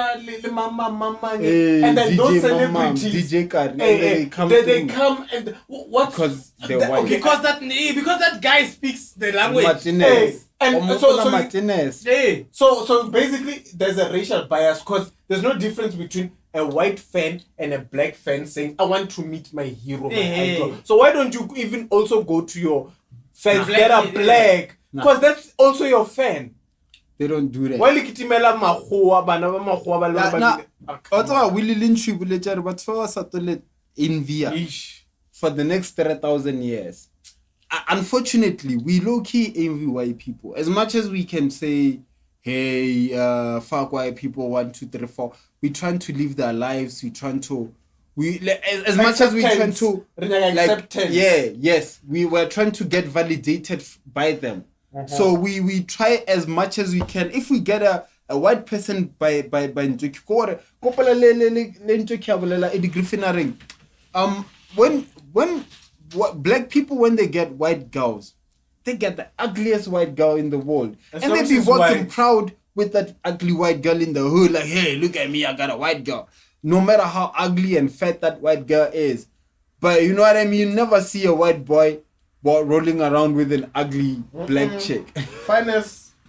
mama," and then those celebrities, DJ Card, they come and what? Because they're white. Because that guy speaks the language. Martinez. So basically, there's a racial bias because there's no difference between a white fan and a black fan saying, "I want to meet my hero, my idol." So why don't you even also go to your fans that are black? Because that's also your fan. They don't do that. Why likitimela makgowa bana ba makgowa ba le ba Willie Lynch buletjare but for us in VR for the next 3,000 years. unfortunately, we low-key envy white people. As much as we can say, hey, fuck white people, 1, 2, 3, 4. We trying to live their lives. As much as we trying to we were trying to get validated by them. So we try as much as we can. If we get a white person by when black people, when they get white girls, they get the ugliest white girl in the world, and they be walking proud with that ugly white girl in the hood, like, hey, look at me, I got a white girl. No matter how ugly and fat that white girl is. But you know what I mean? You never see a white boy rolling around with an ugly black chick.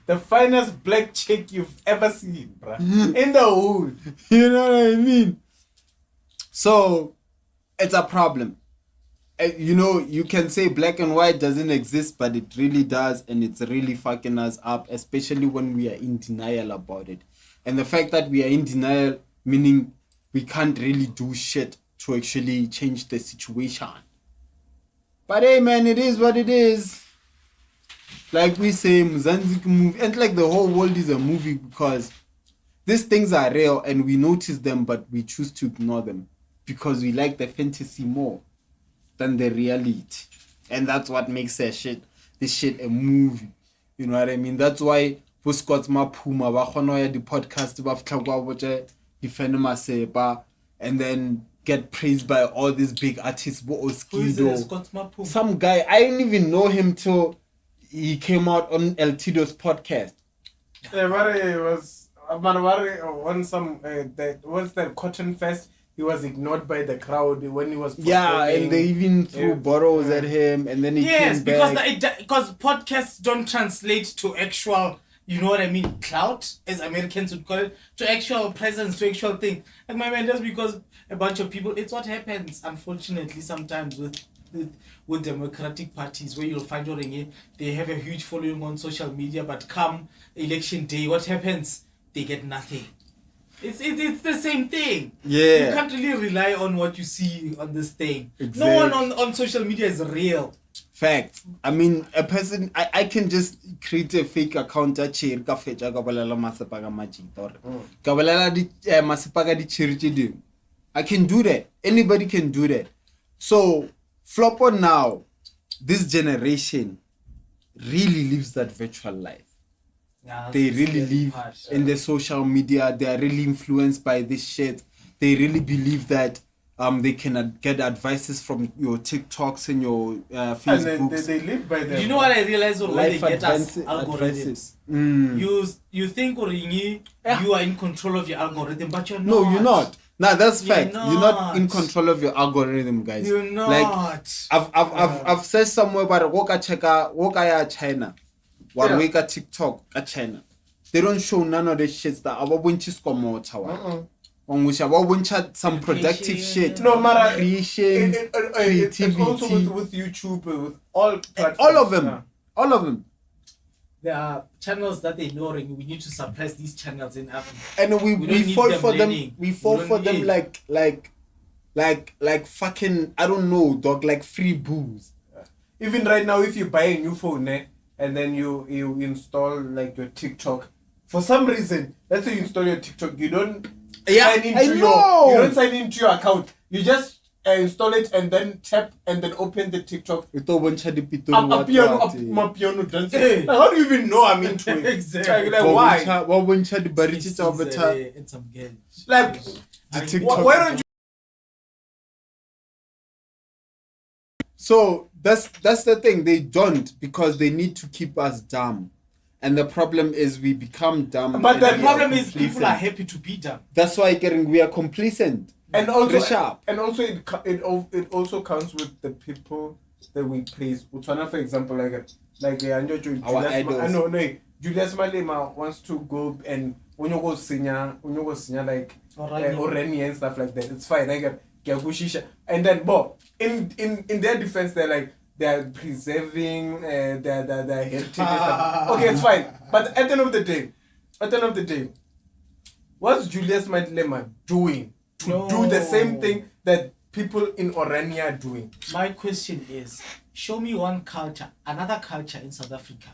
The finest black chick you've ever seen, bruh. In the hood. You know what I mean? So, it's a problem. You know, you can say black and white doesn't exist, but it really does, and it's really fucking us up, especially when we are in denial about it. And the fact that we are in denial, meaning we can't really do shit to actually change the situation. But hey, man, it is what it is. Like we say, Mzansi movie, and like the whole world is a movie, because these things are real and we notice them, but we choose to ignore them because we like the fantasy more than the reality. And that's what makes this shit a movie. You know what I mean? That's why Scott's Mapuma, the podcast, defend myself, and then get praised by all these big artists. Some guy, I didn't even know him till he came out on El Tido's podcast. Once the Cotton Fest, he was ignored by the crowd when he was performing. Yeah, and they even threw bottles at him, and then he came back. Because podcasts don't translate to actual, you know what I mean, clout, as Americans would call it, to actual presence, to actual thing. And my man, just because a bunch of people, it's what happens, unfortunately, sometimes with democratic parties, where you'll find they have a huge following on social media, but come election day, what happens? They get nothing. It's the same thing. Yeah. You can't really rely on what you see on this thing. Exactly. No one on social media is real. Fact. I mean, a person, I can just create a fake account I can do that. Anybody can do that. So, flop on now, this generation really lives that virtual life. Yeah, they really live in the social media. They are really influenced by this shit. They really believe that they can get advices from your TikToks and your Facebooks. And they live by them. You know what I realize when they get us algorithms? You think you are in control of your algorithm, but you're not. No, you're not. Nah, that's fact. You're not in control of your algorithm, guys. You're not. Like I've said somewhere about woka China. Weka TikTok at China. They don't show none of the shit that our winches come out. On which our winch had some productive shit. No matter creation, creativity. It's also with YouTube, with all platforms. All of them. Yeah. All of them. There are channels that they know, and we need to suppress these channels in Africa. And we fall for them. We fall for them like fucking, I don't know, dog, like free booze. Even right now, if you buy a new phone, and then you install like your TikTok, for some reason, let's say you install your TikTok, you don't sign into your account. You just install it and then tap and then open the TikTok. How do you even know I'm into it? Exactly. Like why? It's some game. Like why don't you? So that's the thing. They don't, because they need to keep us dumb. And the problem is we become dumb. But the problem is people are happy to be dumb. That's why we are complacent. And also it also counts with the people that we praise. Utwana, for example, like Julius Malema wants to go and when you go senior like Orani and stuff like that. It's fine. And then in their defense, they're preserving their heritage and stuff. Okay, it's fine. But at the end of the day, what's Julius Malema doing to do the same thing that people in Orania are doing? My question is, Show me one culture, another culture in South Africa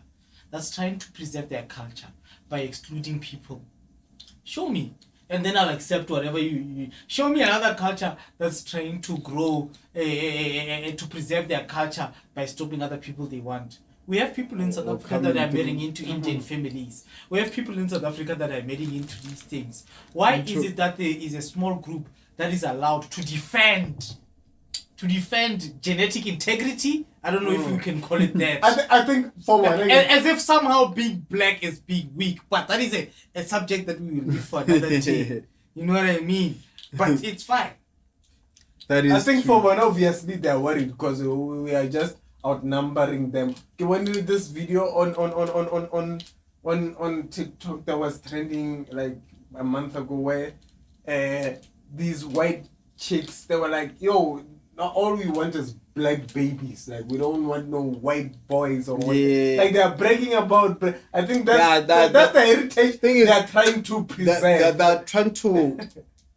that's trying to preserve their culture by excluding people. Show me. And then I'll accept whatever you show me another culture that's trying to grow, to preserve their culture by stopping other people they want. We have people in South Africa that are marrying into Indian families. We have people in South Africa that are marrying into these things. Why is it that there is a small group that is allowed to defend genetic integrity? I don't know if you can call it that. I think for one, as if somehow being black is being weak, but that is a subject that we will leave for another day. You know what I mean? But it's fine. That is. I think for one, obviously they're worried because we are just outnumbering them. When you this video on TikTok that was trending like a month ago, where these white chicks, they were like, "Yo, not all we want is black babies. Like we don't want no white boys or what." Like they are bragging about. I think that's the heritage thing they are trying to preserve. They're trying to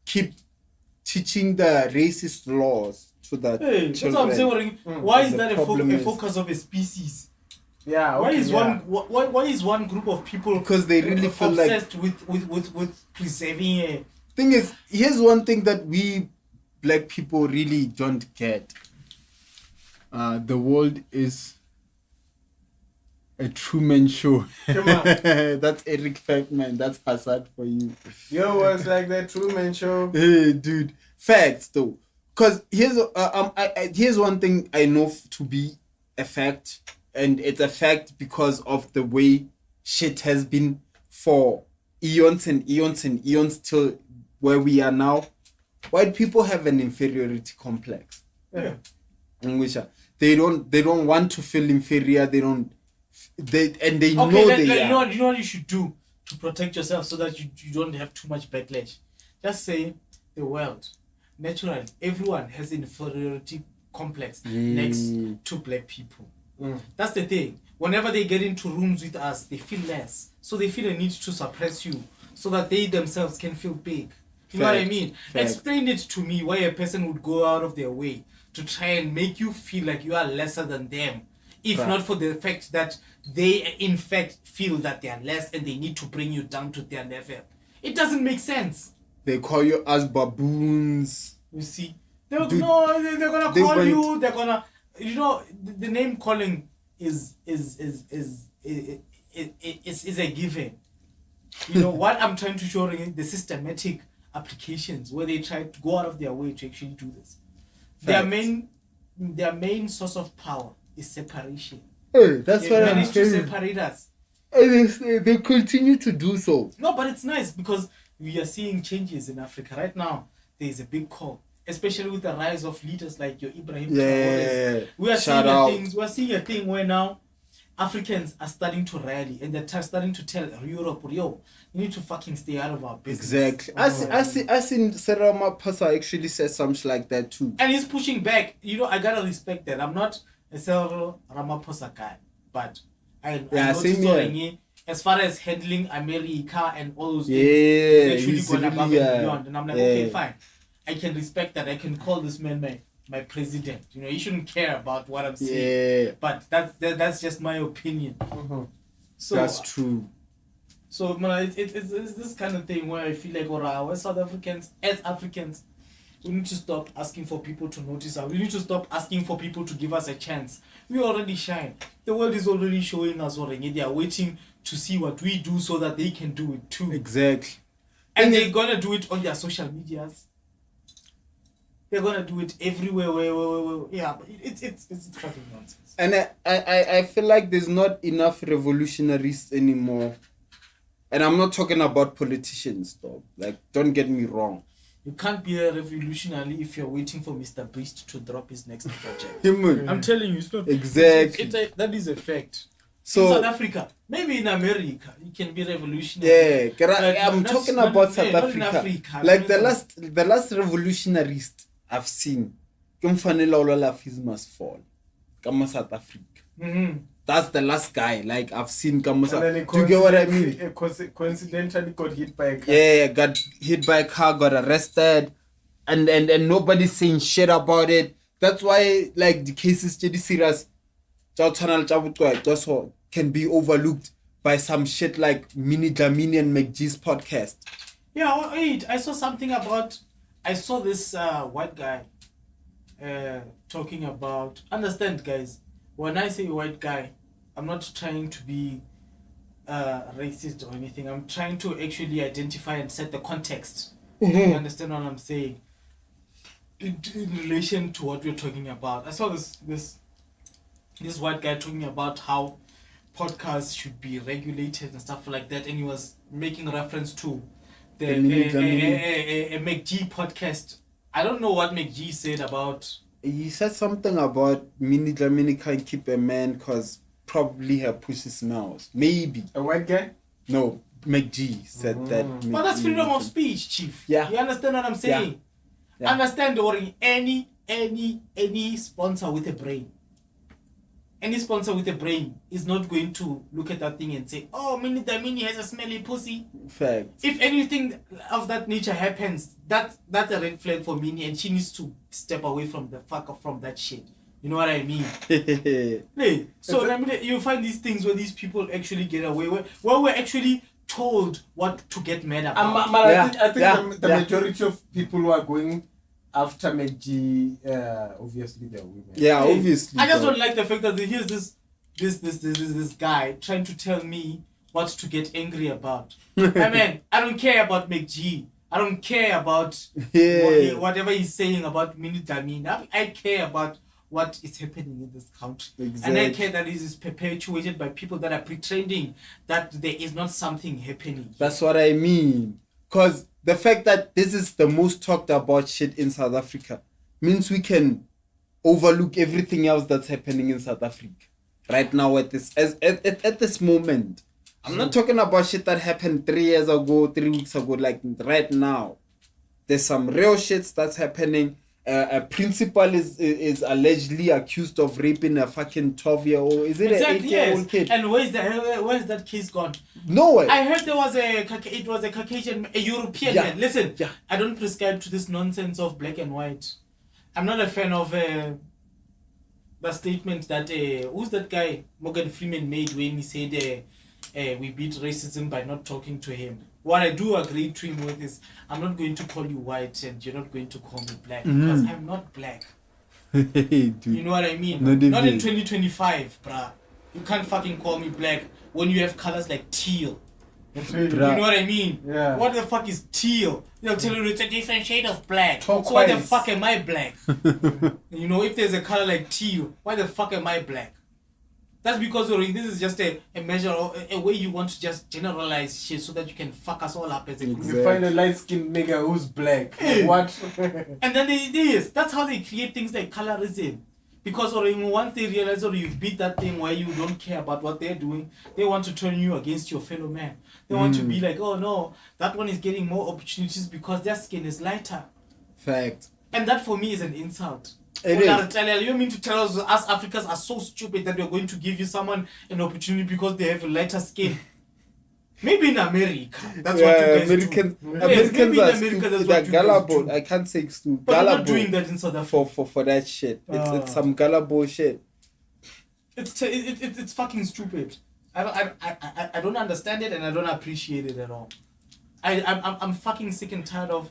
keep teaching the racist laws to the children. That's what I'm saying. Why is that a focus of a species? Yeah. Why is one group of people because they really feel obsessed with preserving? Thing is, here's one thing that we black people really don't get. The world is a Truman Show. Come on. That's Eric Feldman. That's Hassad for you. Yo, it's like the Truman Show. Hey, dude. Facts, though. Because here's one thing I know to be a fact. And it's a fact because of the way shit has been for eons and eons and eons till where we are now. White people have an inferiority complex. Yeah. They don't want to feel inferior. They know they are. You know what you should do to protect yourself so that you don't have too much backlash. Just say the world. Naturally, everyone has an inferiority complex next to black people. That's the thing. Whenever they get into rooms with us, they feel less. So they feel a need to suppress you so that they themselves can feel big. You know what I mean? Explain it to me why a person would go out of their way to try and make you feel like you are lesser than them. If not for the fact that they in fact feel that they are less and they need to bring you down to their level. It doesn't make sense. They call you as baboons. You see? They're gonna call you, they're gonna, you know, the name calling is a given. You know what I'm trying to show you, the systematic applications where they try to go out of their way to actually do this. Their main source of power is separation. Hey, that's what I'm saying. They managed to separate us. They continue to do so. No, but it's nice because we are seeing changes in Africa right now. There is a big call, especially with the rise of leaders like your Ibrahim Traore. We are seeing a thing where now Africans are starting to rally and they're starting to tell Europe, yo, you need to fucking stay out of our business. Exactly. I seen Cyril Ramaphosa actually said something like that too. And he's pushing back. You know, I gotta respect that. I'm not a Cyril Ramaphosa guy, but I noticed already, as far as handling America and all those things, he's actually gone above and beyond. And I'm like, okay, fine. I can respect that. I can call this man my president. You know, he shouldn't care about what I'm saying. Yeah. But that's just my opinion. So that's true. So it's this kind of thing where I feel like, as South Africans, we need to stop asking for people to notice us. We need to stop asking for people to give us a chance. We already shine. The world is already showing us already. They are waiting to see what we do so that they can do it too. Exactly. And they're gonna do it on their social medias. They're gonna do it everywhere. Yeah, but it's fucking nonsense. And I feel like there's not enough revolutionaries anymore. And I'm not talking about politicians though. Like, don't get me wrong. You can't be a revolutionary if you're waiting for Mr. Beast to drop his next project. I'm telling you, it's not. Exactly. That is a fact. So, in South Africa, maybe in America, you can be revolutionary. Yeah, I'm talking about South Africa. Like the last revolutionaries I've seen, Kumfanele must fall. Come South Africa. Mm-hmm. That's the last guy. Like I've seen Kamusa. Do you get what I mean? Coincidentally got hit by a car. Yeah, got hit by a car, got arrested, and nobody's saying shit about it. That's why like the case is pretty serious. also can be overlooked by some shit like Mini Dlamini and McGee's podcast. Yeah, wait, I saw this white guy talking about, understand guys, when I say white guy, I'm not trying to be racist or anything. I'm trying to actually identify and set the context. Mm-hmm. You understand what I'm saying? In relation to what we're talking about. I saw this white guy talking about how podcasts should be regulated and stuff like that, and he was making reference to the McG podcast. I don't know what McG said about. He said something about Mini Dlamini can't keep a man because probably her pussy smells. Maybe. A white guy? No, McG said that. But that's freedom of speech, Chief. Yeah. You understand what I'm saying? Yeah. Understand, or any sponsor with a brain. Any sponsor with a brain is not going to look at that thing and say, oh, Mini Dlamini has a smelly pussy. Fact. If anything of that nature happens, that's a red flag for Mini, and she needs to step away from that shit. You know what I mean? Hey, so you find these things where these people actually get away, where we're actually told what to get mad about. I think the majority of people who are going after McG, obviously they're women. Yeah, obviously. I just don't like the fact that here's this guy trying to tell me what to get angry about. I don't care about McG. I don't care about whatever he's saying about Mini Dlamini. I care about what is happening in this country. Exactly. And I care that this is perpetuated by people that are pretending that there is not something happening. That's what I mean. Because the fact that this is the most talked about shit in South Africa means we can overlook everything else that's happening in South Africa right now at this moment. I'm not talking about shit that happened 3 years ago, 3 weeks ago, like right now. There's some real shit that's happening. A principal is allegedly accused of raping a fucking 12-year-old. Is it an 8-year-old kid? And where's that case gone? Nowhere. I heard it was a Caucasian, a European man. Listen, I don't prescribe to this nonsense of black and white. I'm not a fan of the statement that who's that guy Morgan Freeman made when he said we beat racism by not talking to him. What I do agree to him with is I'm not going to call you white and you're not going to call me black because I'm not black. Dude. You know what I mean? Not in 2025, bruh. You can't fucking call me black when you have colors like teal. You know what I mean? Yeah. What the fuck is teal? They'll tell you it's a different shade of black. Turquoise. So why the fuck am I black? You know, if there's a color like teal, why the fuck am I black? That's because this is just a measure of a way you want to just generalize shit so that you can fuck us all up as a group. You find a light-skinned nigga who's black. Hey. What? And then that's how they create things like colorism. Because once they realize you've beat that thing where you don't care about what they're doing, they want to turn you against your fellow man. They want to be like, oh no, that one is getting more opportunities because their skin is lighter. Fact. And that for me is an insult. It is. You mean to tell us Africans are so stupid that we're going to give you someone an opportunity because they have a lighter skin? Maybe in America, that's what you guys Americans do. Americans are that's stupid. what They're you gullible. guys do. I can't say stupid. But we're Gullible not doing that in South Africa. for that shit. It's some gullible shit. It's fucking stupid. I don't understand it and I don't appreciate it at all. I'm fucking sick and tired of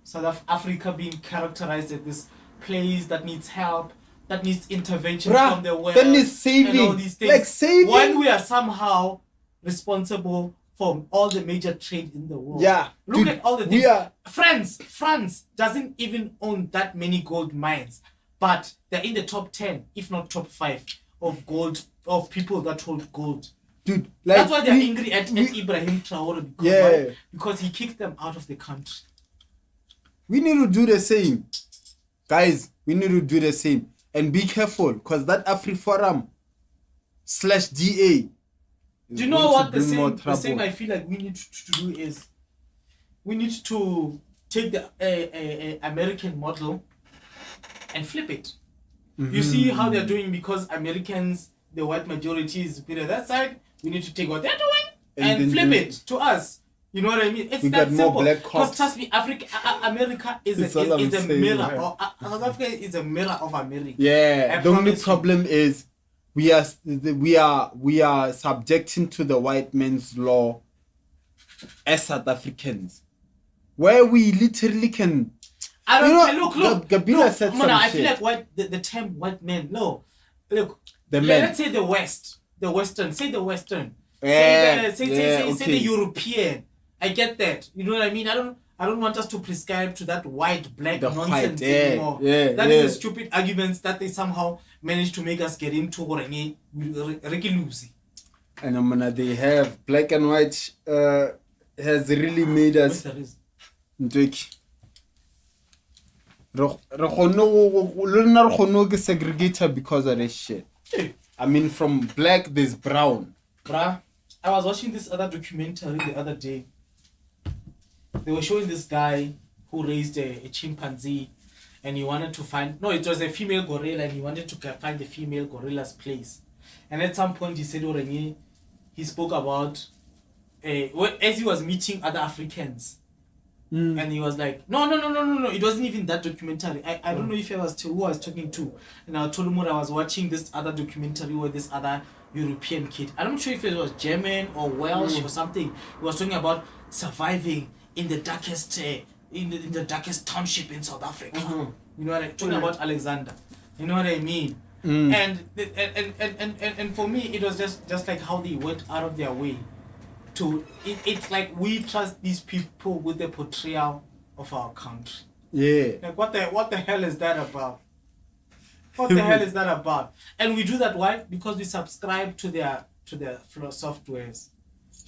South Africa being characterized as this place that needs help, that needs intervention from the world, that needs saving, and all these things. like saving. When we are somehow responsible for all the major trade in the world. Yeah, look dude, at all the things. France doesn't even own that many gold mines, but they're in the top 10, if not top 5, of gold of people that hold gold. Dude, that's why they're angry at Ibrahim Traore because he kicked them out of the country. We need to do the same. Guys, we need to do the same. And be careful, because that AfriForum /DA. Do you know what the same I feel like we need to do is we need to take the American model and flip it. You see how they're doing because Americans, the white majority is on that side. We need to take what they're doing and flip it to us. You know what I mean? It's that simple. Because trust me, America is a mirror. South Africa is a mirror of America. Yeah. The only problem is we are subjecting to the white man's law as South Africans, where we literally can. I don't care. Look. Gabila said some I shit. feel like the term white man. No, look. The men. Let's say the West, the Western. Say the Western. Yeah, Say the European. I get that. You know what I mean? I don't want us to prescribe to that white black nonsense anymore. That is a stupid arguments that they somehow managed to make us get into. And they have black and white has really made us segregator because of this shit. I mean, from black there's brown. Bruh, I was watching this other documentary the other day. They were showing this guy who raised a chimpanzee, and he wanted to find, no, it was a female gorilla, and he wanted to find the female gorilla's place. And at some point he said, he spoke about as he was meeting other Africans. And he was like, no, it wasn't even that documentary. I don't know if I was who I was talking to. And I told him I was watching this other documentary with this other European kid. I'm not sure if it was German or Welsh or something. He was talking about surviving in the darkest in the darkest township in South Africa. You know what I'm talking about? Alexander. You know what I mean? And for me it was just like how they went out of their way to it's like we trust these people with the portrayal of our country. Yeah. Like what the hell is that about? What the hell is that about? And we do that why? Because we subscribe to their softwares.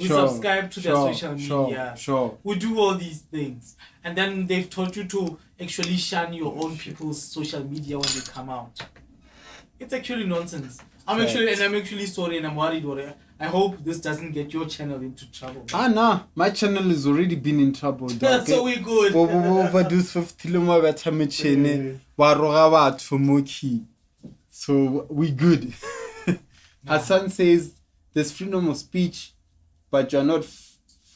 We subscribe to their social media. We do all these things. And then they've taught you to actually shun your own people's social media when they come out. It's actually nonsense. I'm actually sorry and I'm worried. I hope this doesn't get your channel into trouble. Nah, my channel has already been in trouble. That's so we good. So we good. Hassan says there's freedom of speech, but you're not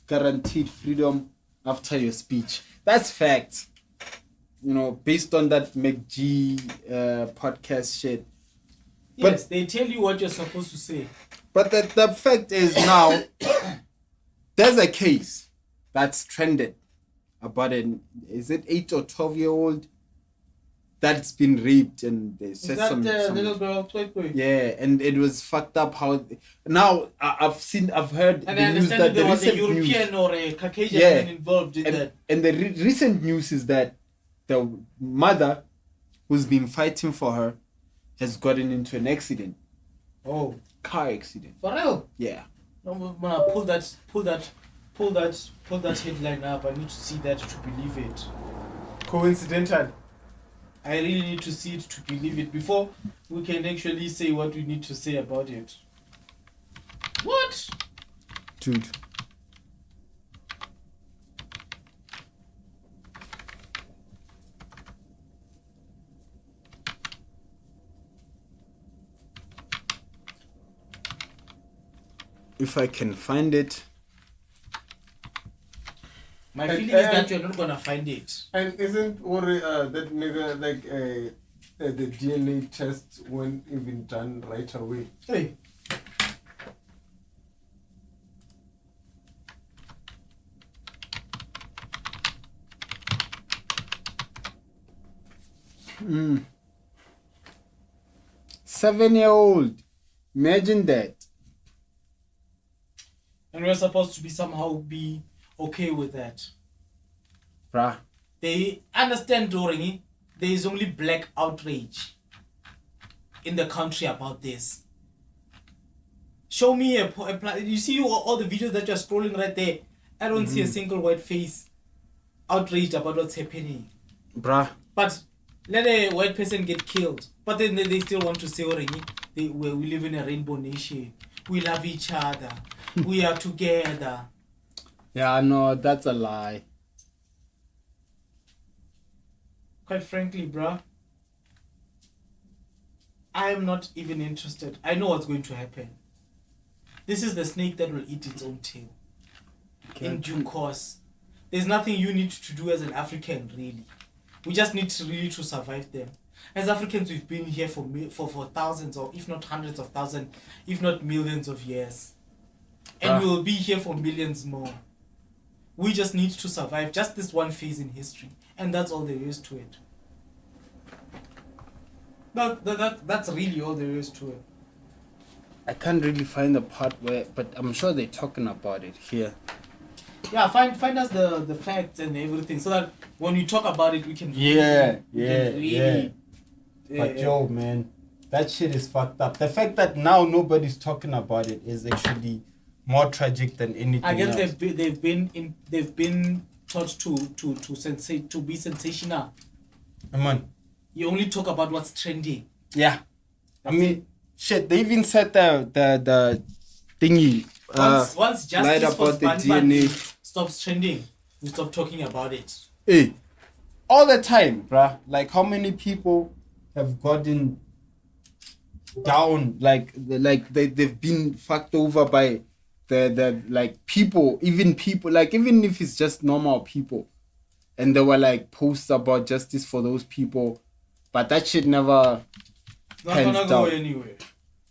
guaranteed freedom after your speech. That's fact. You know, based on that McG podcast shit. Yes, they tell you what you're supposed to say. But the fact is now, there's a case that's trended about is it 8 or 12-year-old that's been raped and they said some little girl, yeah, and it was fucked up how now I've heard and the I news understand that there the was a recent European news, or a Caucasian man involved in that. And the recent news is that the mother who's been fighting for her has gotten into an accident. Oh. Car accident. For real? Yeah. I'm gonna pull that headline up. I need to see that to believe it. Coincidental. I really need to see it to believe it before we can actually say what we need to say about it. What? Dude. If I can find it. My feeling is that you're not gonna find it. And isn't that nigga like the DNA test weren't even done right away? Hey. Mm. 7-year-old. Imagine that. And we're supposed to be somehow be okay with that. Bruh. They understand, Doringi, there is only black outrage in the country about this. Show me you see all the videos that you're scrolling right there. I don't see a single white face outraged about what's happening. Bruh. But let a white person get killed. But then they still want to say, we live in a rainbow nation. We love each other. We are together. Yeah, no, that's a lie. Quite frankly, bruh, I am not even interested. I know what's going to happen. This is the snake that will eat its own tail. Okay. In due course. There's nothing you need to do as an African, really. We just need to really to survive them. As Africans, we've been here for thousands, or if not hundreds of thousands, if not millions of years. And we will be here for millions more. We just need to survive just this one phase in history. And that's all there is to it. That's really all there is to it. I can't really find the part where, but I'm sure they're talking about it here. Yeah, find us the facts and everything, so that when we talk about it, we can. But yo, man, that shit is fucked up. The fact that now nobody's talking about it is actually more tragic than anything. I guess else. they've been taught to be sensational. Come on. You only talk about what's trending. Yeah. I mean, shit, they even said the thingy. Once justice for the DNA stops trending, we stop talking about it. Hey, all the time, bruh. Like, how many people have gotten down? Like they've been fucked over by the like people, even if it's just normal people, and they were like posts about justice for those people, but that shit never Not gonna go anywhere.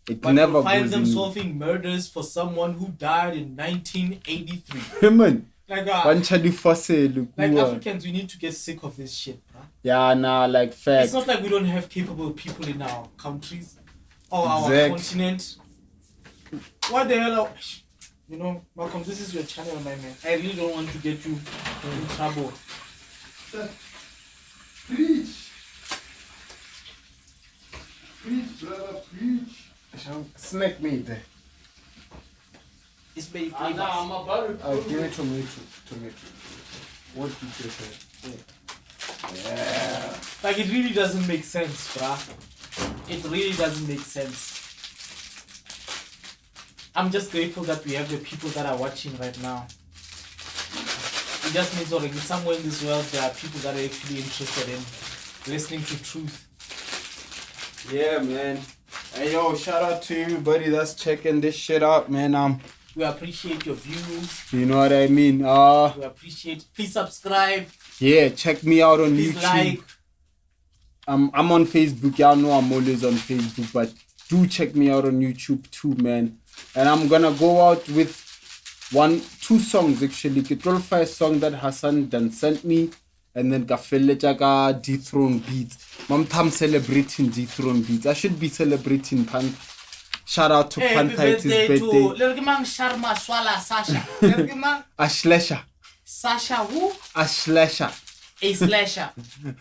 But never you'll find goes them in. solving murders for someone who died in 1983. Man, Like Africans, we need to get sick of this shit, bro. yeah, nah, like fact. It's not like we don't have capable people in our countries or our Exact. continent. What the hell? You know, Malcolm, this is your channel, my man. I really don't want to get you in trouble. Preach. Preach, brother, preach. Snack me there. It's very I'm about to. Give it to me. What did you say? Yeah. Like, it really doesn't make sense, bruh. It really doesn't make sense. I'm just grateful that we have the people that are watching right now. It just means that somewhere in this world there are people that are actually interested in listening to truth. Yeah, man. Hey, yo, shout out to everybody that's checking this shit out, man. We appreciate your views. You know what I mean? We appreciate. Please subscribe. Yeah, check me out on Please YouTube. like. I'm on Facebook. Y'all know I'm always on Facebook, but do check me out on YouTube too, man. And I'm gonna go out with 2 songs actually. The first song that Hassan then sent me, and then Kafele Jaga Dethrone Beats. I'm celebrating Dethrone Beats. I should be celebrating Pan. Shout out to Pantha, it's his birthday. Lergimang Sharma Swala Sasha. Lergimang Ashlesha. Sasha who? Ashlesha. A slasher.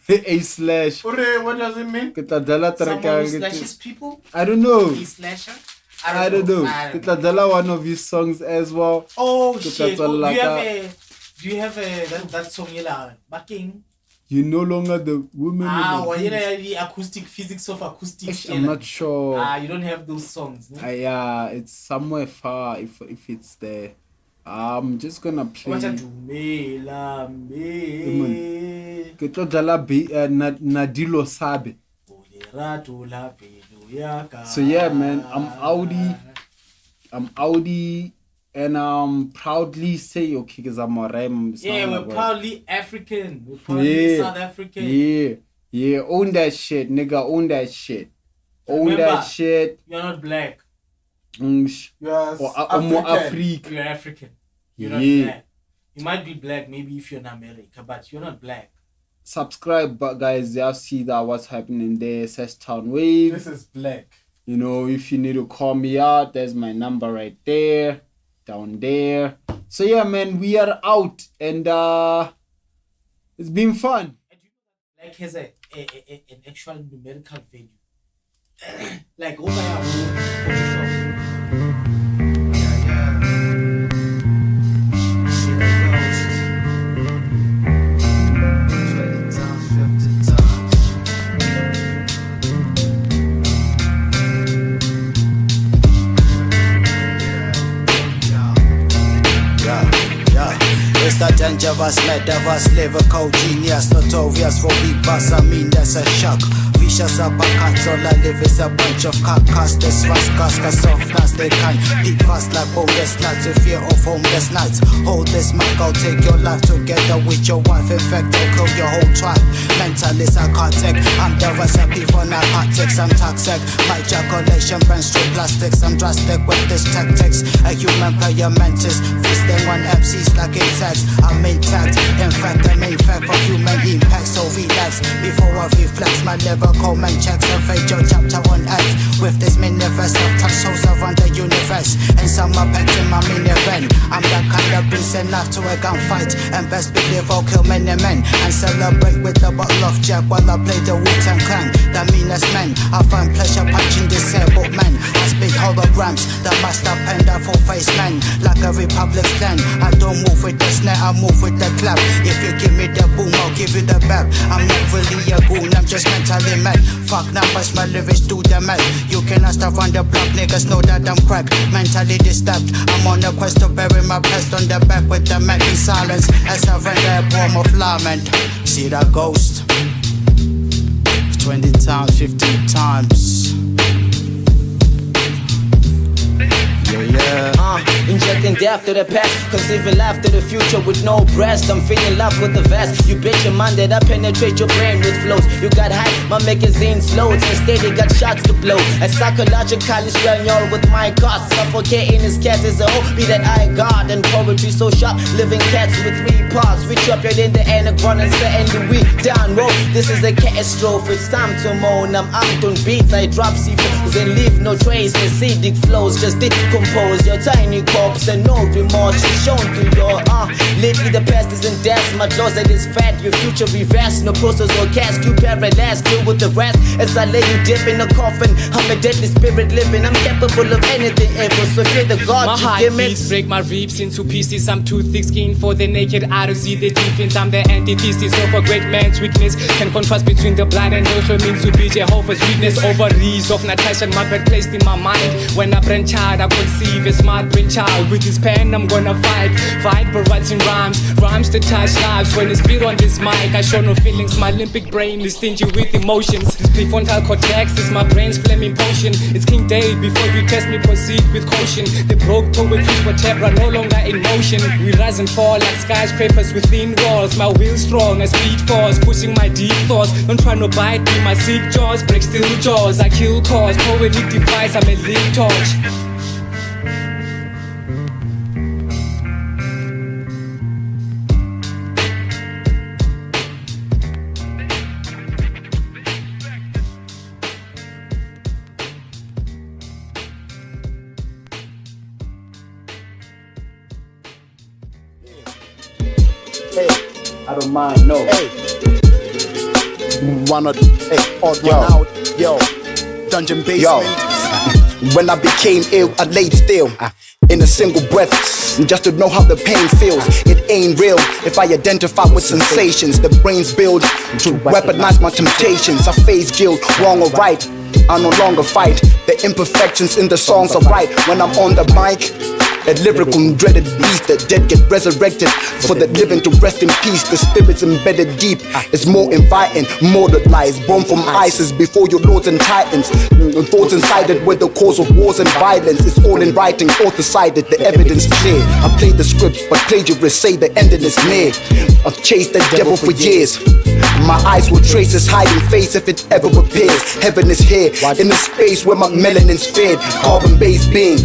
A slash. What does it mean? Someone who slashes people? I don't know. A slasher? I don't know. Kitadala one of his songs as well. Oh shit. Do you have that song yela backing? You no longer the woman. The acoustic physics of acoustic. I'm not sure. You don't have those songs. No? Yeah, it's somewhere far if it's there. I'm just gonna play. Nadilo Sabe. So yeah, man, I'm Audi, and proudly say okay, cause I'm a rhyme. Yeah, we're proudly African. We're proudly South African. Yeah, own that shit, nigga. Own that shit. Own that shit. You're not black. Yes, African. You're African. You're not black. You might be black, maybe if you're in America, but you're not black. Subscribe, but guys, y'all see that what's happening there. Says Town Wave. This is black. You know, if you need to call me out, there's my number right there, down there. So yeah, man, we are out, and it's been fun. Black has an actual numerical value. Like over here, It's the dangerous, metaverse, lyrical genius, notorious for beat bass, I mean that's a shock. Vicious uppercuts, all I live is a bunch of carcass. This rascals, soft nuts, they can beat fast like boneless nuts. With fear of homeless nights, hold this mic, I'll take your life together with your wife. In fact, I'll kill your whole tribe. Mentalist, I can't take. I'm the recipe for narcotics, I'm toxic. My ejaculation burns through plastics. I'm drastic with this tactics. A human player mantis, feasting on MCs like insects. I'm intact, in fact, the main fact for human impact. So relax before I reflex. My lyrical man checks and fade your chapter on earth. With this mini-verse, I've touched souls around the universe. And some are packed in my mini-van. I'm that kind of beast enough to a gunfight. And best believe I'll kill many men and celebrate with a bottle of Jack while I play the Wu-Tang Clan. The meanest men, I find pleasure punching disabled men. I speak holograms, the master pen, the full-face men. Like a republic's clan, I don't move with the snare, I move with the clap. If you give me the boom, I'll give you the bap. I'm not really a goon, I'm just mentally mad. Fuck numbers, my lyrics do the math. You can ask around the block, niggas know that I'm crack. Mentally disturbed, I'm on a quest to bury my pest on the back with the Mac in silence. As I render a poem of lament. See that ghost? 20 times, 15 times. Injecting death to the past, conceiving life to the future with no breast. I'm feeling love with the vest. You bitch your mind that I penetrate your brain with flows. You got hype, my magazine's loads. Instead they got shots to blow. A psychological Spaniel with my cost. Suffocating his cat is a hobby that I got. And poetry so sharp, living cats with 3 parts. We chop it in the anagram and certainly we down road. This is a catastrophe, it's time to moan. I'm out on beats, I drop C4s and leave no trace. Acidic flows just decompose your tiny corpse and no remorse is shown to your lately the past isn't death, my closet is fat, your future reverse, no process or cast, you paralyzed, deal with the rest as I lay you deep in a coffin. I'm a deadly spirit living, I'm capable of anything ever, so fear the God my you heart give me. Beats break my ribs into pieces. I'm too thick skin for the naked eye to see the difference. I'm the antithesis of a great man's weakness. Can contrast between the blind and those who mean to be Jehovah's Witness. Ovaries of Natasha and Margaret placed in my mind. When I brainchild, I conceive a smart brainchild. With this pen, I'm gonna fight by writing rhymes to touch lives. When I spit on this mic, I show no feelings. My limbic brain is stingy with emotions. This prefrontal cortex is my brain's flaming potion. It's King Day, before you test me, proceed with caution. The broke poetry for Tebra, no longer in motion. We rise and fall like skyscrapers within walls. My will strong as speed force, pushing my deep thoughts. Don't try to bite me, my sick jaws break still jaws. I kill cause, poetic device, I'm a lit torch. I don't mind, no. Hey. Wanna, odd one out, yo. Dungeon basement. Yo. When I became ill, I laid still in a single breath, just to know how the pain feels. It ain't real if I identify with sensations. The brains build to weaponize my temptations. I face guilt, wrong or right, I no longer fight. The imperfections in the songs are right. When I'm on the mic, a lyrical dreaded beast, the dead get resurrected for the living to rest in peace. The spirits embedded deep is more inviting, more that lies born from ISIS before your lords and titans. Thoughts incited with the cause of wars and violence. It's all in writing, author-sided, the evidence clear. I played the script, but plagiarists say the ending is near. I've chased the devil for years. My eyes will trace his hiding face if it ever appears. Heaven is here, in the space where my melanin's fed. Carbon-based being,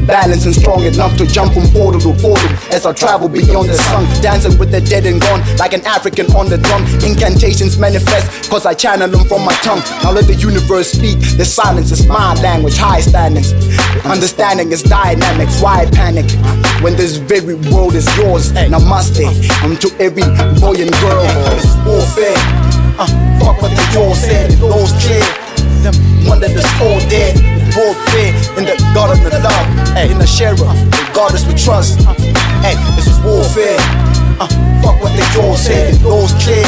balanced and strong enough to jump from portal to portal as I travel beyond the sun, dancing with the dead and gone like an African on the drum. Incantations manifest cause I channel them from my tongue. Now let the universe speak, the silence is my language. High standings, understanding is dynamics. Why panic when this very world is yours? Namaste, to every boy and girl. It's warfare, fuck what they all said. It goes clear, them one that is all dead. Warfare in the God of the love, in the sharer, the goddess we trust. This is warfare, fuck what they all said. It goes clear,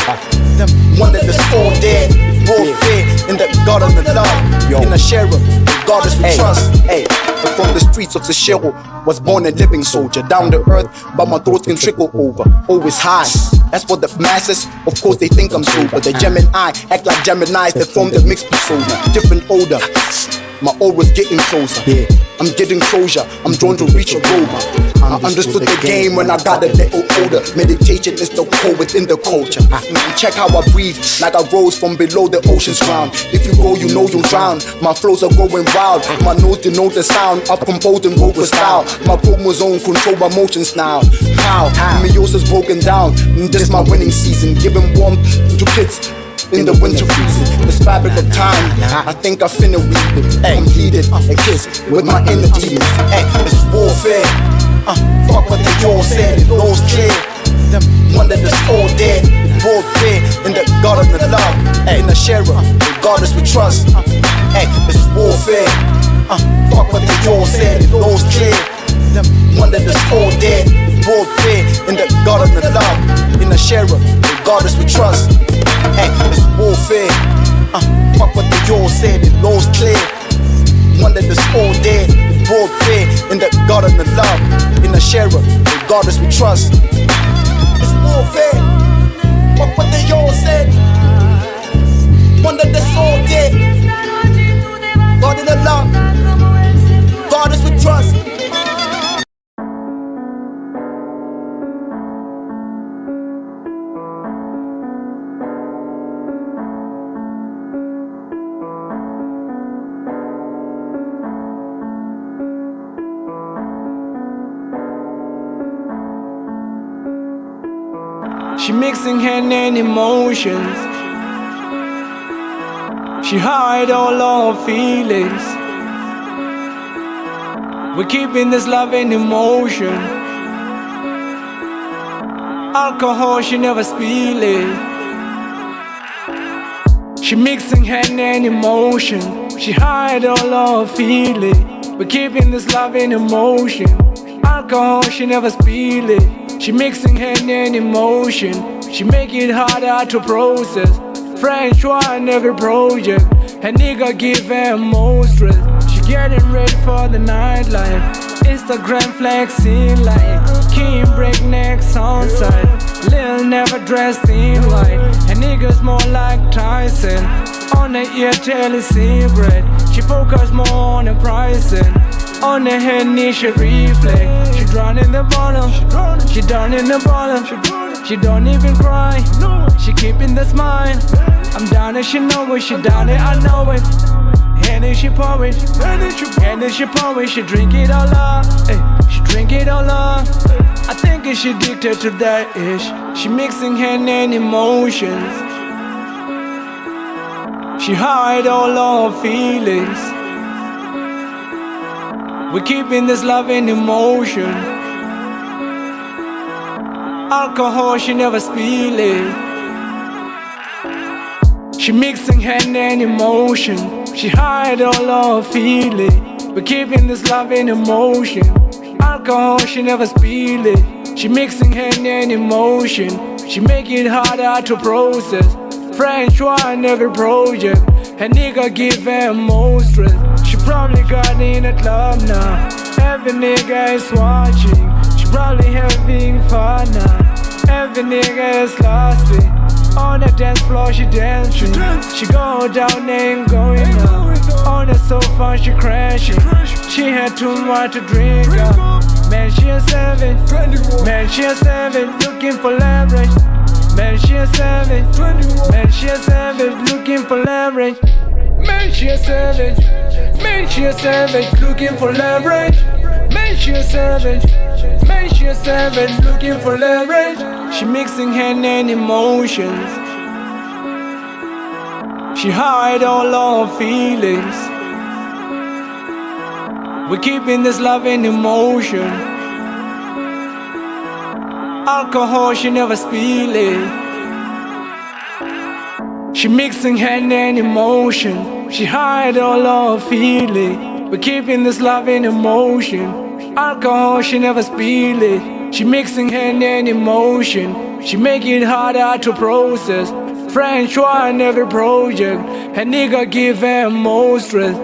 them one that is all dead. Warfare in the God of the love, in the sharer, the regardless we trust. Hey, from the streets of Seshego, was born a living soldier. Down to earth, but my thoughts can trickle over. Always high, that's for the masses. Of course they think I'm sober. The Gemini act like Geminis that form the mixed persona. Different odor, my aura's getting closer. I'm getting closure, I'm drawn to reach a goal. I understood the game when I got a little older. Meditation is the core within the culture. Check how I breathe, like I rose from below the ocean's ground. If you go, you know you'll drown. My flows are going wild, my nose denote the sound. I've composed and vocal style. My chromosome control my motions now. How? Meiosis broken down. This my winning season, giving warmth to kids in the winter freezing. This fabric of time, I think I finna weave it. Completed a kiss with my inner demons. It's warfare. Fuck what they all said, it knows clear. One that is all dead, broad fear in the garden of love. In the sharer, regardless we trust. It's warfare. Fuck what they all said, it knows clear. One that is all dead, broad fear in the garden of love. In the sharer, regardless we trust. It's warfare. Fuck what they all said, it knows clear. One that is all dead, broad fear in the garden of love. In the sharer, regardless we trust. It's warfare. Fuck what they all said. One that is all dead. God in the love. Regardless we trust. She mixing hand and emotions. She hide all our feelings. We're keeping this love and emotion. Alcohol, she never spill it. She mixing hand and emotion. She hide all our feelings. We're keeping this love and emotion. Alcohol, she never spill it. She mixing hand and emotion. She make it harder to process. French wine every project. Her nigga give her more stress. She getting ready for the nightlife. Instagram flexing like King breakneck soundside. Lil never dressed in white. Her niggas more like Tyson. On the ear jelly cigarette. She focus more on the pricing. On the head knee she reflect. She drown in the bottom. She down in the bottom. She don't even cry. She keeping the smile. I'm down and she know it. She down and I know it. And then she pour it. And then she pour it. She drink it all up. She drink it all up. I think she addicted to that ish. She mixing hand and emotions. She hide all our feelings. We're keeping this love and emotion. Alcohol, she never spill it. She mixing hand and emotion. She hide all our feeling. We're keeping this love and emotion. Alcohol, she never spill it. She mixing hand and emotion. She make it harder to process. French wine every project. Her nigga give her more stress. She probably got in a club now. Every nigga is watching. She probably having fun now. Every nigga is lost it. On the dance floor she dancing. She go down and going up. On the sofa she crashing. She had too much to drink up. Man she a savage. Man she a savage. Looking for leverage. Man she a savage. Man she a savage. Looking for leverage. Man she a savage. Man she a savage. Looking for leverage. Man she a savage. Man she a savage. Looking for leverage. She mixing hand and emotions. She hide all our feelings. We're keeping this love and emotion. Alcohol, she never spill it. She mixing hand and emotion. She hide all our feeling. We're keeping this love and emotion. Alcohol, she never spill it. She mixing hand and emotion. She make it harder to process. French wine every project. Her nigga give her more stress.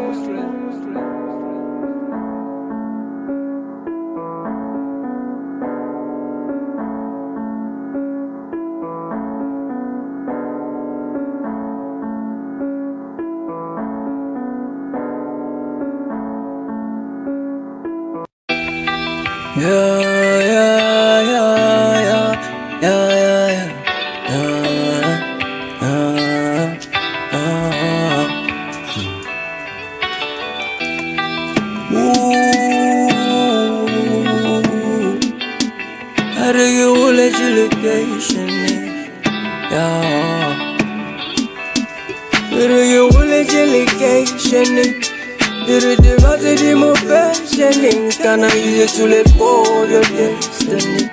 Can I use it to let go of your destiny?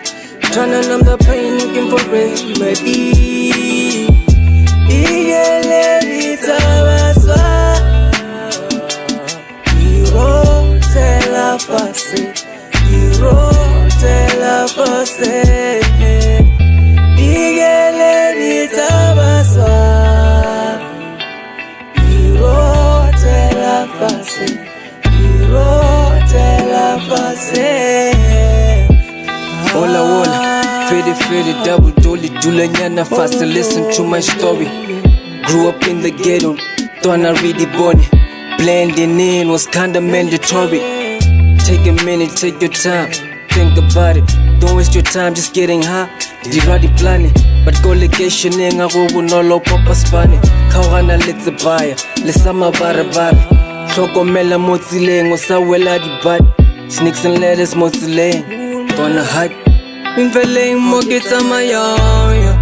Tryna numb the pain, looking for remedy. Ola ola, fede double dolly, dulanyana fast to listen to my story. Grew up in the ghetto, thought really bonny. Blending in was kinda mandatory. Take a minute, take your time, think about it. Don't waste your time just getting high. Diradi planning, but go legation in a robo no low papa spani. Kawana let's a buyer, let's sama barabara. Shoko mela motileng, osawela di bad. Snakes and letters motileng, gonna hide. Infeleng mo kita mayaya.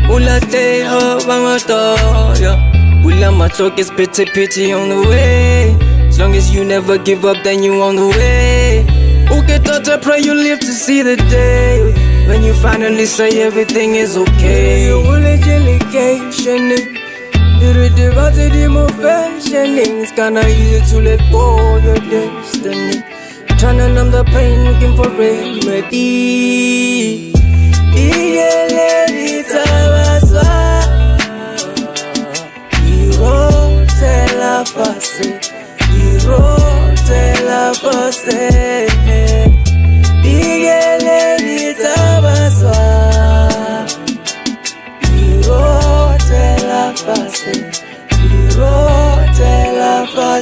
Ulate ho bangatoya. Ula matok is pity on the way. As long as you never give up, then you on the way. Okay, thought I pray you live to see the day when you finally say everything is okay. You will delegation. You're about to do more fashionings. Can I use it to let go of your destiny? Tryna numb the pain, looking for remedy.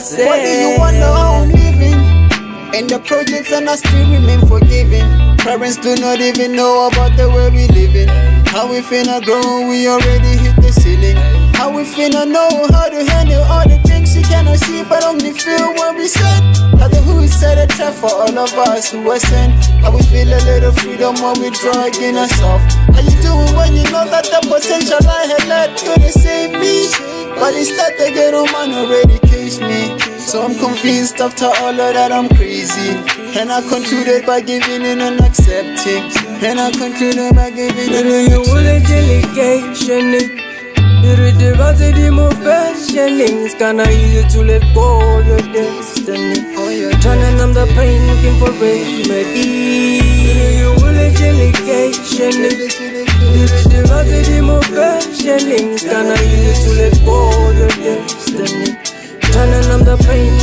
What do you wonder how I'm living? And the projects and I still remain forgiving. Parents do not even know about the way we living. How we finna grow, we already hit the ceiling. How we finna know how to handle all the things you cannot see but only feel when we said. How the who set a trap for all of us who were sent. How we feel a little freedom when we dragging us off. How you doing when you know that the potential I had led couldn't save me? But instead the ghetto man already cased me. So I'm convinced after all of that I'm crazy. And I concluded by giving in and accepting. And I concluded by giving in and accepting. You're about to do more fashionings. Can I use it to let go of your destiny? Tryna numb the pain, looking for remedy. You're delegation. You're about to do more fashionings. Can I use it to let go of your destiny? Tryna numb the pain,